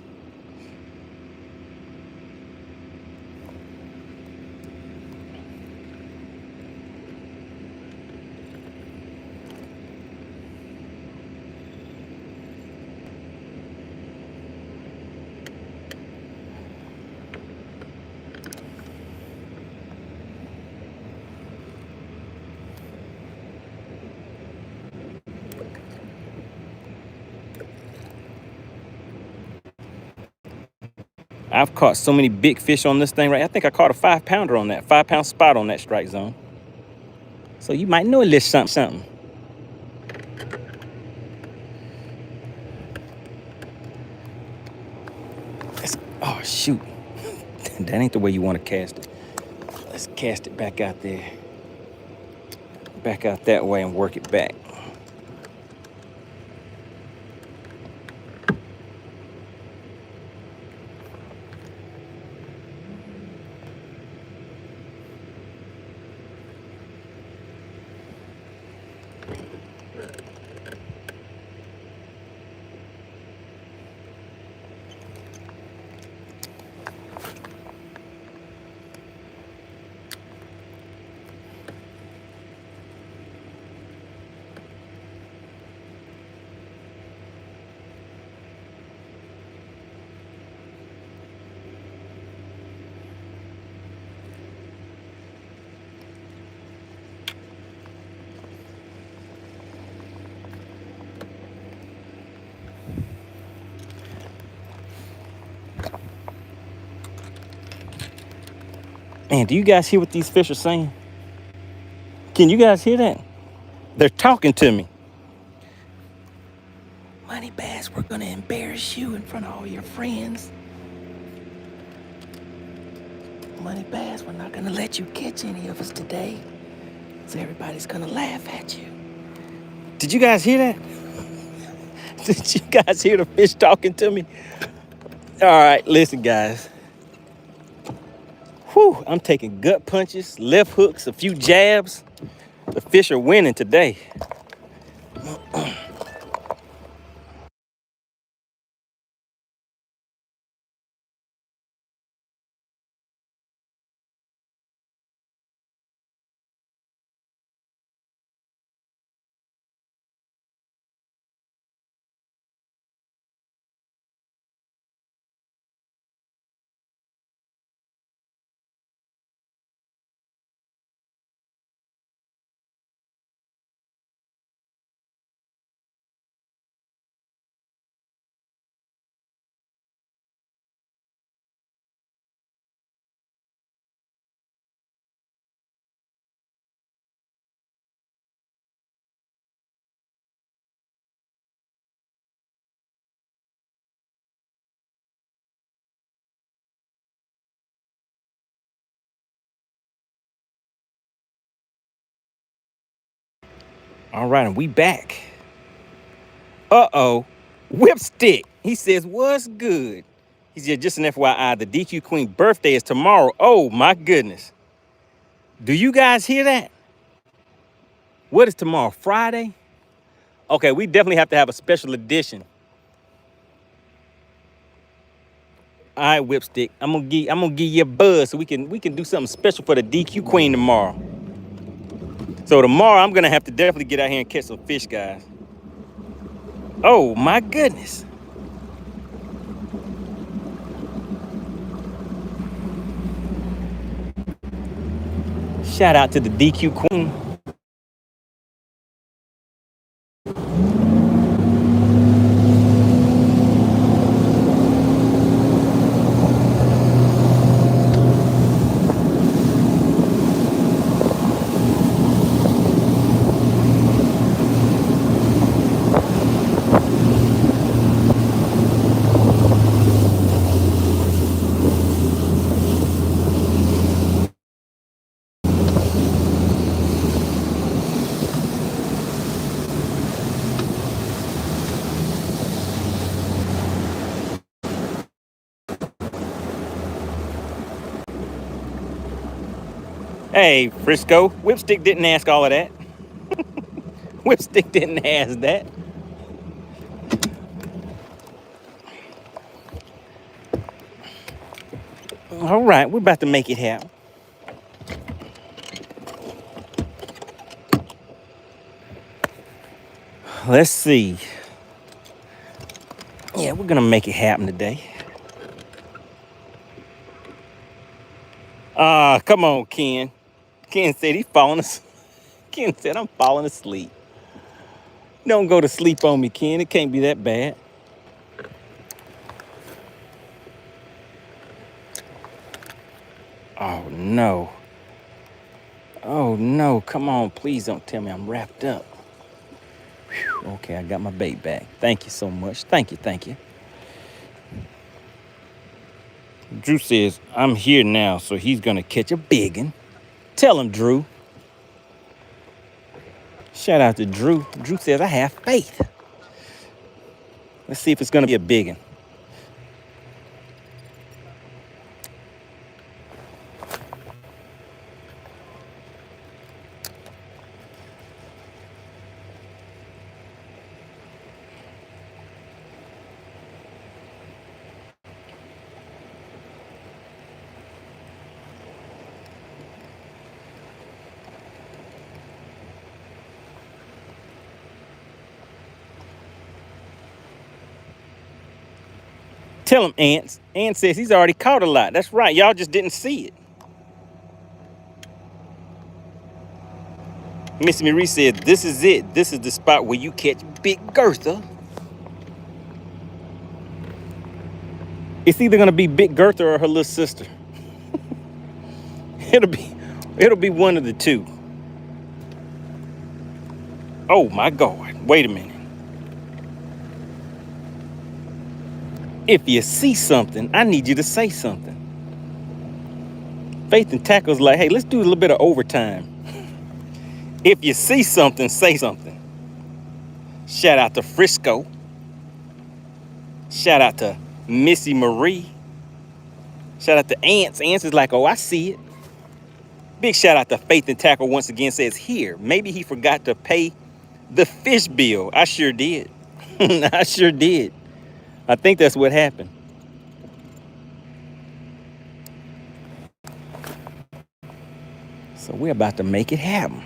I've caught so many big fish on this thing, right? I think I caught a 5-pounder on that, 5-pound spot on that Strike Zone. So you might know a little something. Oh, shoot. That ain't the way you want to cast it. Let's cast it back out there. Back out that way and work it back. Man, do you guys hear what these fish are saying? Can you guys hear that? They're talking to me. MoneyBass, we're gonna embarrass you in front of all your friends. MoneyBass, we're not gonna let you catch any of us today, so everybody's gonna laugh at you. Did you guys hear that? Did you guys hear the fish talking to me? All right, listen, guys. Whew, I'm taking gut punches, left hooks, a few jabs. The fish are winning today. All right, and we back. Uh-oh, Whipstick. He says, what's good? He said, just an FYI, the DQ Queen birthday is tomorrow. Oh, my goodness. Do you guys hear that? What is tomorrow, Friday? Okay, we definitely have to have a special edition. All right, Whipstick, I'm gonna give you a buzz so we can do something special for the DQ Queen tomorrow. So tomorrow, I'm gonna have to definitely get out here and catch some fish, guys. Oh, my goodness. Shout out to the DQ Queen. Hey, Frisco, Whipstick didn't ask all of that. Whipstick didn't ask that. All right, we're about to make it happen. Let's see. Yeah, we're gonna make it happen today. Come on, Ken. Ken said he's falling asleep. Ken said I'm falling asleep. Don't go to sleep on me, Ken. It can't be that bad. Oh no. Oh no, come on, please don't tell me I'm wrapped up. Whew. Okay, I got my bait back. Thank you so much. Thank you. Drew says, I'm here now, so he's gonna catch a biggin. Tell him, Drew. Shout out to Drew. Drew says, I have faith. Let's see if it's gonna be a biggin. Tell him, Ants. Ant says he's already caught a lot. That's right. Y'all just didn't see it. Missy Marie said, this is it. This is the spot where you catch Big Gertha. It's either gonna be Big Gertha or her little sister. It'll be one of the two. Oh my God, wait a minute. If you see something, I need you to say something. Faith and Tackle's like, hey, let's do a little bit of overtime. If you see something, say something. Shout out to Frisco. Shout out to Missy Marie. Shout out to Ants. Ants is like, oh, I see it. Big shout out to Faith and Tackle once again says here. Maybe he forgot to pay the fish bill. I sure did. I sure did. I think that's what happened. So we're about to make it happen.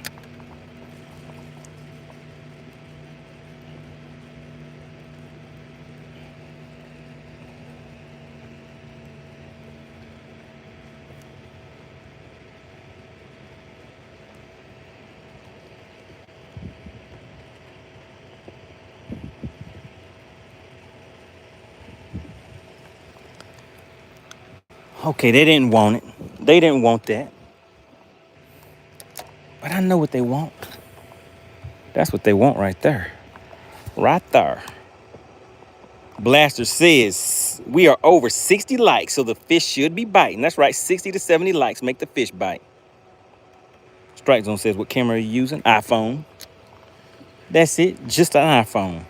Okay, they didn't want it. They didn't want that. But I know what they want. That's what they want right there. Right there. Blaster says, we are over 60 likes, so the fish should be biting. That's right, 60 to 70 likes make the fish bite. Strike Zone says, what camera are you using? iPhone. That's it, just an iPhone.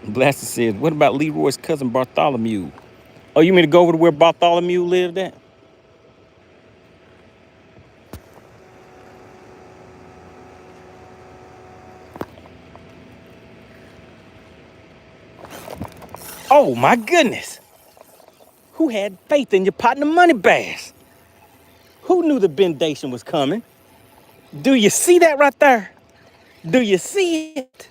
Blaster says, what about Leroy's cousin Bartholomew? Oh, you mean to go over to where Bartholomew lived at? Oh my goodness. Who had faith in your partner MoneyBass? Who knew the bendation was coming? Do you see that right there? Do you see it?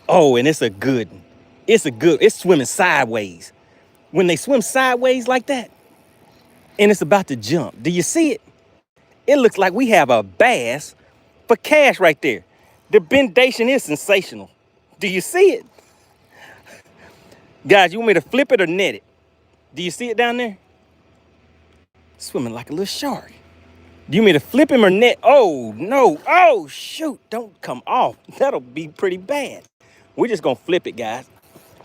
Oh, and it's a good one. It's swimming sideways. When they swim sideways like that, and it's about to jump. Do you see it? It looks like we have a bass for cash right there. The bendation is sensational. Do you see it? Guys, you want me to flip it or net it? Do you see it down there? Swimming like a little shark. Do you want me to flip him or net? Oh, no. Oh, shoot. Don't come off. That'll be pretty bad. We're just going to flip it, guys.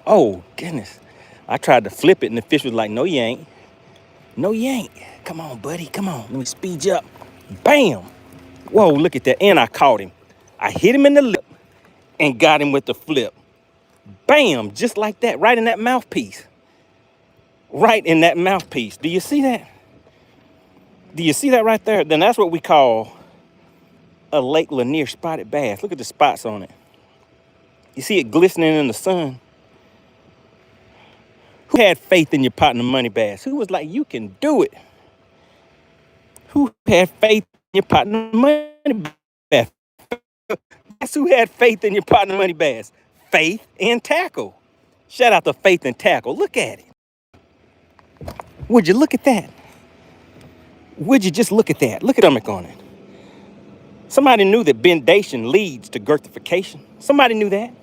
Oh, goodness. I tried to flip it, and the fish was like, no, you ain't. No, you ain't. Come on, buddy. Come on. Let me speed you up. Bam. Whoa, look at that. And I caught him. I hit him in the lip and got him with the flip. Bam, just like that, right in that mouthpiece. Right in that mouthpiece. Do you see that? Do you see that right there? Then that's what we call a Lake Lanier spotted bass. Look at the spots on it. You see it glistening in the sun? Who had faith in your partner, MoneyBass? Who was like, you can do it? Who had faith in your partner, MoneyBass? That's who had faith in your partner, MoneyBass. Faith and Tackle. Shout out to Faith and Tackle. Look at it. Would you look at that? Would you just look at that? Look at stomach on it. Somebody knew that bendation leads to girthification. Somebody knew that.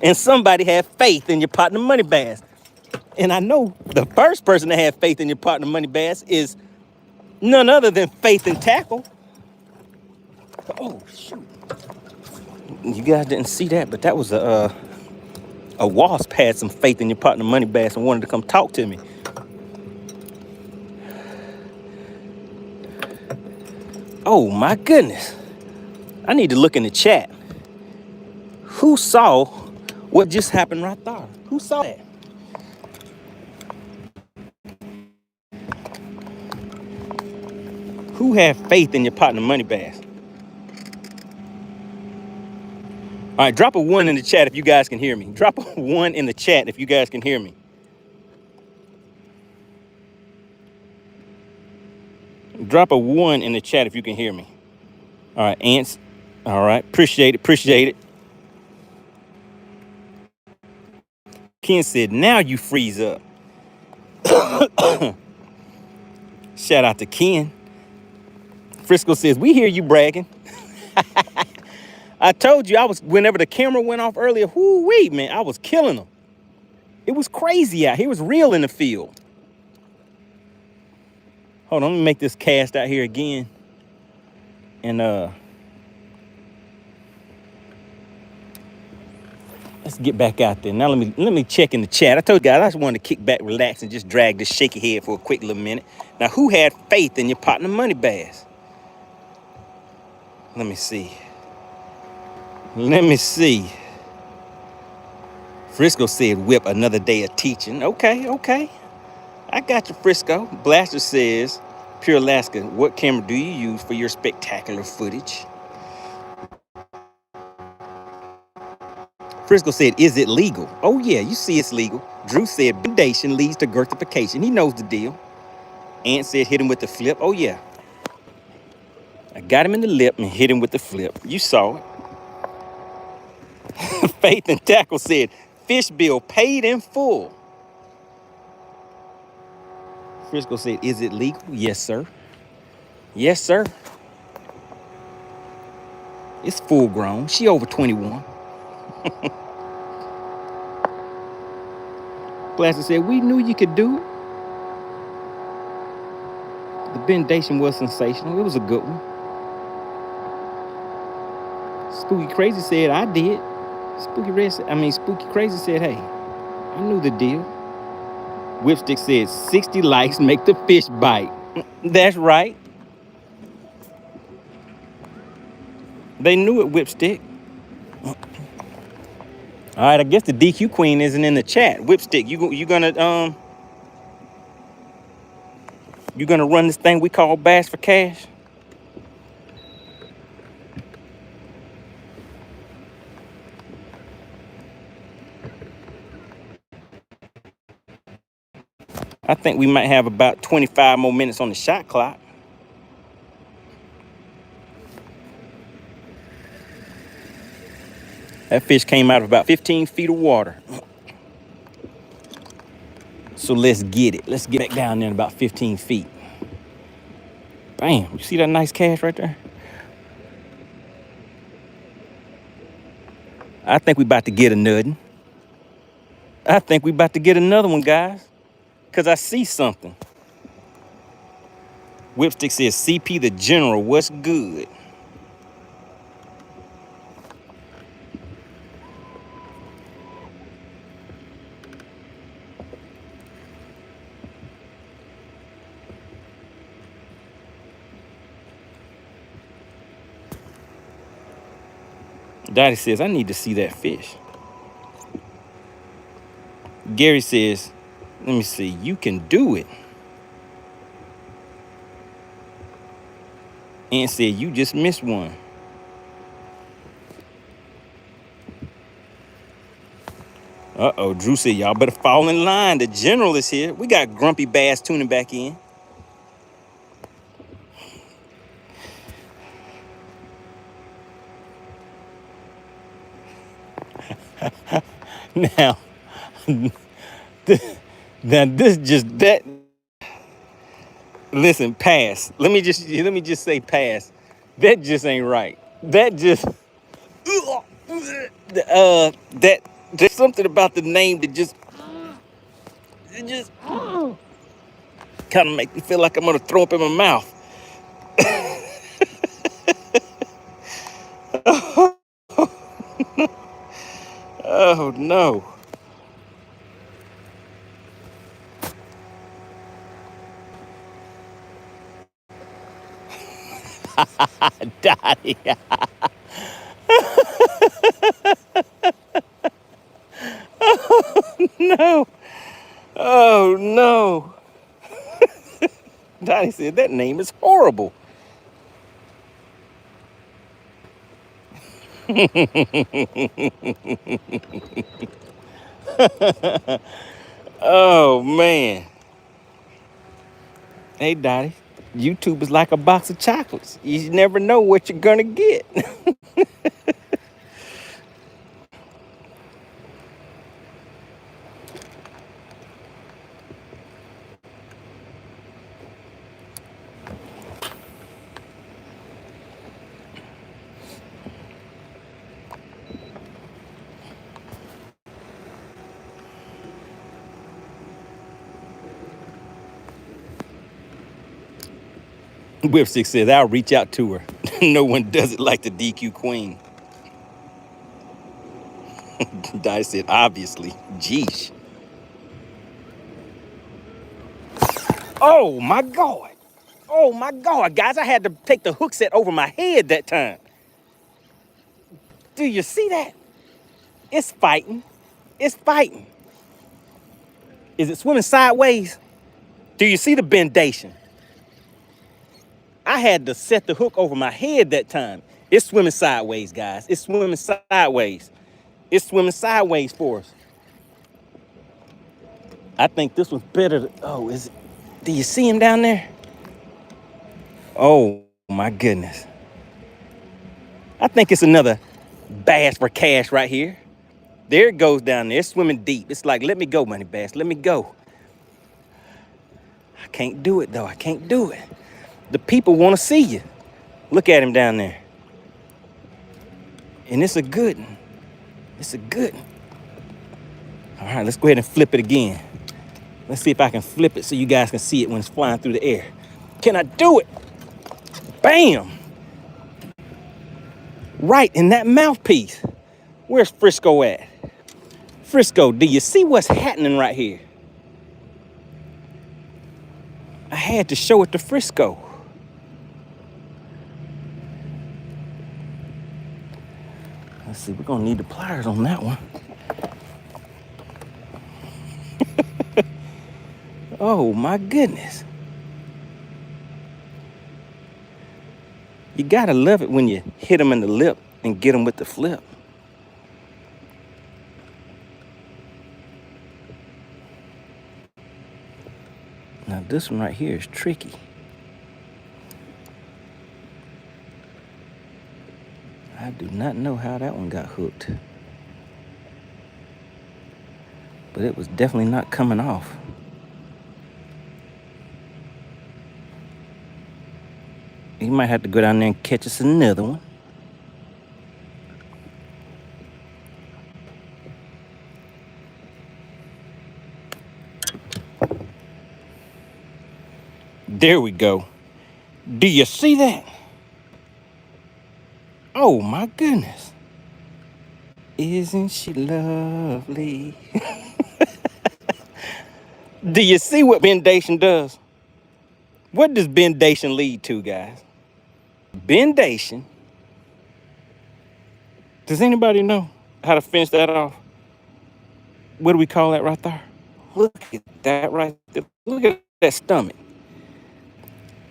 And somebody had faith in your partner, MoneyBass. And I know the first person to have faith in your partner, MoneyBass, is none other than Faith and Tackle. Oh, shoot. You guys didn't see that, but that was a wasp had some faith in your partner, MoneyBass, and wanted to come talk to me. Oh, my goodness. I need to look in the chat. Who saw what just happened right there? Who saw that? Who had faith in your partner, MoneyBass? All right, drop a 1 in the chat if you guys can hear me. Drop a 1 in the chat if you guys can hear me. Drop a 1 in the chat if you can hear me. All right, Ants. All right, appreciate it, appreciate it. Ken said, now you freeze up. Shout out to Ken. Frisco says, we hear you bragging. I told you whenever the camera went off earlier, whoo-wee, man, I was killing them. It was crazy out here. It was real in the field. Hold on, let me make this cast out here again. And let's get back out there. Now let me check in the chat. I told you guys I just wanted to kick back, relax, and just drag this shaky head for a quick little minute. Now, who had faith in your partner, MoneyBass? Let me see. Let me see. Frisco said, whip another day of teaching. Okay, okay. I got you, Frisco. Blaster says, Pure Alaska, what camera do you use for your spectacular footage? Frisco said, is it legal? Oh, yeah, you see it's legal. Drew said, bendation leads to girthification. He knows the deal. Ant said, hit him with the flip. Oh, yeah. I got him in the lip and hit him with the flip. You saw it. Faith and Tackle said, fish bill paid in full. Frisco said, is it legal? Yes, sir. Yes, sir. It's full grown. She over 21. Blaster said, we knew you could do it. The bendation was sensational. It was a good one. Spooky Crazy said, I did. Spooky Crazy said, hey, I knew the deal. Whipstick said, 60 likes make the fish bite. That's right. They knew it, Whipstick. All right, I guess the DQ queen isn't in the chat. Whipstick, you gonna run this thing we call Bass for Cash? I think we might have about 25 more minutes on the shot clock. That fish came out of about 15 feet of water. So let's get it. Let's get back down there in about 15 feet. Bam, you see that nice cast right there? I think we about to get a nuttin'. I think we about to get another one, guys. Because I see something. Whipstick says, CP the General, what's good? Dottie says, I need to see that fish. Gary says, let me see, you can do it. And said, you just missed one. Uh-oh, Drew said, y'all better fall in line. The general is here. We got Grumpy Bass tuning back in. Now, this just that. Listen, pass. Let me just say pass. That just ain't right. That just that there's something about the name that just kind of make me feel like I'm gonna throw up in my mouth. Oh no. Dottie. No. Oh no. Dottie said that name is horrible. Oh man. Hey Dottie, YouTube is like a box of chocolates. You never know what you're gonna get. Whipstick says, I'll reach out to her. No one does it like the DQ queen. Dottie said, obviously. Jeesh. Oh my God. Oh my God, guys, I had to take the hook set over my head that time. Do you see that? It's fighting. It's fighting. Is it swimming sideways? Do you see the bendation? I had to set the hook over my head that time. It's swimming sideways, guys. It's swimming sideways. It's swimming sideways for us. I think this one's better. Oh, is it? Do you see him down there? Oh, my goodness. I think it's another bass for cash right here. There it goes down there. It's swimming deep. It's like, let me go, MoneyBass. Let me go. I can't do it, though. I can't do it. The people want to see you. Look at him down there. And it's a good one. It's a good one. All right, let's go ahead and flip it again. Let's see if I can flip it so you guys can see it when it's flying through the air. Can I do it? Bam! Right in that mouthpiece. Where's Frisco at? Frisco, do you see what's happening right here? I had to show it to Frisco. Let's see, we're gonna need the pliers on that one. Oh my goodness. You gotta love it when you hit them in the lip and get them with the flip. Now this one right here is tricky. I do not know how that one got hooked. But it was definitely not coming off. You might have to go down there and catch us another one. There we go. Do you see that? Oh my goodness. Isn't she lovely? Do you see what bendation does? What does bendation lead to, guys? Bendation Does anybody know how to finish that off? What do we call that right there? Look at that right there. Look at that stomach.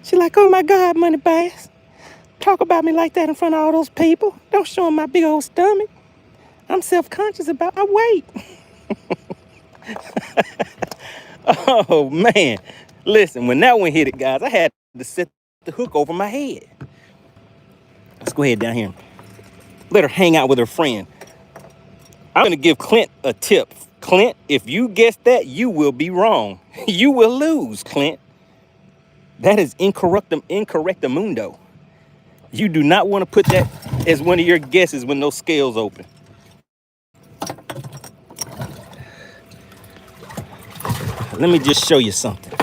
She like, oh my God, MoneyBass. Talk about me like that in front of all those people. Don't show them my big old stomach. I'm self-conscious about my weight. Oh man. Listen, when that one hit it, guys, I had to set the hook over my head. Let's go ahead down here and let her hang out with her friend. I'm gonna give Clint a tip. Clint, if you guess that, you will be wrong. You will lose, Clint. That is incorrectamundo. You do not want to put that as one of your guesses when those scales open. Let me just show you something.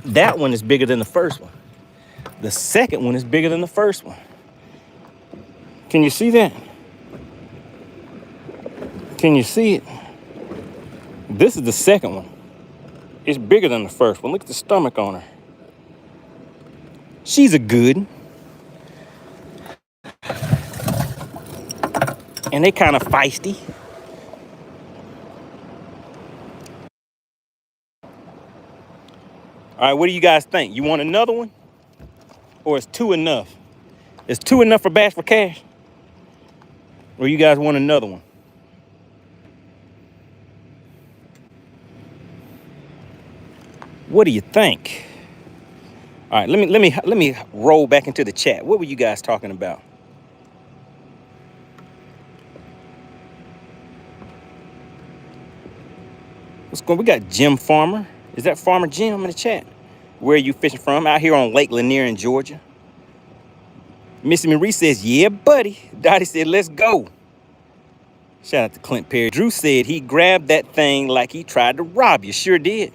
That one is bigger than the first one. The second one is bigger than the first one. Can you see that? Can you see it? This is the second one. It's bigger than the first one. Look at the stomach on her. She's a good one. And they kind of feisty. All right, what do you guys think? You want another one? Or is two enough? Is two enough for Bass for Cash? Or you guys want another one? What do you think? All right, let me roll back into the chat. What were you guys talking about? What's going? We got Jim Farmer. Is that Farmer Jim in the chat? Where are you fishing from? Out here on Lake Lanier in Georgia. Missy Marie says, yeah, buddy. Dottie said, let's go. Shout out to Clint Perry. Drew said he grabbed that thing like he tried to rob you. Sure did.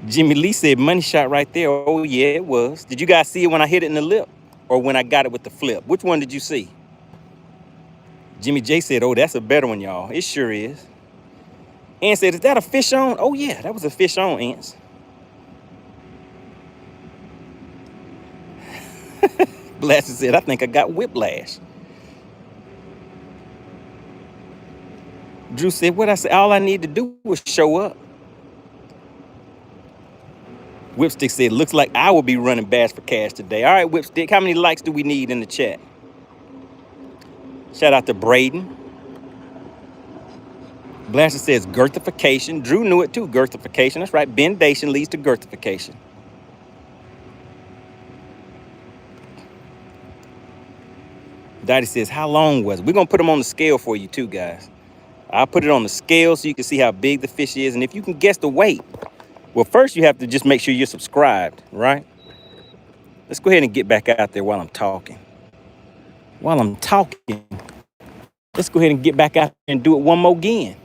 Jimmy Lee said, money shot right there. Oh, yeah, it was. Did you guys see it when I hit it in the lip? Or when I got it with the flip? Which one did you see? Jimmy J said, oh, that's a better one, y'all. It sure is. Ant said, is that a fish on? Oh, yeah, that was a fish on, Ants. Blasted said, I think I got whiplash. Drew said, what I said, all I need to do was show up. Whipstick said, looks like I will be running Bass for Cash today. All right, Whipstick, how many likes do we need in the chat? Shout out to Braden. Blaster says girthification. Drew knew it too, girthification. That's right, bendation leads to girthification. Dottie says, how long was it? We're going to put them on the scale for you too, guys. I'll put it on the scale so you can see how big the fish is. And if you can guess the weight, well, first you have to just make sure you're subscribed, right? Let's go ahead and get back out there while I'm talking. Let's go ahead and get back out there and do it one more again.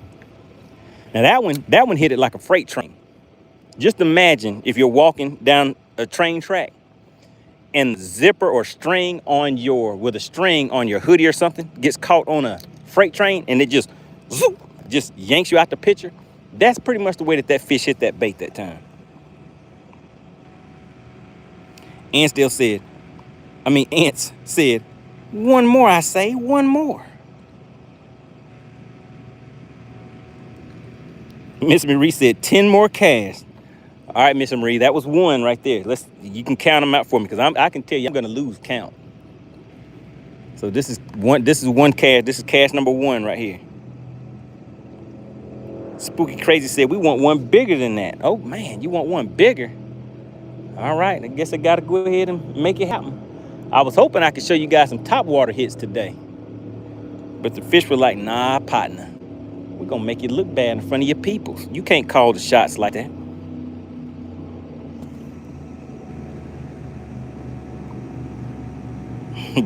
Now that one hit it like a freight train. Just imagine if you're walking down a train track and the zipper or string on your hoodie or something gets caught on a freight train and it just zoop, just yanks you out the picture. That's pretty much the way that fish hit that bait that time. Ants said, one more, I say, one more. Miss Marie said 10 more casts. All right, Miss Marie, that was one right there. You can count them out for me because I can tell you I'm gonna lose count. So this is one cast. This is cast number one right here. Spooky Crazy said we want one bigger than that. Oh man, you want one bigger? All right, I guess I gotta go ahead and make it happen. I was hoping I could show you guys some top water hits today, but the fish were like, nah, partner. We're gonna make you look bad in front of your people. You can't call the shots like that.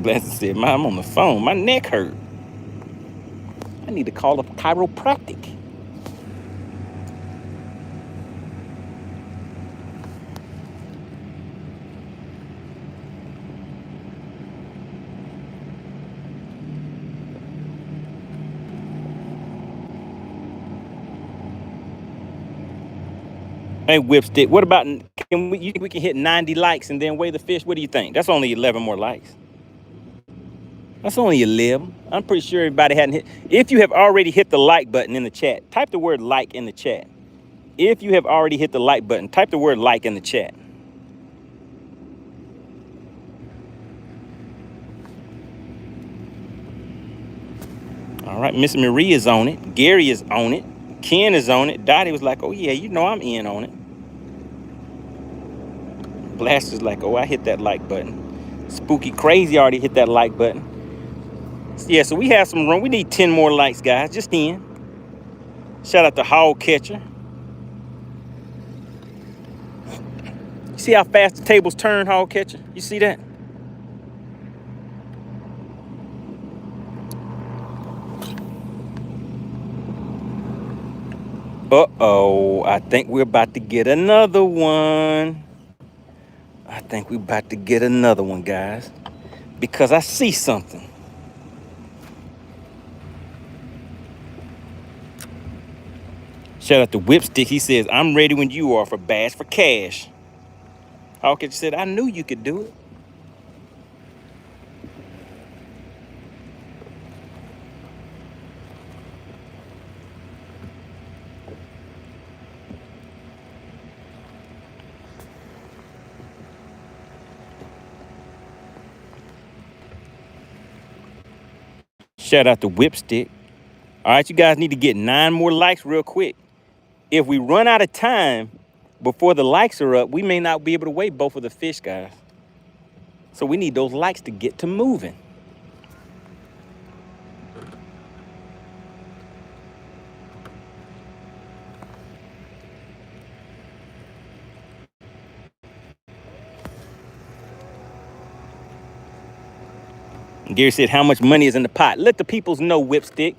Blessed said, I'm on the phone. My neck hurt. I need to call a chiropractic. Hey, Whipstick, what about, you think we can hit 90 likes and then weigh the fish? What do you think? That's only 11 more likes. That's only 11. I'm pretty sure everybody hadn't hit. If you have already hit the like button in the chat, type the word like in the chat. If you have already hit the like button, type the word like in the chat. All right, Miss Marie is on it. Gary is on it. Ken is on it. Dottie was like, oh yeah, you know I'm in on it. Blast is like, oh, I hit that like button. Spooky Crazy already hit that like button. Yeah, so we have some room. We need 10 more likes, guys. Just 10. Shout out to Hog Catcher. You see how fast the tables turn, Hog Catcher? You see that? Uh-oh, I think we're about to get another one. I think we're about to get another one, guys, because I see something. Shout out to Whipstick. He says, I'm ready when you are for Bass for Cash. Hawkins said, I knew you could do it. Shout out to Whipstick. All right, you guys need to get 9 more likes real quick. If we run out of time before the likes are up, we may not be able to weigh both of the fish, guys. So we need those likes to get to moving. Gary said, how much money is in the pot? Let the peoples know, Whipstick.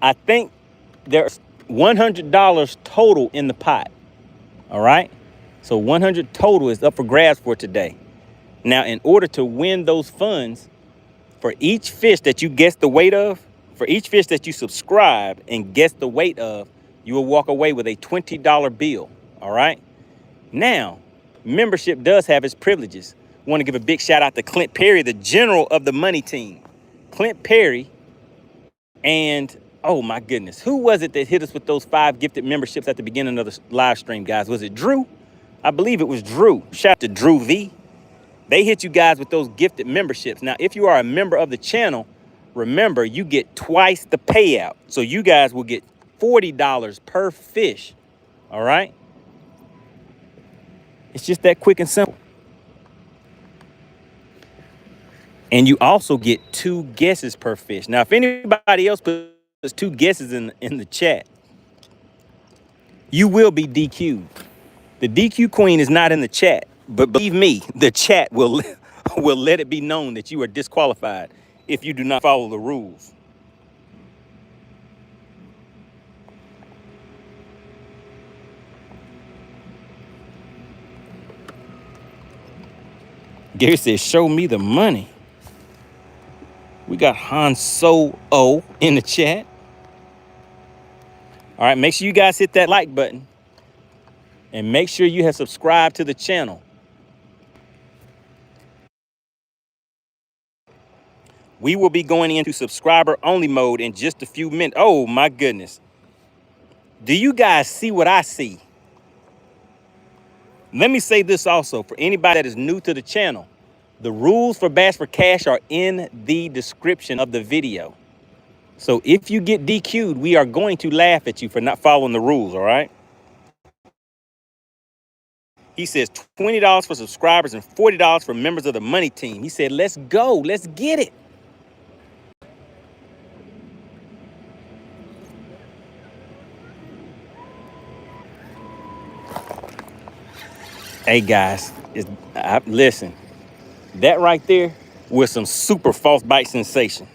I think there's $100 total in the pot. All right? So 100 total is up for grabs for today. Now, in order to win those funds, for each fish that you guess the weight of, for each fish that you subscribe and guess the weight of, you will walk away with a $20 bill. All right? Now, membership does have its privileges. I want to give a big shout out to Clint Perry, the general of the Money Team. Clint Perry and, oh my goodness, who was it that hit us with those 5 gifted memberships at the beginning of the live stream, guys? Was it Drew? I believe it was Drew. Shout out to Drew V. They hit you guys with those gifted memberships. Now, if you are a member of the channel, remember, you get twice the payout. So you guys will get $40 per fish. All right? It's just that quick and simple. And you also get 2 guesses per fish. Now, if anybody else puts 2 guesses in the chat, you will be DQ'd. The DQ queen is not in the chat, but believe me, the chat will let it be known that you are disqualified if you do not follow the rules. Gary says, show me the money. We got Han So-O in the chat. All right, make sure you guys hit that like button. And make sure you have subscribed to the channel. We will be going into subscriber only mode in just a few minutes. Oh my goodness. Do you guys see what I see? Let me say this also for anybody that is new to the channel. The rules for Bass for Cash are in the description of the video. So if you get DQ'd, we are going to laugh at you for not following the rules, all right? He says $20 for subscribers and $40 for members of the Money Team. He said, let's go, let's get it. Hey guys, listen, that right there was some super false bite sensation.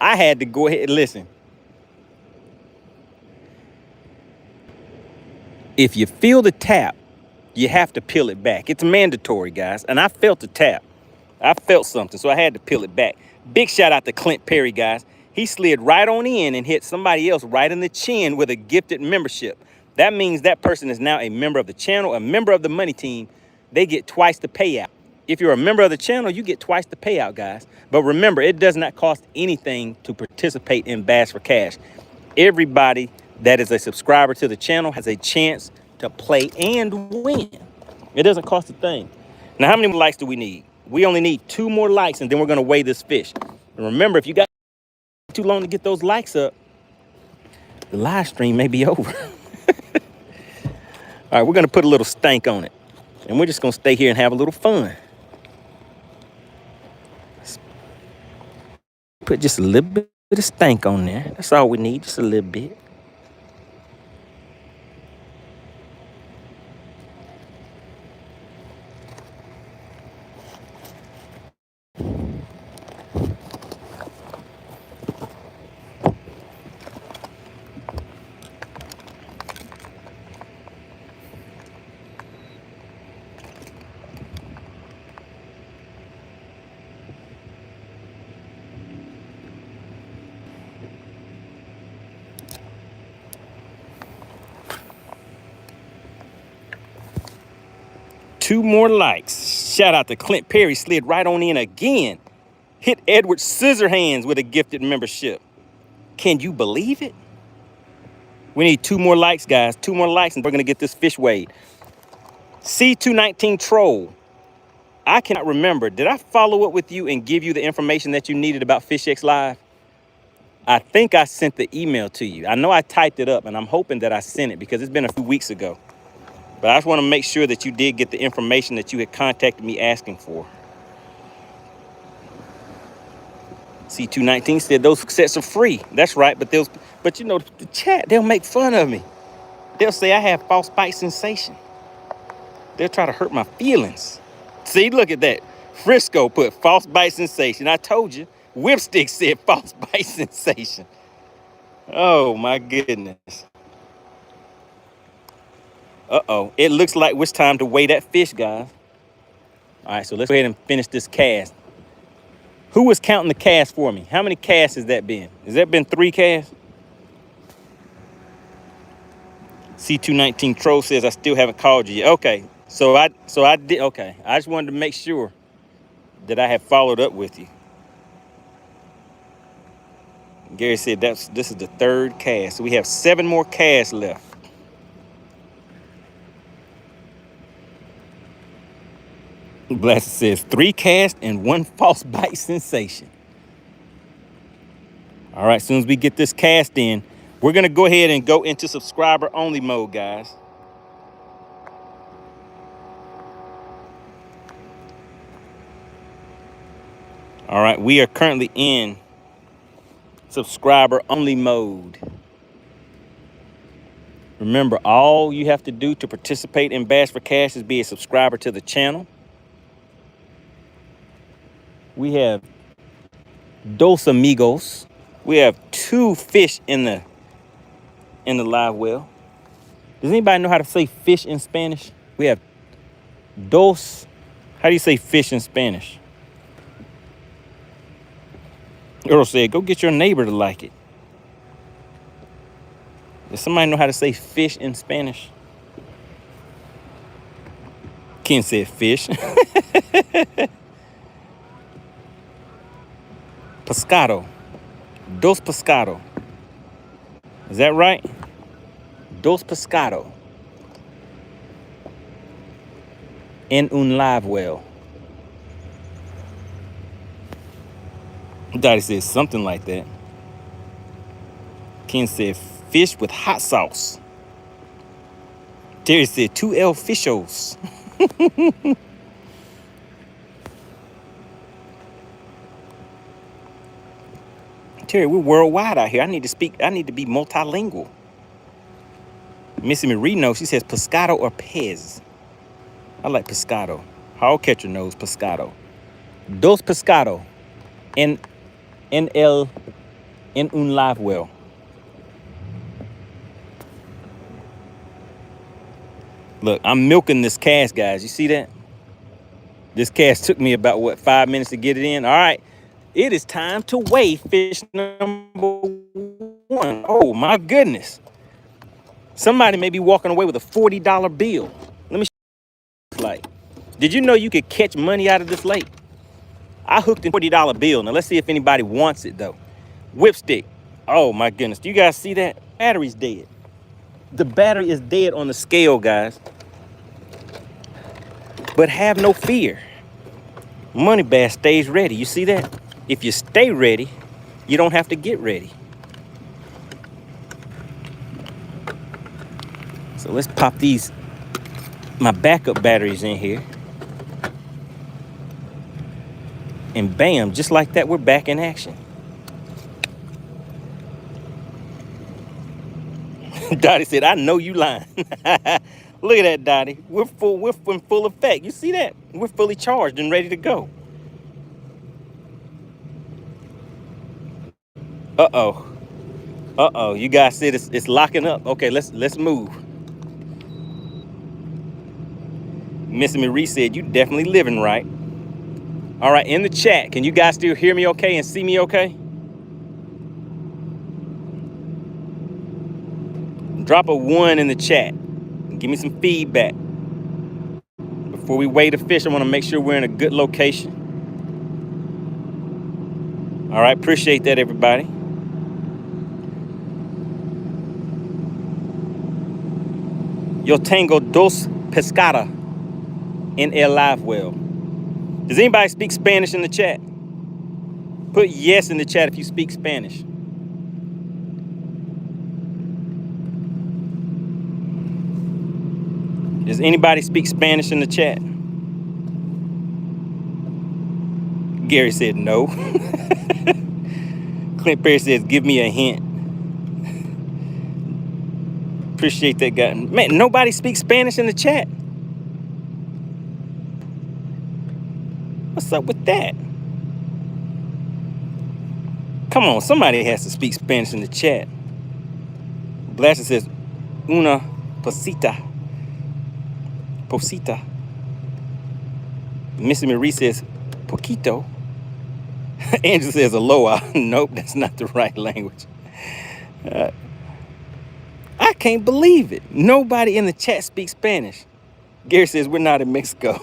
I had to go ahead and listen. If you feel the tap, you have to peel it back. It's mandatory, guys. And I felt the tap. I felt something, so I had to peel it back. Big shout out to Clint Perry, guys. He slid right on in and hit somebody else right in the chin with a gifted membership. That means that person is now a member of the channel, a member of the money team. They get twice the payout. If you're a member of the channel, you get twice the payout, guys. But remember, it does not cost anything to participate in Bass for Cash. Everybody that is a subscriber to the channel has a chance to play and win. It doesn't cost a thing. Now, how many likes do we need? We only need 2 more likes, and then we're going to weigh this fish. And remember, if you got too long to get those likes up, the live stream may be over. All right, we're going to put a little stank on it. And we're just going to stay here and have a little fun. Put just a little bit of stank on there. That's all we need, just a little bit. Two more likes. Shout out to Clint Perry, slid right on in again. Hit Edward Scissorhands with a gifted membership. Can you believe it? We need 2 more likes, guys. 2 more likes, and we're going to get this fish weighed. C219 Troll. I cannot remember. Did I follow up with you and give you the information that you needed about FishXLive? I think I sent the email to you. I know I typed it up, and I'm hoping that I sent it because it's been a few weeks ago. But I just want to make sure that you did get the information that you had contacted me asking for. C219 said those sets are free. That's right, but you know, the chat, they'll make fun of me. They'll say I have false bite sensation. They'll try to hurt my feelings. See, look at that. Frisco put false bite sensation. I told you. Whipstick said false bite sensation. Oh my goodness. Uh-oh, it looks like it's time to weigh that fish, guys. All right, so let's go ahead and finish this cast. Who was counting the cast for me? How many casts has that been? Has that been 3 casts? C219 Troll says I still haven't called you yet. Okay, so I did, okay. I just wanted to make sure that I have followed up with you. Gary said this is the 3rd cast. So we have 7 more casts left. Blaster says 3 casts and 1 false bite sensation. All right, as soon as we get this cast in, we're going to go ahead and go into subscriber only mode, guys. All right, we are currently in subscriber only mode. Remember, all you have to do to participate in Bass for Cash is be a subscriber to the channel. We have Dos Amigos. We have 2 fish in the live well. Does anybody know how to say fish in Spanish? We have dos. How do you say fish in Spanish? Earl said, go get your neighbor to like it. Does somebody know how to say fish in Spanish? Ken said fish. Pescado. Dos pescado. Is that right? Dos pescado. En un live well. Daddy said something like that. Ken said fish with hot sauce. Terry said 2L fishos. Terry, we're worldwide out here. I need to be multilingual. Missy Marie knows, she says pescado or pez. I like pescado. Hog catcher knows pescado. Dos pescado en un live well. Look, I'm milking this cast, guys. You see that? This cast took me about, what, 5 minutes to get it in? All right. It is time to weigh fish number 1. Oh, my goodness. Somebody may be walking away with a $40 bill. Let me show you like. Did you know you could catch money out of this lake? I hooked in $40 bill. Now let's see if anybody wants it though. Whipstick. Oh my goodness. Do you guys see that? Battery's dead. The battery is dead on the scale, guys. But have no fear. MoneyBass stays ready. You see that? If you stay ready, you don't have to get ready. So let's pop my backup batteries in here. And bam, just like that, we're back in action. Dottie said, I know you lying. Look at that, Dottie. We're in full effect. You see that? We're fully charged and ready to go. Uh-oh. Uh-oh. You guys said it's locking up. Okay, let's move. Miss Marie said, you definitely living right. All right, in the chat, can you guys still hear me okay and see me okay? Drop a 1 in the chat and give me some feedback. Before we weigh the fish, I want to make sure we're in a good location. All right, appreciate that, everybody. Yo tengo dos pescada en el live well. Does anybody speak Spanish in the chat? Put yes in the chat if you speak Spanish. Does anybody speak Spanish in the chat? Gary said no. Clint Perry says, give me a hint. Appreciate that guy. Man, nobody speaks Spanish in the chat. What's up with that? Come on, somebody has to speak Spanish in the chat. Blaster says, una posita. Posita. Missy Marie says, poquito. Angela says, aloha. Nope, that's not the right language. I can't believe it. Nobody in the chat speaks Spanish. Gary says, we're not in Mexico.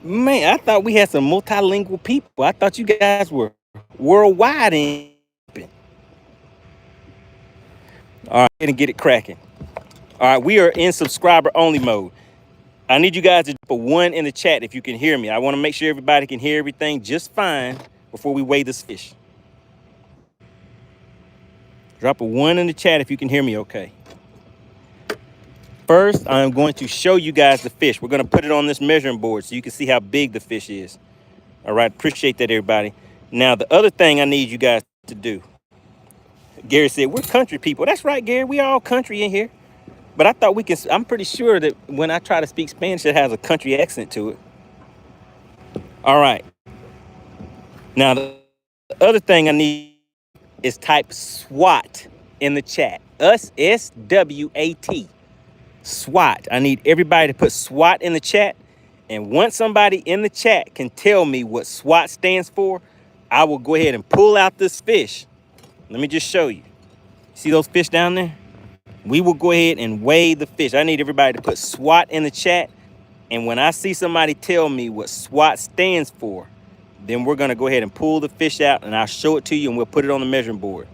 Man, I thought we had some multilingual people. I thought you guys were worldwide. All right, and get it cracking. All right, we are in subscriber only mode. I need you guys to drop a 1 in the chat if you can hear me. I want to make sure everybody can hear everything just fine before we weigh this fish. Drop a 1 in the chat if you can hear me okay. First, I'm going to show you guys the fish. We're going to put it on this measuring board so you can see how big the fish is. All right, appreciate that, everybody. Now, the other thing I need you guys to do. Gary said, we're country people. That's right, Gary. We all country in here. But I thought we can, I'm pretty sure that when I try to speak Spanish, it has a country accent to it. All right. Now, the other thing I need is type SWAT in the chat. Us, S-W-A-T. SWAT. I need everybody to put SWAT in the chat. And once somebody in the chat can tell me what SWAT stands for, I will go ahead and pull out this fish. Let me just show you. See those fish down there? We will go ahead and weigh the fish. I need everybody to put SWAT in the chat. And when I see somebody tell me what SWAT stands for, then we're going to go ahead and pull the fish out and I'll show it to you and we'll put it on the measuring board.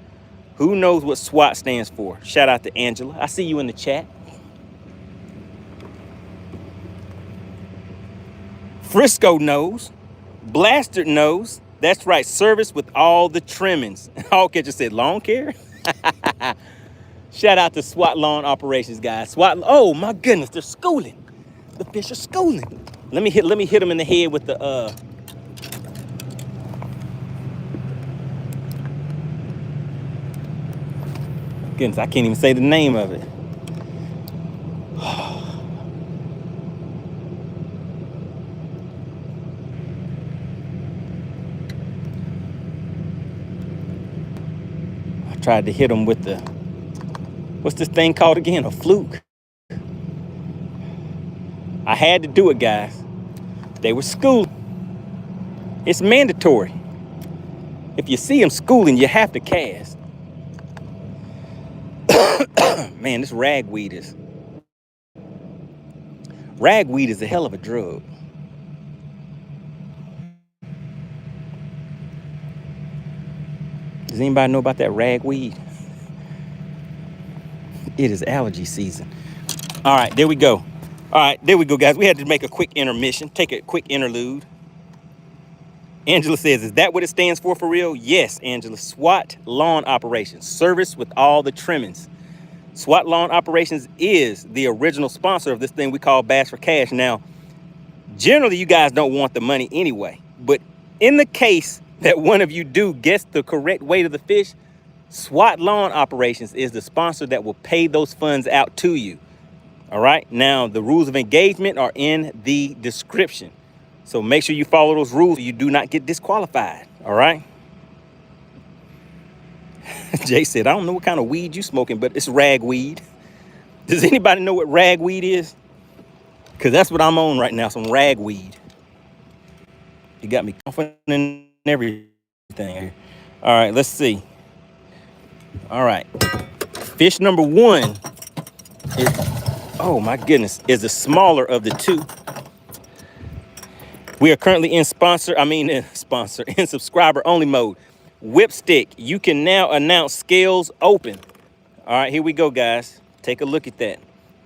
Who knows what SWAT stands for? Shout out to Angela. I see you in the chat. Frisco knows. Blaster knows. That's right. Service with all the trimmings. All catcher said lawn care. Shout out to SWAT Lawn Operations, guys. SWAT. Oh my goodness, they're schooling. The fish are schooling. Let me hit them in the head with the goodness, I can't even say the name of it. I tried to hit them with the, what's this thing called again? A fluke. I had to do it, guys. They were schooling. It's mandatory. If you see them schooling, you have to cast. Man, this ragweed is a hell of a drug. Does anybody know about that ragweed? It is allergy season. All right, there we go. All right, there we go, guys. We had to make a quick intermission, take a quick interlude. Angela says, is that what it stands for real? Yes, Angela. SWAT Lawn Operations, service with all the trimmings. SWAT Lawn Operations is the original sponsor of this thing we call Bass for Cash. Now, generally, you guys don't want the money anyway. But in the case that one of you do guess the correct weight of the fish, SWAT Lawn Operations is the sponsor that will pay those funds out to you. All right. Now, the rules of engagement are in the description. So make sure you follow those rules so you do not get disqualified. All right. Jay said, I don't know what kind of weed you smoking, but it's ragweed. Does anybody know what ragweed is? Because that's what I'm on right now, some ragweed. You got me confident in everything. All right, let's see. All right. Fish number one is, oh my goodness, is the smaller of the two. We are currently in subscriber only mode. Whipstick, you can now announce scales open. All right, here we go, guys. Take a look at that.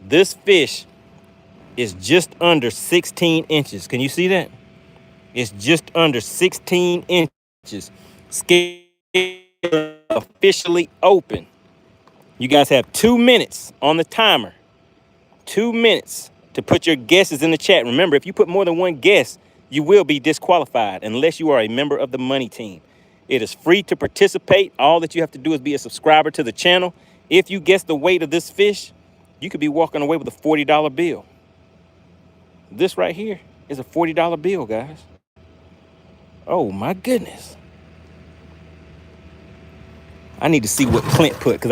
This fish is just under 16 inches. Can you see that? It's just under 16 inches. Scale officially open. You guys have 2 minutes on the timer. 2 minutes to put your guesses in the chat. Remember, if you put more than one guess, you will be disqualified unless you are a member of the Money Team. It is free to participate. All that you have to do is be a subscriber to the channel. If you guess the weight of this fish, you could be walking away with a $40 bill. This right here is a $40 bill, guys. Oh my goodness. I need to see what Clint put, because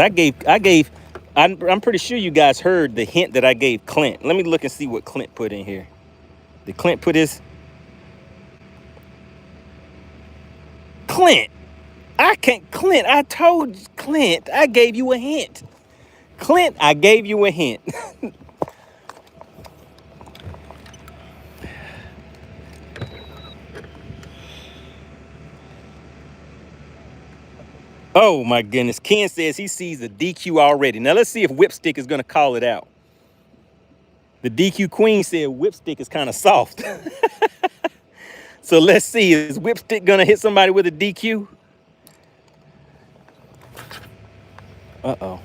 I'm pretty sure you guys heard the hint that I gave Clint. Let me look and see what Clint put in here. Did Clint put his? Clint, Clint, I told Clint, I gave you a hint. Clint, I gave you a hint. Oh my goodness. Ken says he sees a DQ already. Now let's see if Whipstick is going to call it out. The DQ Queen said Whipstick is kind of soft. So let's see, is Whipstick going to hit somebody with a DQ? Uh-oh.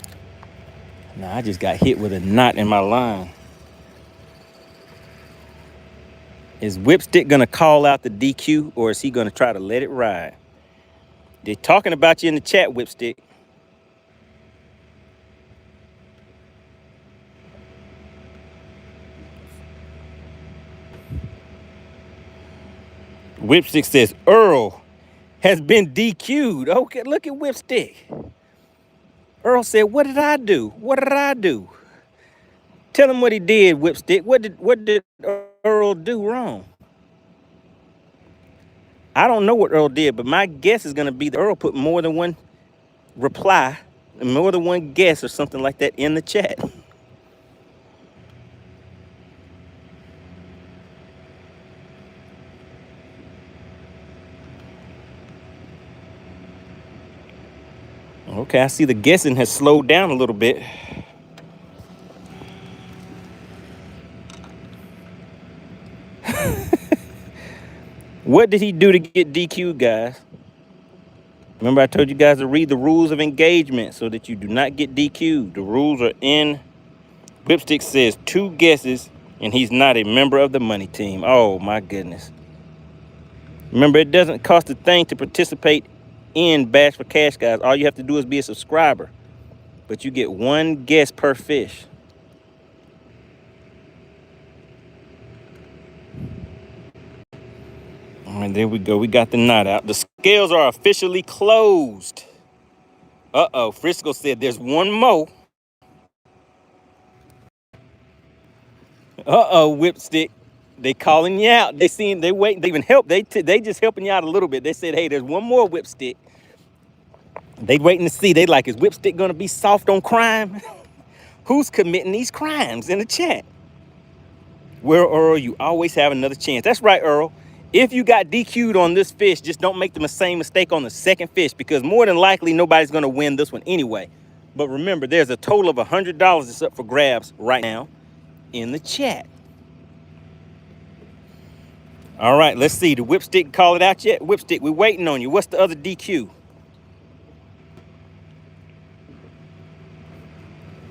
Nah, I just got hit with a knot in my line. Is Whipstick going to call out the DQ, or is he going to try to let it ride? They're talking about you in the chat, Whipstick. Whipstick says Earl has been DQ'd. Okay, look at Whipstick. Earl said, what did I do? What did I do? Tell him what he did, Whipstick. What did Earl do wrong? I don't know what Earl did, but my guess is going to be that Earl put more than one reply, more than one guess or something like that in the chat. Okay, I see the guessing has slowed down a little bit. What did he do to get DQ'd, guys? Remember, I told you guys to read the rules of engagement so that you do not get DQ'd. The rules are in. Whipstick says 2 guesses, and he's not a member of the Money Team. Oh, my goodness. Remember, it doesn't cost a thing to participate in Bass for Cash, guys. All you have to do is be a subscriber. But you get 1 guess per fish. All right, there we go. We got the knot out. The scales are officially closed. Uh-oh. Frisco said there's 1 more. Uh-oh, Whipstick. They calling you out. They waiting. They even help. They just helping you out a little bit. They said, hey, there's 1 more, Whipstick. They waiting to see. They like, is Whipstick gonna be soft on crime? Who's committing these crimes in the chat? Well, Earl, you always have another chance. That's right, Earl. If you got DQ'd on this fish, just don't make the same mistake on the second fish, because more than likely nobody's gonna win this one anyway. But remember, there's a total of $100 that's up for grabs right now in the chat. All right, let's see. Did Whipstick call it out yet? Whipstick, we're waiting on you. What's the other DQ?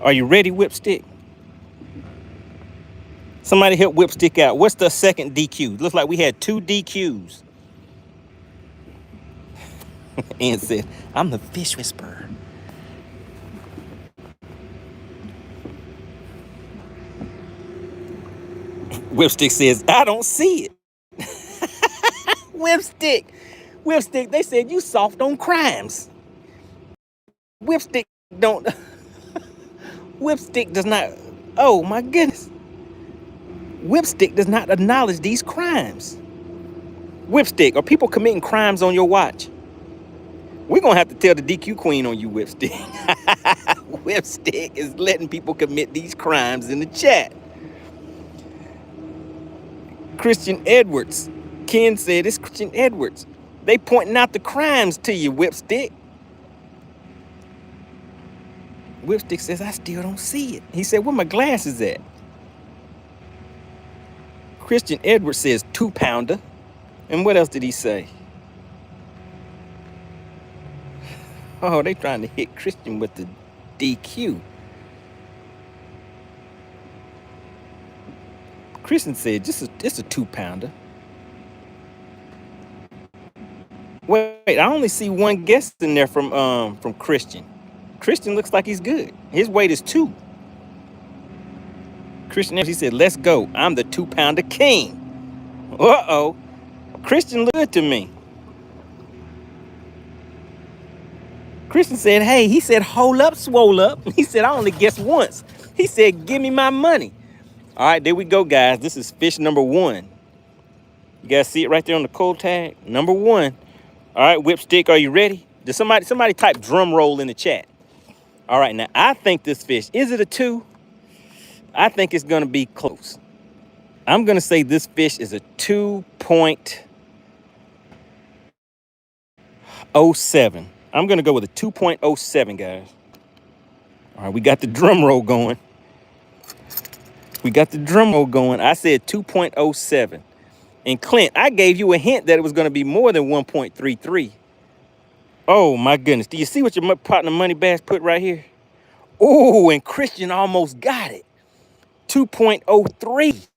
Are you ready, Whipstick? Somebody help Whipstick out. What's the second DQ? Looks like we had 2 DQs. And said, I'm the fish whisperer. Whipstick says, I don't see it. Whipstick, they said you soft on crimes. Whipstick don't, Whipstick does not, oh my goodness. Whipstick does not acknowledge these crimes. Whipstick, are people committing crimes on your watch? We're gonna have to tell the DQ queen on you, Whipstick. Whipstick is letting people commit these crimes in the chat. Christian Edwards. Ken said it's Christian Edwards. They pointing out the crimes to you, Whipstick. Whipstick says, I still don't see it. He said, where my glasses at? Christian Edwards says 2-pounder. And what else did he say? Oh, they trying to hit Christian with the DQ. Christian said, it's a 2-pounder. Wait, I only see one guest in there from Christian. Christian looks like he's good. His weight is 2. Christian, he said, let's go. I'm the 2-pounder king. Uh-oh. Christian looked good to me. Christian said, hey, he said, hold up, swole up. He said, I only guessed once. He said, give me my money. All right, there we go, guys. This is fish number 1. You guys see it right there on the cold tag? Number 1. All right, Whipstick, are you ready? Did somebody type drum roll in the chat? All right, now I think this fish, is it a 2? I think it's gonna be close. I'm gonna say this fish is a 2.07. I'm gonna go with a 2.07, guys. All right, we got the drum roll going. I said 2.07. And Clint, I gave you a hint that it was gonna be more than 1.33. Oh my goodness, do you see what your partner MoneyBass put right here? Oh, and Christian almost got it. 2.03.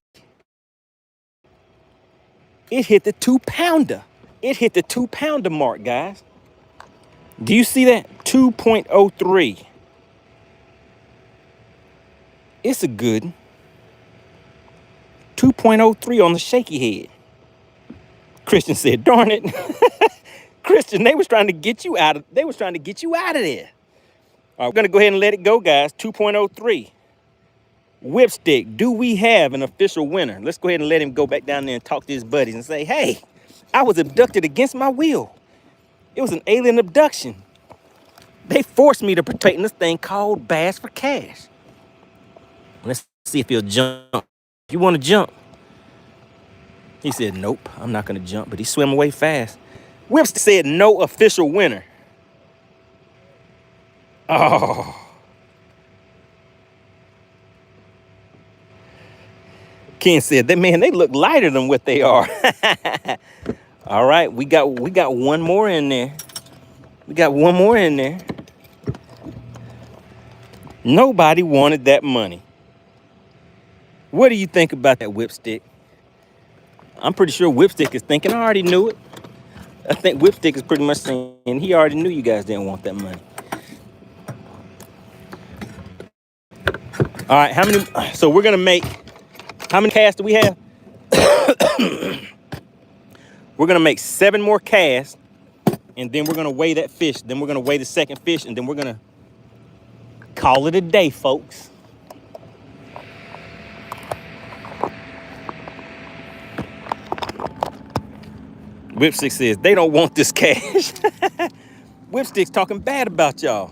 It hit the 2-pounder. It hit the 2-pounder mark, guys. Do you see that? 2.03. It's a good 2.03 on the shaky head. Christian said, darn it. Christian, they was trying to get you out of there. All right, we're gonna go ahead and let it go, guys. 2.03. Whipstick, do we have an official winner? Let's go ahead and let him go back down there and talk to his buddies and say, hey, I was abducted against my will. It was an alien abduction. They forced me to partake in this thing called Bass for Cash. Let's see if he'll jump. You want to jump? He said, nope, I'm not going to jump, but he swam away fast. Whipstick said no official winner. Oh. Ken said, that man, they look lighter than what they are. All right, we got one more in there. Nobody wanted that money. What do you think about that, Whipstick? I'm pretty sure Whipstick is thinking, I already knew it. I think Whipstick is pretty much saying he already knew you guys didn't want that money. All right, so we're gonna make, how many casts do we have? We're gonna make 7 more casts, and then we're gonna weigh that fish. Then we're gonna weigh the second fish, and then we're gonna call it a day, folks. Whipstick says they don't want this cash. Whipstick's talking bad about y'all.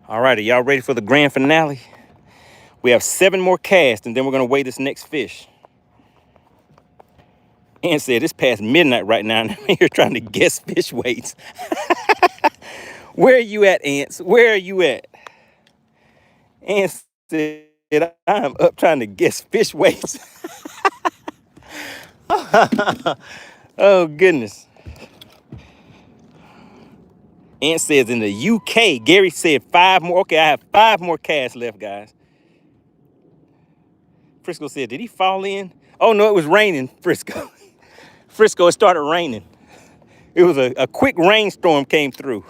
All right, are y'all ready for the grand finale? We have 7 more casts, and then we're gonna weigh this next fish. Ant said it's past midnight right now, and I'm here trying to guess fish weights. Where are you at, Ants? Where are you at? Ant said I'm up trying to guess fish weights. Oh, goodness. Ant says in the UK, Gary said 5 more. Okay, I have 5 more casts left, guys. Frisco said, did he fall in? Oh, no, it was raining, Frisco. Frisco, it started raining. It was a quick rainstorm came through.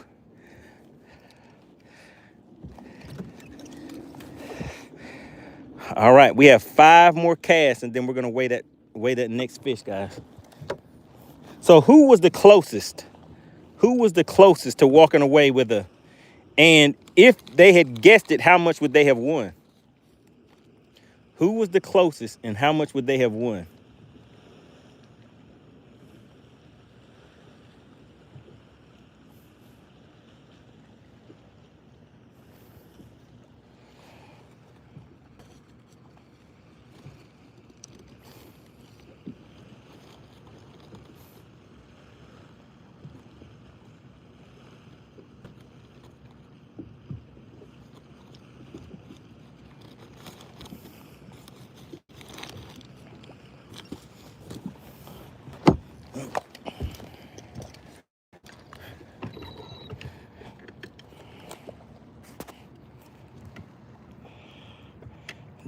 All right, we have 5 more casts, and then we're gonna weigh that next fish, guys. So who was the closest? Who was the closest to walking away with a? And if they had guessed it, how much would they have won? Who was the closest, and how much would they have won?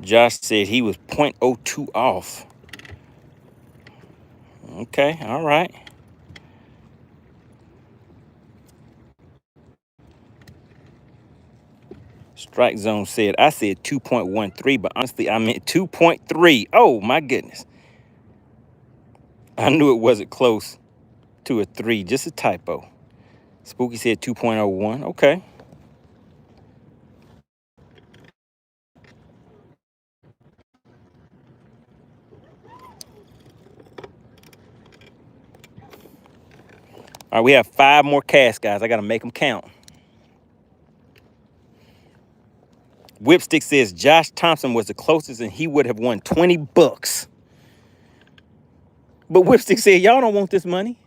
Josh said he was 0.02 off. Okay, all right. Strike Zone said, I said 2.13, but honestly, I meant 2.3. Oh, my goodness. I knew it wasn't close to a 3, just a typo. Spooky said 2.01. Okay. All right, we have 5 more casts, guys. I got to make them count. Whipstick says Josh Thompson was the closest, and he would have won 20 bucks. But Whipstick said, y'all don't want this money.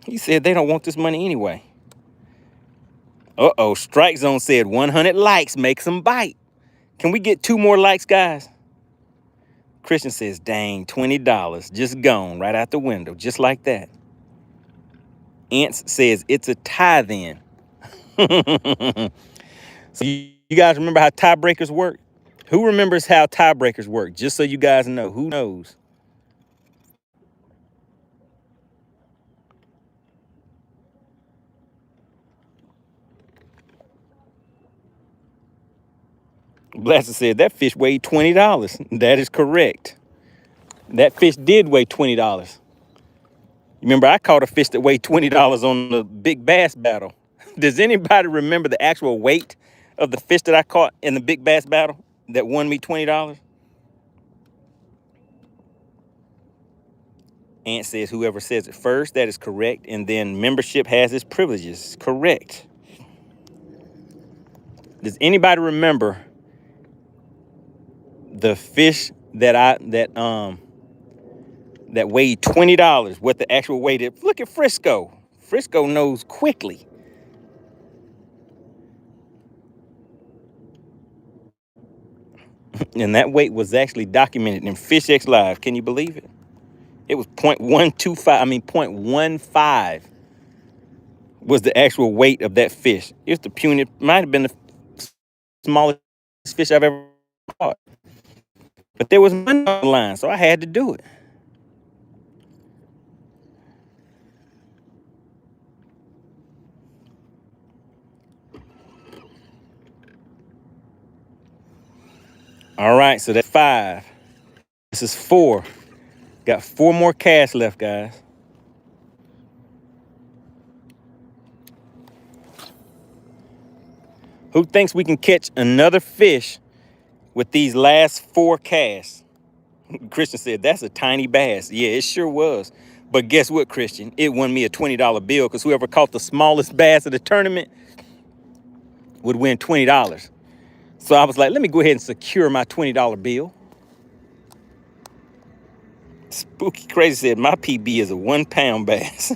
He said they don't want this money anyway. Uh-oh, Strike Zone said 100 likes makes them bite. Can we get 2 more likes, guys? Christian says, dang, $20 just gone right out the window, just like that. Ants says it's a tie then. So you guys remember how tiebreakers work? Who remembers how tiebreakers work? Just so you guys know. Who knows? Blaster said that fish weighed $20. That is correct. That fish did weigh $20. Remember, I caught a fish that weighed $20 on the big bass battle. Does anybody remember the actual weight of the fish that I caught in the big bass battle that won me $20? Ant says whoever says it first, that is correct. And then membership has its privileges. Correct. Does anybody remember the fish that weighed $20? What the actual weight is? Look at Frisco. Frisco knows quickly. And that weight was actually documented in FishXLive. Can you believe it? It was 0.125, I mean 0.15 was the actual weight of that fish. It was the puny, it might have been the smallest fish I've ever caught. But there was money on the line, so I had to do it. All right, so that's 5. This is 4. Got 4 more casts left, guys. Who thinks we can catch another fish with these last 4 casts? Christian said, that's a tiny bass. Yeah, it sure was. But guess what, Christian? It won me a $20 bill because whoever caught the smallest bass of the tournament would win $20. So I was like, let me go ahead and secure my $20 bill. Spooky Crazy said, my PB is a 1-pound bass.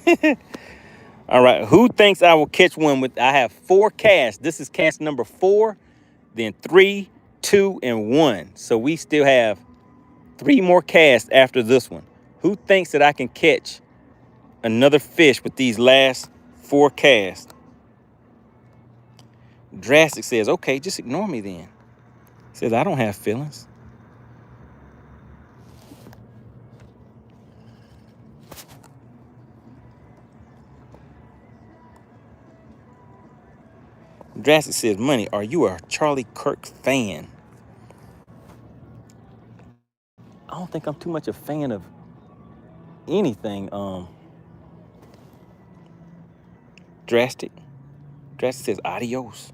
All right, who thinks I will catch one with, I have 4 casts. This is cast number 4, then 3, 2, and 1. So we still have 3 more casts after this one. Who thinks that I can catch another fish with these last 4 casts? Drastic says, okay, just ignore me then. Says, I don't have feelings. Drastic says, Money, are you a Charlie Kirk fan? I don't think I'm too much a fan of anything. Drastic says, adios.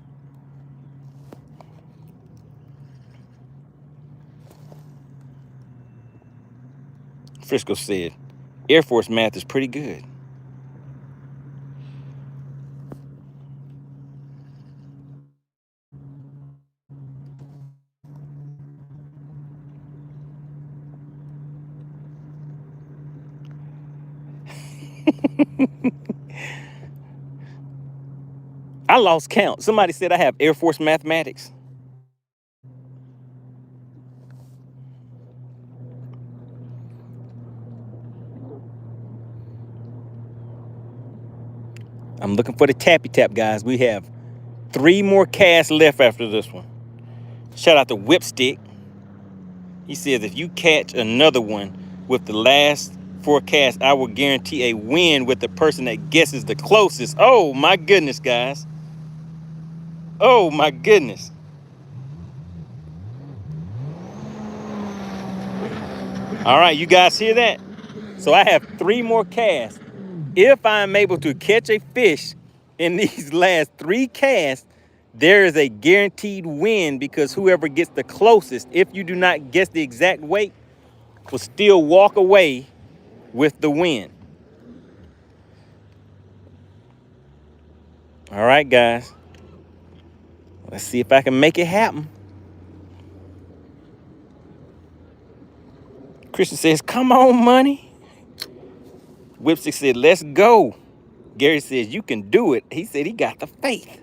Frisco said, Air Force math is pretty good. I lost count. Somebody said I have Air Force mathematics. I'm looking for the tappy tap, guys. We have 3 more casts left after this one. Shout out to Whipstick. He says, if you catch another one with the last 4 casts, I will guarantee a win with the person that guesses the closest. Oh, my goodness, guys. Oh, my goodness. All right, you guys hear that? So I have 3 more casts. If I'm able to catch a fish in these last 3 casts, there is a guaranteed win because whoever gets the closest, if you do not guess the exact weight, will still walk away with the win. All right, guys. Let's see if I can make it happen. Christian says, come on, Money. Whipstick said, let's go. Gary says, you can do it. He said he got the faith.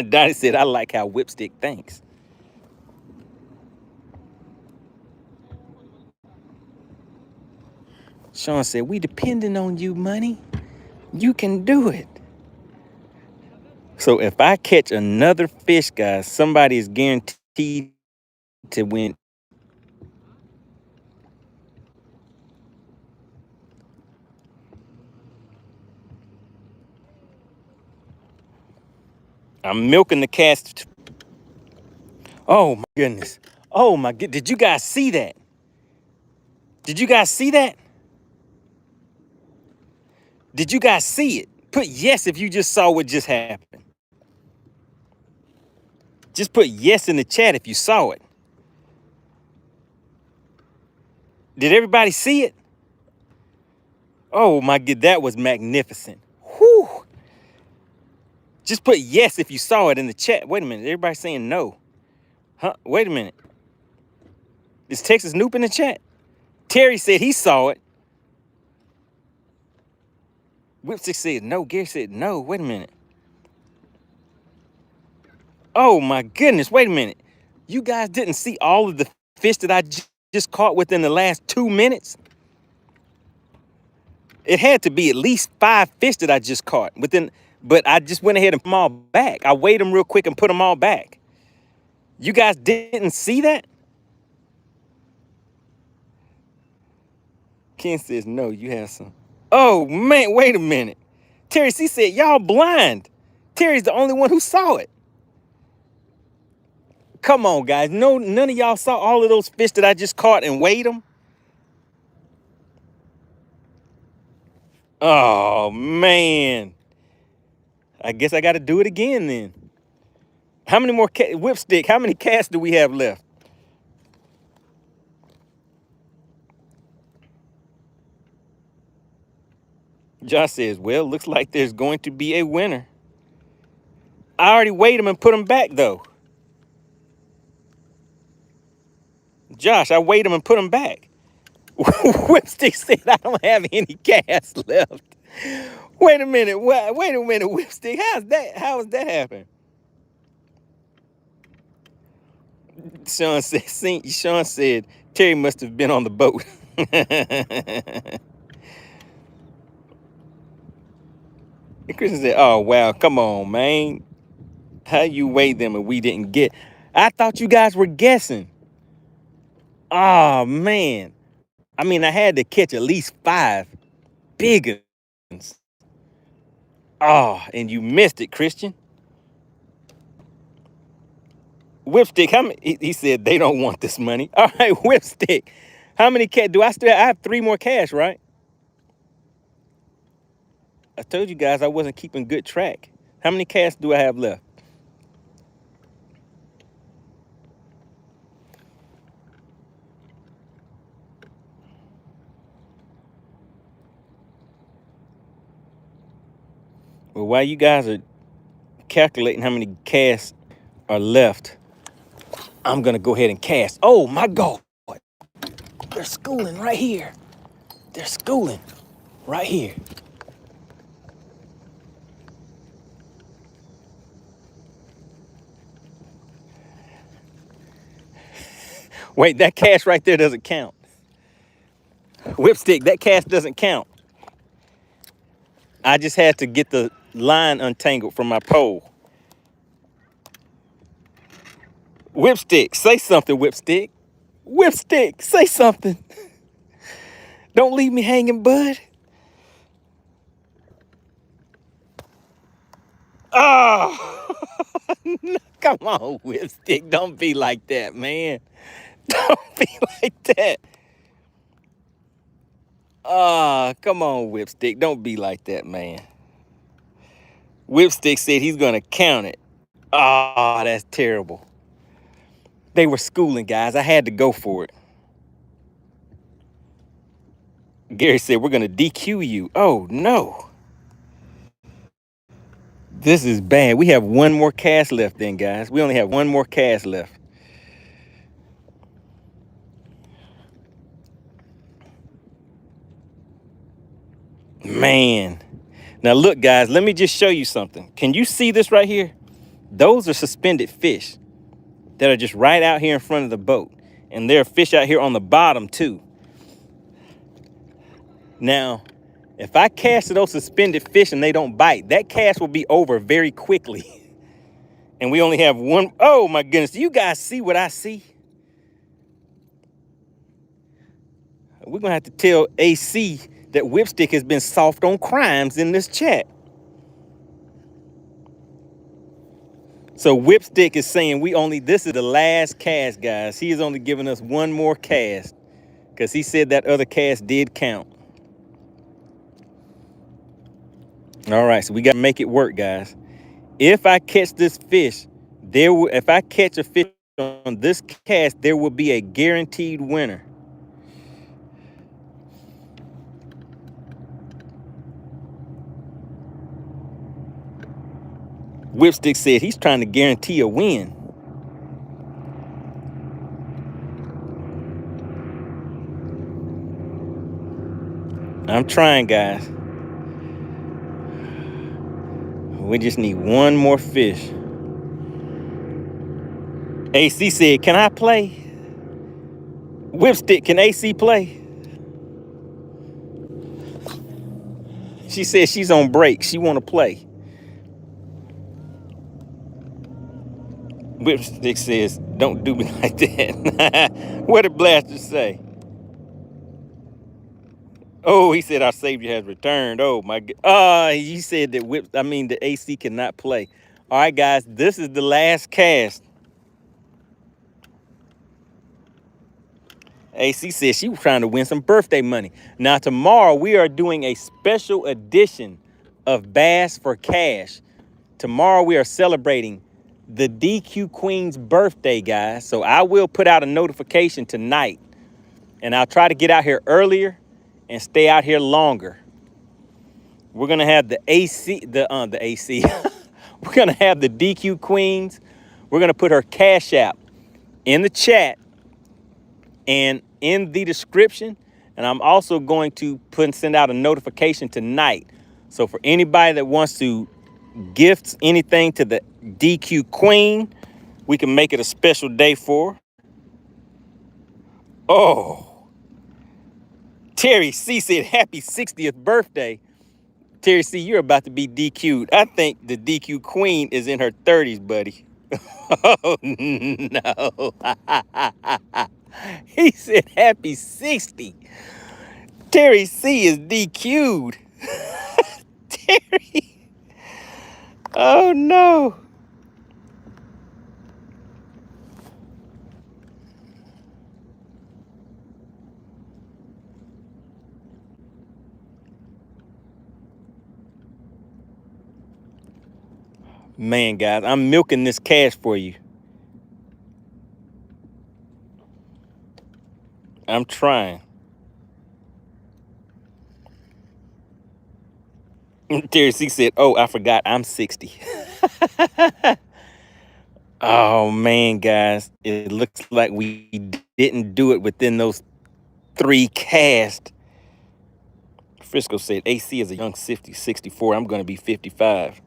Donnie said, I like how Whipstick thinks. Sean said, we depending on you, Money. You can do it. So if I catch another fish, guys, somebody is guaranteed to win. I'm milking the cast. Oh, my goodness. Oh, my goodness. Did you guys see that? Did you guys see that? Did you guys see it? Put yes if you just saw what just happened. Just put yes in the chat if you saw it. Did everybody see it? Oh, my God. That was magnificent. Whew. Just put yes if you saw it in the chat. Wait a minute. Everybody's saying no. Huh? Wait a minute. Is Texas Noop in the chat? Terry said he saw it. Whipstick said no. Gary said no. Wait a minute. Oh my goodness. Wait a minute. You guys didn't see all of the fish that I just caught within the last 2 minutes? It had to be at least 5 fish that I just caught within, but I just went ahead and put them all back. I weighed them real quick and put them all back. You guys didn't see that? Ken says, no, you have some. Oh, man, wait a minute. Terry C said, y'all blind. Terry's the only one who saw it. Come on, guys. No, none of y'all saw all of those fish that I just caught and weighed them? Oh, man. I guess I got to do it again then. How many more Whipstick? How many casts do we have left? Josh says, well, looks like there's going to be a winner. I already weighed them and put them back, though. Josh, I weighed them and put them back. Whipstick said, I don't have any casts left. Wait a minute. Wait a minute, Whipstick. How is that happen? Sean said, Terry must have been on the boat. And Christian said, oh, wow, come on, man. How you weighed them and we didn't get? I thought you guys were guessing. Oh, man. I mean, I had to catch at least 5 big ones. Oh, and you missed it, Christian. Whipstick, how many? He said they don't want this money. All right, Whipstick. How many cash do I still have? I have 3 more cash, right? I told you guys I wasn't keeping good track. How many cash do I have left? Well, while you guys are calculating how many casts are left, I'm gonna go ahead and cast. Oh my God. They're schooling right here. They're schooling right here. Wait, that cast right there doesn't count. Whipstick, that cast doesn't count. I just had to get the line untangled from my pole. Whipstick, say something, Whipstick. Whipstick, say something. Don't leave me hanging, bud. Oh, come on, Whipstick. Don't be like that, man. Don't be like that. Come on, Whipstick. Don't be like that, man. Whipstick said he's going to count it. Oh, that's terrible. They were schooling, guys. I had to go for it. Gary said, we're going to DQ you. Oh, no. This is bad. We have 1 more cast left then, guys. We only have 1 more cast left. Man. Now, look, guys, let me just show you something. Can you see this right here? Those are suspended fish that are just right out here in front of the boat. And there are fish out here on the bottom, too. Now, if I cast those suspended fish and they don't bite, that cast will be over very quickly. And we only have 1. Oh, my goodness. Do you guys see what I see? We're going to have to tell AC that Whipstick has been soft on crimes in this chat. So Whipstick is saying this is the last cast, guys. He is only giving us 1 more cast because he said that other cast did count. All right, so we got to make it work, guys. If I catch this fish, if I catch a fish on this cast, there will be a guaranteed winner. Whipstick said he's trying to guarantee a win. I'm trying, guys. We just need one more fish. AC said, can I play? Whipstick, can AC play? She said she's on break. She want to play. Whipstick says, don't do me like that. What did Blaster say? Oh, he said our Savior has returned. Oh, my God. He said that the AC cannot play. All right, guys, this is the last cast. AC said she was trying to win some birthday money. Now, tomorrow, we are doing a special edition of Bass for Cash. Tomorrow, we are celebrating the DQ Queen's birthday, guys. So I will put out a notification tonight, and I'll try to get out here earlier and stay out here longer. We're gonna have the AC. We're gonna have the DQ Queens. We're gonna put her Cash App in the chat and in the description, and I'm also going to send out a notification tonight. So for anybody that wants to gift anything to the DQ Queen, we can make it a special day for. Oh, Terry C said happy 60th birthday. Terry C, you're about to be DQ'd. I think the DQ Queen is in her 30s, buddy. Oh, no. He said happy 60. Terry C is DQ'd. Terry. Oh, no. Man, guys, I'm milking this cash for you. I'm trying. Terry C said, oh, I forgot I'm 60. Oh, man, guys, it looks like we didn't do it within those 3 casts. Frisco said, AC is a young 64. I'm going to be 55.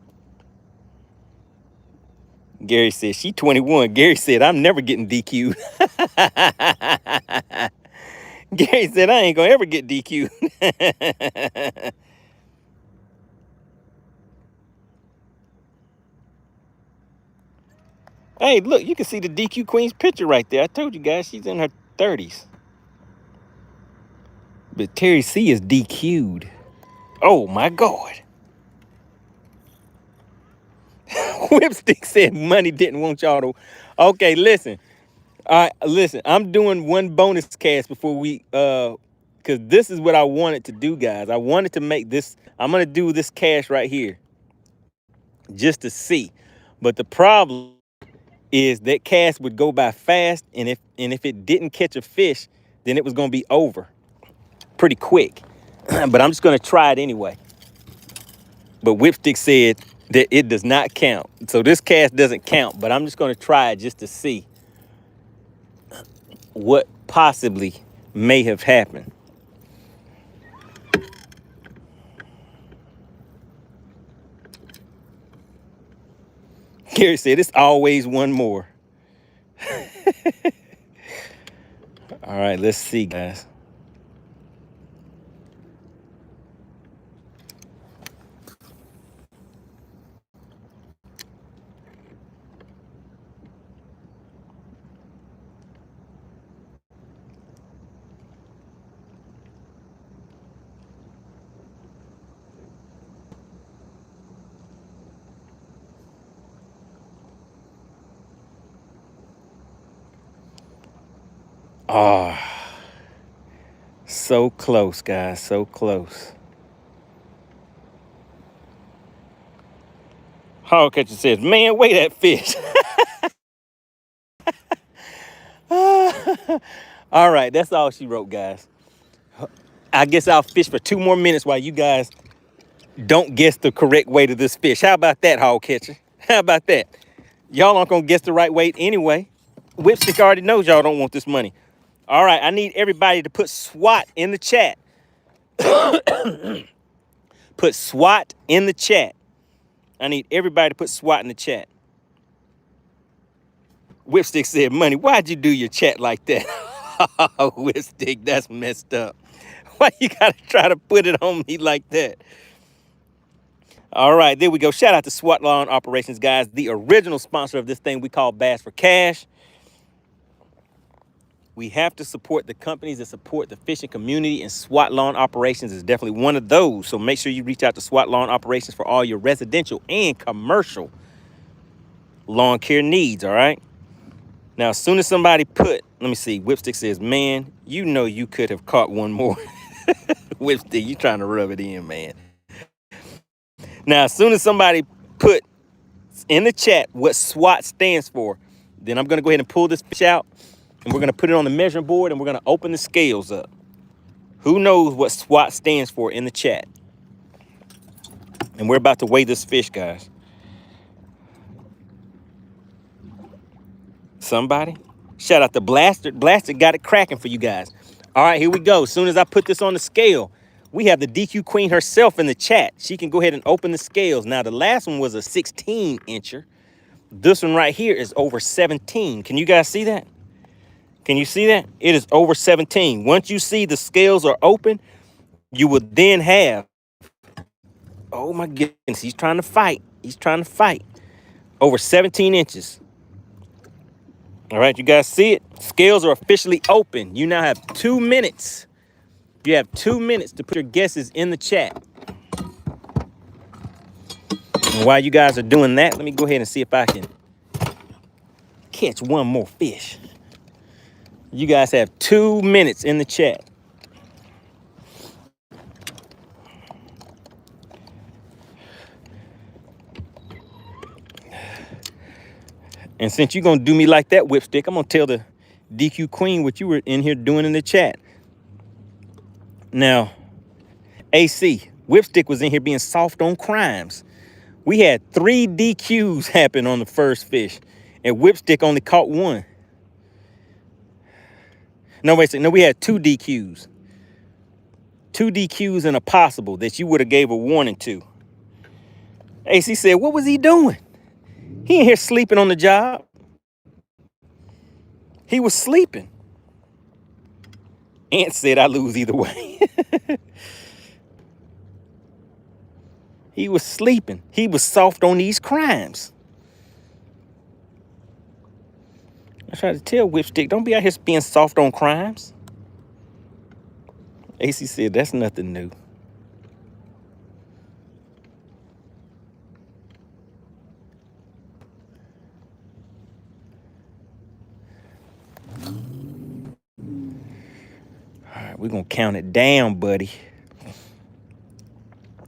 Gary said, she 21. Gary said, I'm never getting DQ'd. Gary said, I ain't going to ever get DQ'd. Hey, look, you can see the DQ Queen's picture right there. I told you guys, she's in her 30s. But Terry C is DQ'd. Oh, my God. Whipstick said money didn't want y'all to. Okay, listen. All right, listen. I'm doing one bonus cast before we, because this is what I wanted to do, guys. I wanted to make this. I'm going to do this cash right here just to see. But the problem is that cast would go by fast, and if it didn't catch a fish, then it was going to be over pretty quick. But I'm just going to try it anyway. But Whipstick said that it does not count. So this cast doesn't count, but I'm just going to try it just to see what possibly may have happened. Gary said, it's always one more. All right, let's see, guys. Oh, so close, guys, so close. Hog Catcher says, man, weigh that fish. All right, that's all she wrote, guys. I guess I'll fish for 2 more minutes while you guys don't guess the correct weight of this fish. How about that, Hog Catcher? How about that? Y'all aren't gonna guess the right weight anyway. Whipstick already knows y'all don't want this money. All right, I need everybody to put SWAT in the chat. Put SWAT in the chat. I need everybody to put SWAT in the chat. Whipstick said, Money, why'd you do your chat like that? Whipstick, that's messed up. Why you gotta try to put it on me like that? All right, there we go. Shout out to SWAT Lawn Operations, guys, the original sponsor of this thing we call Bass for Cash. We have to support the companies that support the fishing community, and SWAT Lawn Operations is definitely one of those. So make sure you reach out to SWAT Lawn Operations for all your residential and commercial lawn care needs, all right? Now, as soon as somebody put, let me see, Whipstick says, man, you know you could have caught one more. Whipstick, you trying to rub it in, man. Now, as soon as somebody put in the chat what SWAT stands for, then I'm going to go ahead and pull this fish out, and we're going to put it on the measuring board, and we're going to open the scales up. Who knows what SWAT stands for in the chat? And we're about to weigh this fish, guys. Somebody? Shout out to Blaster. Blaster got it cracking for you guys. All right, here we go. As soon as I put this on the scale, we have the DQ Queen herself in the chat. She can go ahead and open the scales. Now, the last one was a 16-incher. This one right here is over 17. Can you guys see that? Can you see that? It is over 17. Once you see the scales are open, you will then have, oh my goodness, he's trying to fight. He's trying to fight. Over 17 inches. All right, you guys see it? Scales are officially open. You now have 2 minutes. You have 2 minutes to put your guesses in the chat. And while you guys are doing that, let me go ahead and see if I can catch one more fish. You guys have 2 minutes in the chat. And since you're going to do me like that, Whipstick, I'm going to tell the DQ Queen what you were in here doing in the chat. Now, AC, Whipstick was in here being soft on crimes. We had 3 DQs happen on the first fish, and Whipstick only caught 1. No, wait a second. No, we had 2 DQs. 2 DQs and a possible that you would have gave a warning to. AC said, what was he doing? He ain't here sleeping on the job. He was sleeping. Ant said, I lose either way. He was sleeping. He was soft on these crimes. I tried to tell Whipstick, don't be out here being soft on crimes. AC said, that's nothing new. All right, we're going to count it down, buddy.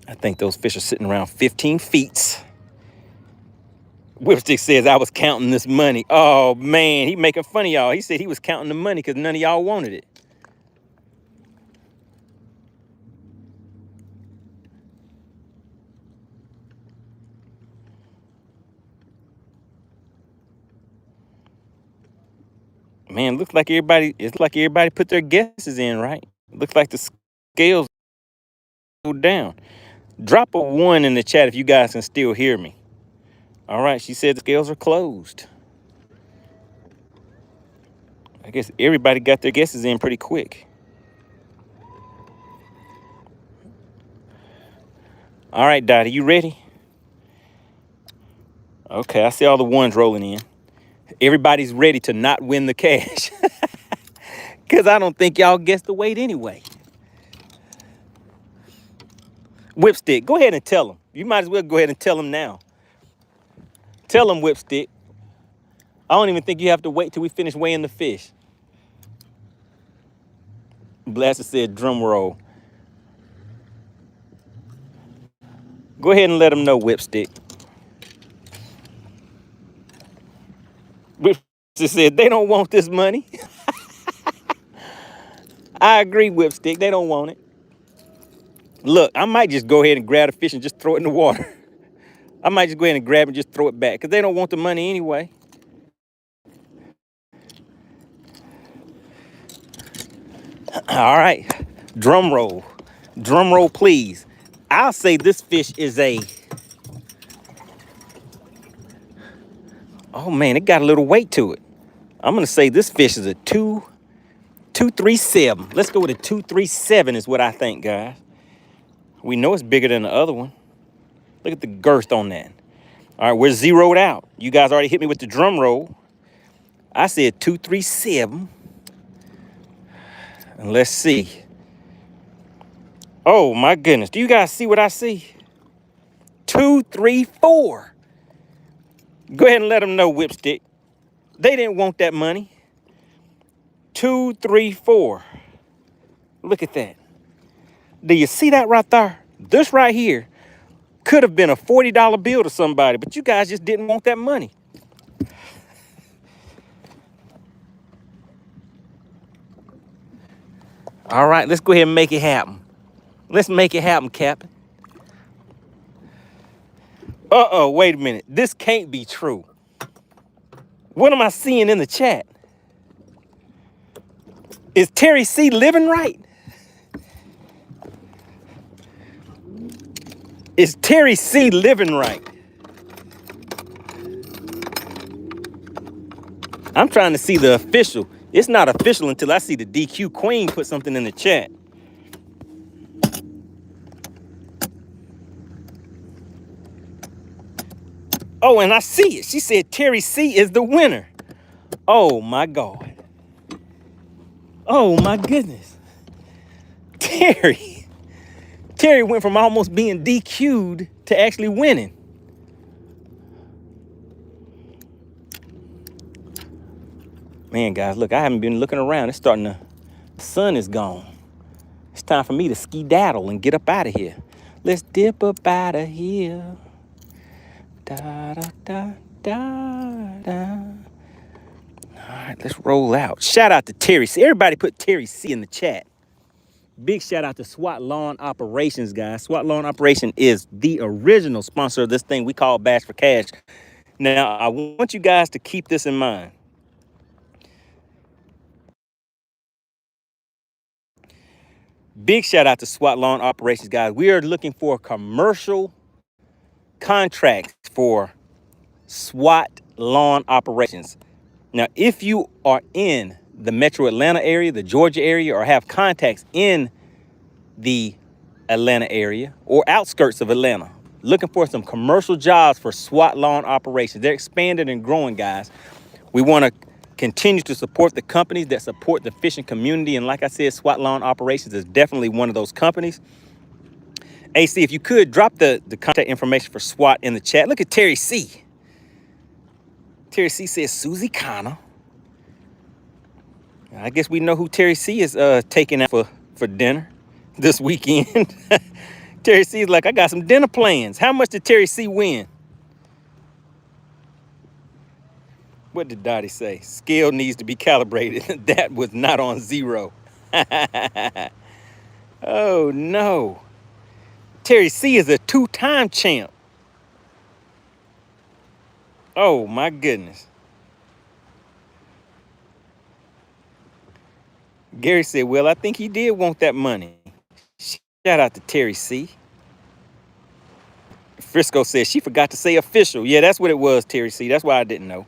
I think those fish are sitting around 15 feet. Whipstick says, I was counting this money. Oh, man, he making fun of y'all. He said he was counting the money because none of y'all wanted it. Man, looks like everybody, it's like everybody put their guesses in, right? Looks like the scales go down. Drop a 1 in the chat if you guys can still hear me. All right, she said the scales are closed. I guess everybody got their guesses in pretty quick. All right, Dottie, you ready? Okay, I see all the 1s rolling in. Everybody's ready to not win the cash. Because I don't think y'all guessed the weight anyway. Whipstick, go ahead and tell them. You might as well go ahead and tell them now. Tell them, Whipstick. I don't even think you have to wait till we finish weighing the fish. Blaster said drum roll. Go ahead and let them know, Whipstick. Whipstick said they don't want this money. I agree, Whipstick. They don't want it. Look, I might just go ahead and grab the fish and just throw it in the water. I might just go ahead and grab it and just throw it back because they don't want the money anyway. All right. Drum roll. Drum roll, please. I'll say this fish is a, oh man, it got a little weight to it. I'm gonna say this fish is a 237. Let's go with a 237 is what I think, guys. We know it's bigger than the other one. Look at the girth on that. All right, we're zeroed out. You guys already hit me with the drum roll. I said 237. And let's see. Oh my goodness. Do you guys see what I see? 234. Go ahead and let them know, Whipstick. They didn't want that money. 234. Look at that. Do you see that right there? This right here could have been a $40 bill to somebody, but you guys just didn't want that money. All right, let's go ahead and make it happen. Let's make it happen, Captain. Uh-oh, wait a minute. This can't be true. What am I seeing in the chat? Is Terry C living right? Is Terry C living right? I'm trying to see the official. It's not official until I see the DQ Queen put something in the chat. Oh, and I see it. She said Terry C is the winner. Oh, my God. Oh, my goodness. Terry went from almost being DQ'd to actually winning. Man, guys, look, I haven't been looking around. It's starting to, the sun is gone. It's time for me to skedaddle and get up out of here. Let's dip up out of here. Da, da, da, da, da. All right, let's roll out. Shout out to Terry C. Everybody put Terry C in the chat. Big shout out to SWAT Lawn Operations, guys. SWAT Lawn Operation is the original sponsor of this thing we call Bash for Cash. Now, I want you guys to keep this in mind. Big shout out to SWAT Lawn Operations, guys. We are looking for commercial contracts for SWAT Lawn Operations. Now, if you are in the metro Atlanta area, the Georgia area, or have contacts in the Atlanta area or outskirts of Atlanta, looking for some commercial jobs for SWAT Lawn Operations. They're expanding and growing, guys. We want to continue to support the companies that support the fishing community. And like I said, SWAT Lawn Operations is definitely one of those companies. AC, if you could drop the contact information for SWAT in the chat. Look at Terry C. Terry C says Susie Connor. I guess we know who Terry C is taking out for dinner this weekend. Terry C is like, I got some dinner plans. How much did Terry C win? What did Dottie say? Scale needs to be calibrated. That was not on zero. Oh, no. Terry C is a two-time champ. Oh, my goodness. Gary said, well, I think he did want that money. Shout out to Terry C. Frisco says she forgot to say official. Yeah, that's what it was, Terry C. That's why I didn't know.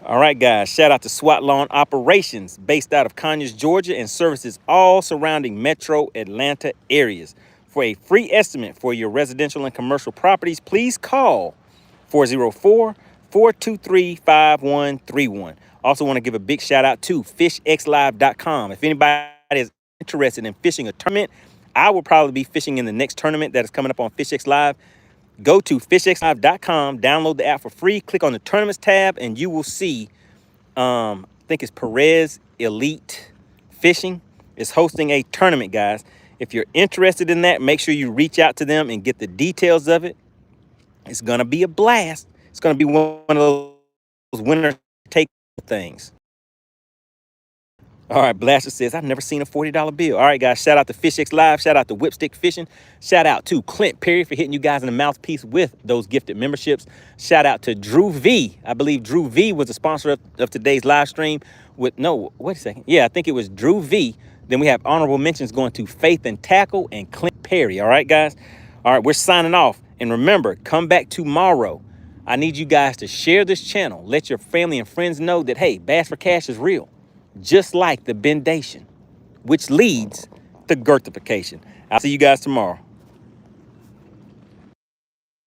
All right, guys, shout out to SWAT Lawn Operations based out of Conyers, Georgia, and services all surrounding metro Atlanta areas. For a free estimate for your residential and commercial properties, please call 404-423-5131. Also want to give a big shout out to FishXLive.com. If anybody is interested in fishing a tournament, I will probably be fishing in the next tournament that is coming up on FishXLive. Go to FishXLive.com, download the app for free, click on the tournaments tab, and you will see, I think it's Perez Elite Fishing is hosting a tournament, guys. If you're interested in that, make sure you reach out to them and get the details of it. It's going to be a blast. It's going to be one of those winner take things. All right, Blaster says, I've never seen a $40 bill. All right, guys, shout out to FishXLive. Shout out to Whipstick Fishing. Shout out to Clint Perry for hitting you guys in the mouthpiece with those gifted memberships. Shout out to Drew V. I believe Drew V was the sponsor of today's live stream with, no, wait a second. Yeah, I think it was Drew V. Then we have honorable mentions going to Faith and Tackle and Clint Perry. All right, guys. All right, we're signing off. And remember, come back tomorrow. I need you guys to share this channel. Let your family and friends know that, hey, Bass for Cash is real. Just like the bendation, which leads to girthification. I'll see you guys tomorrow.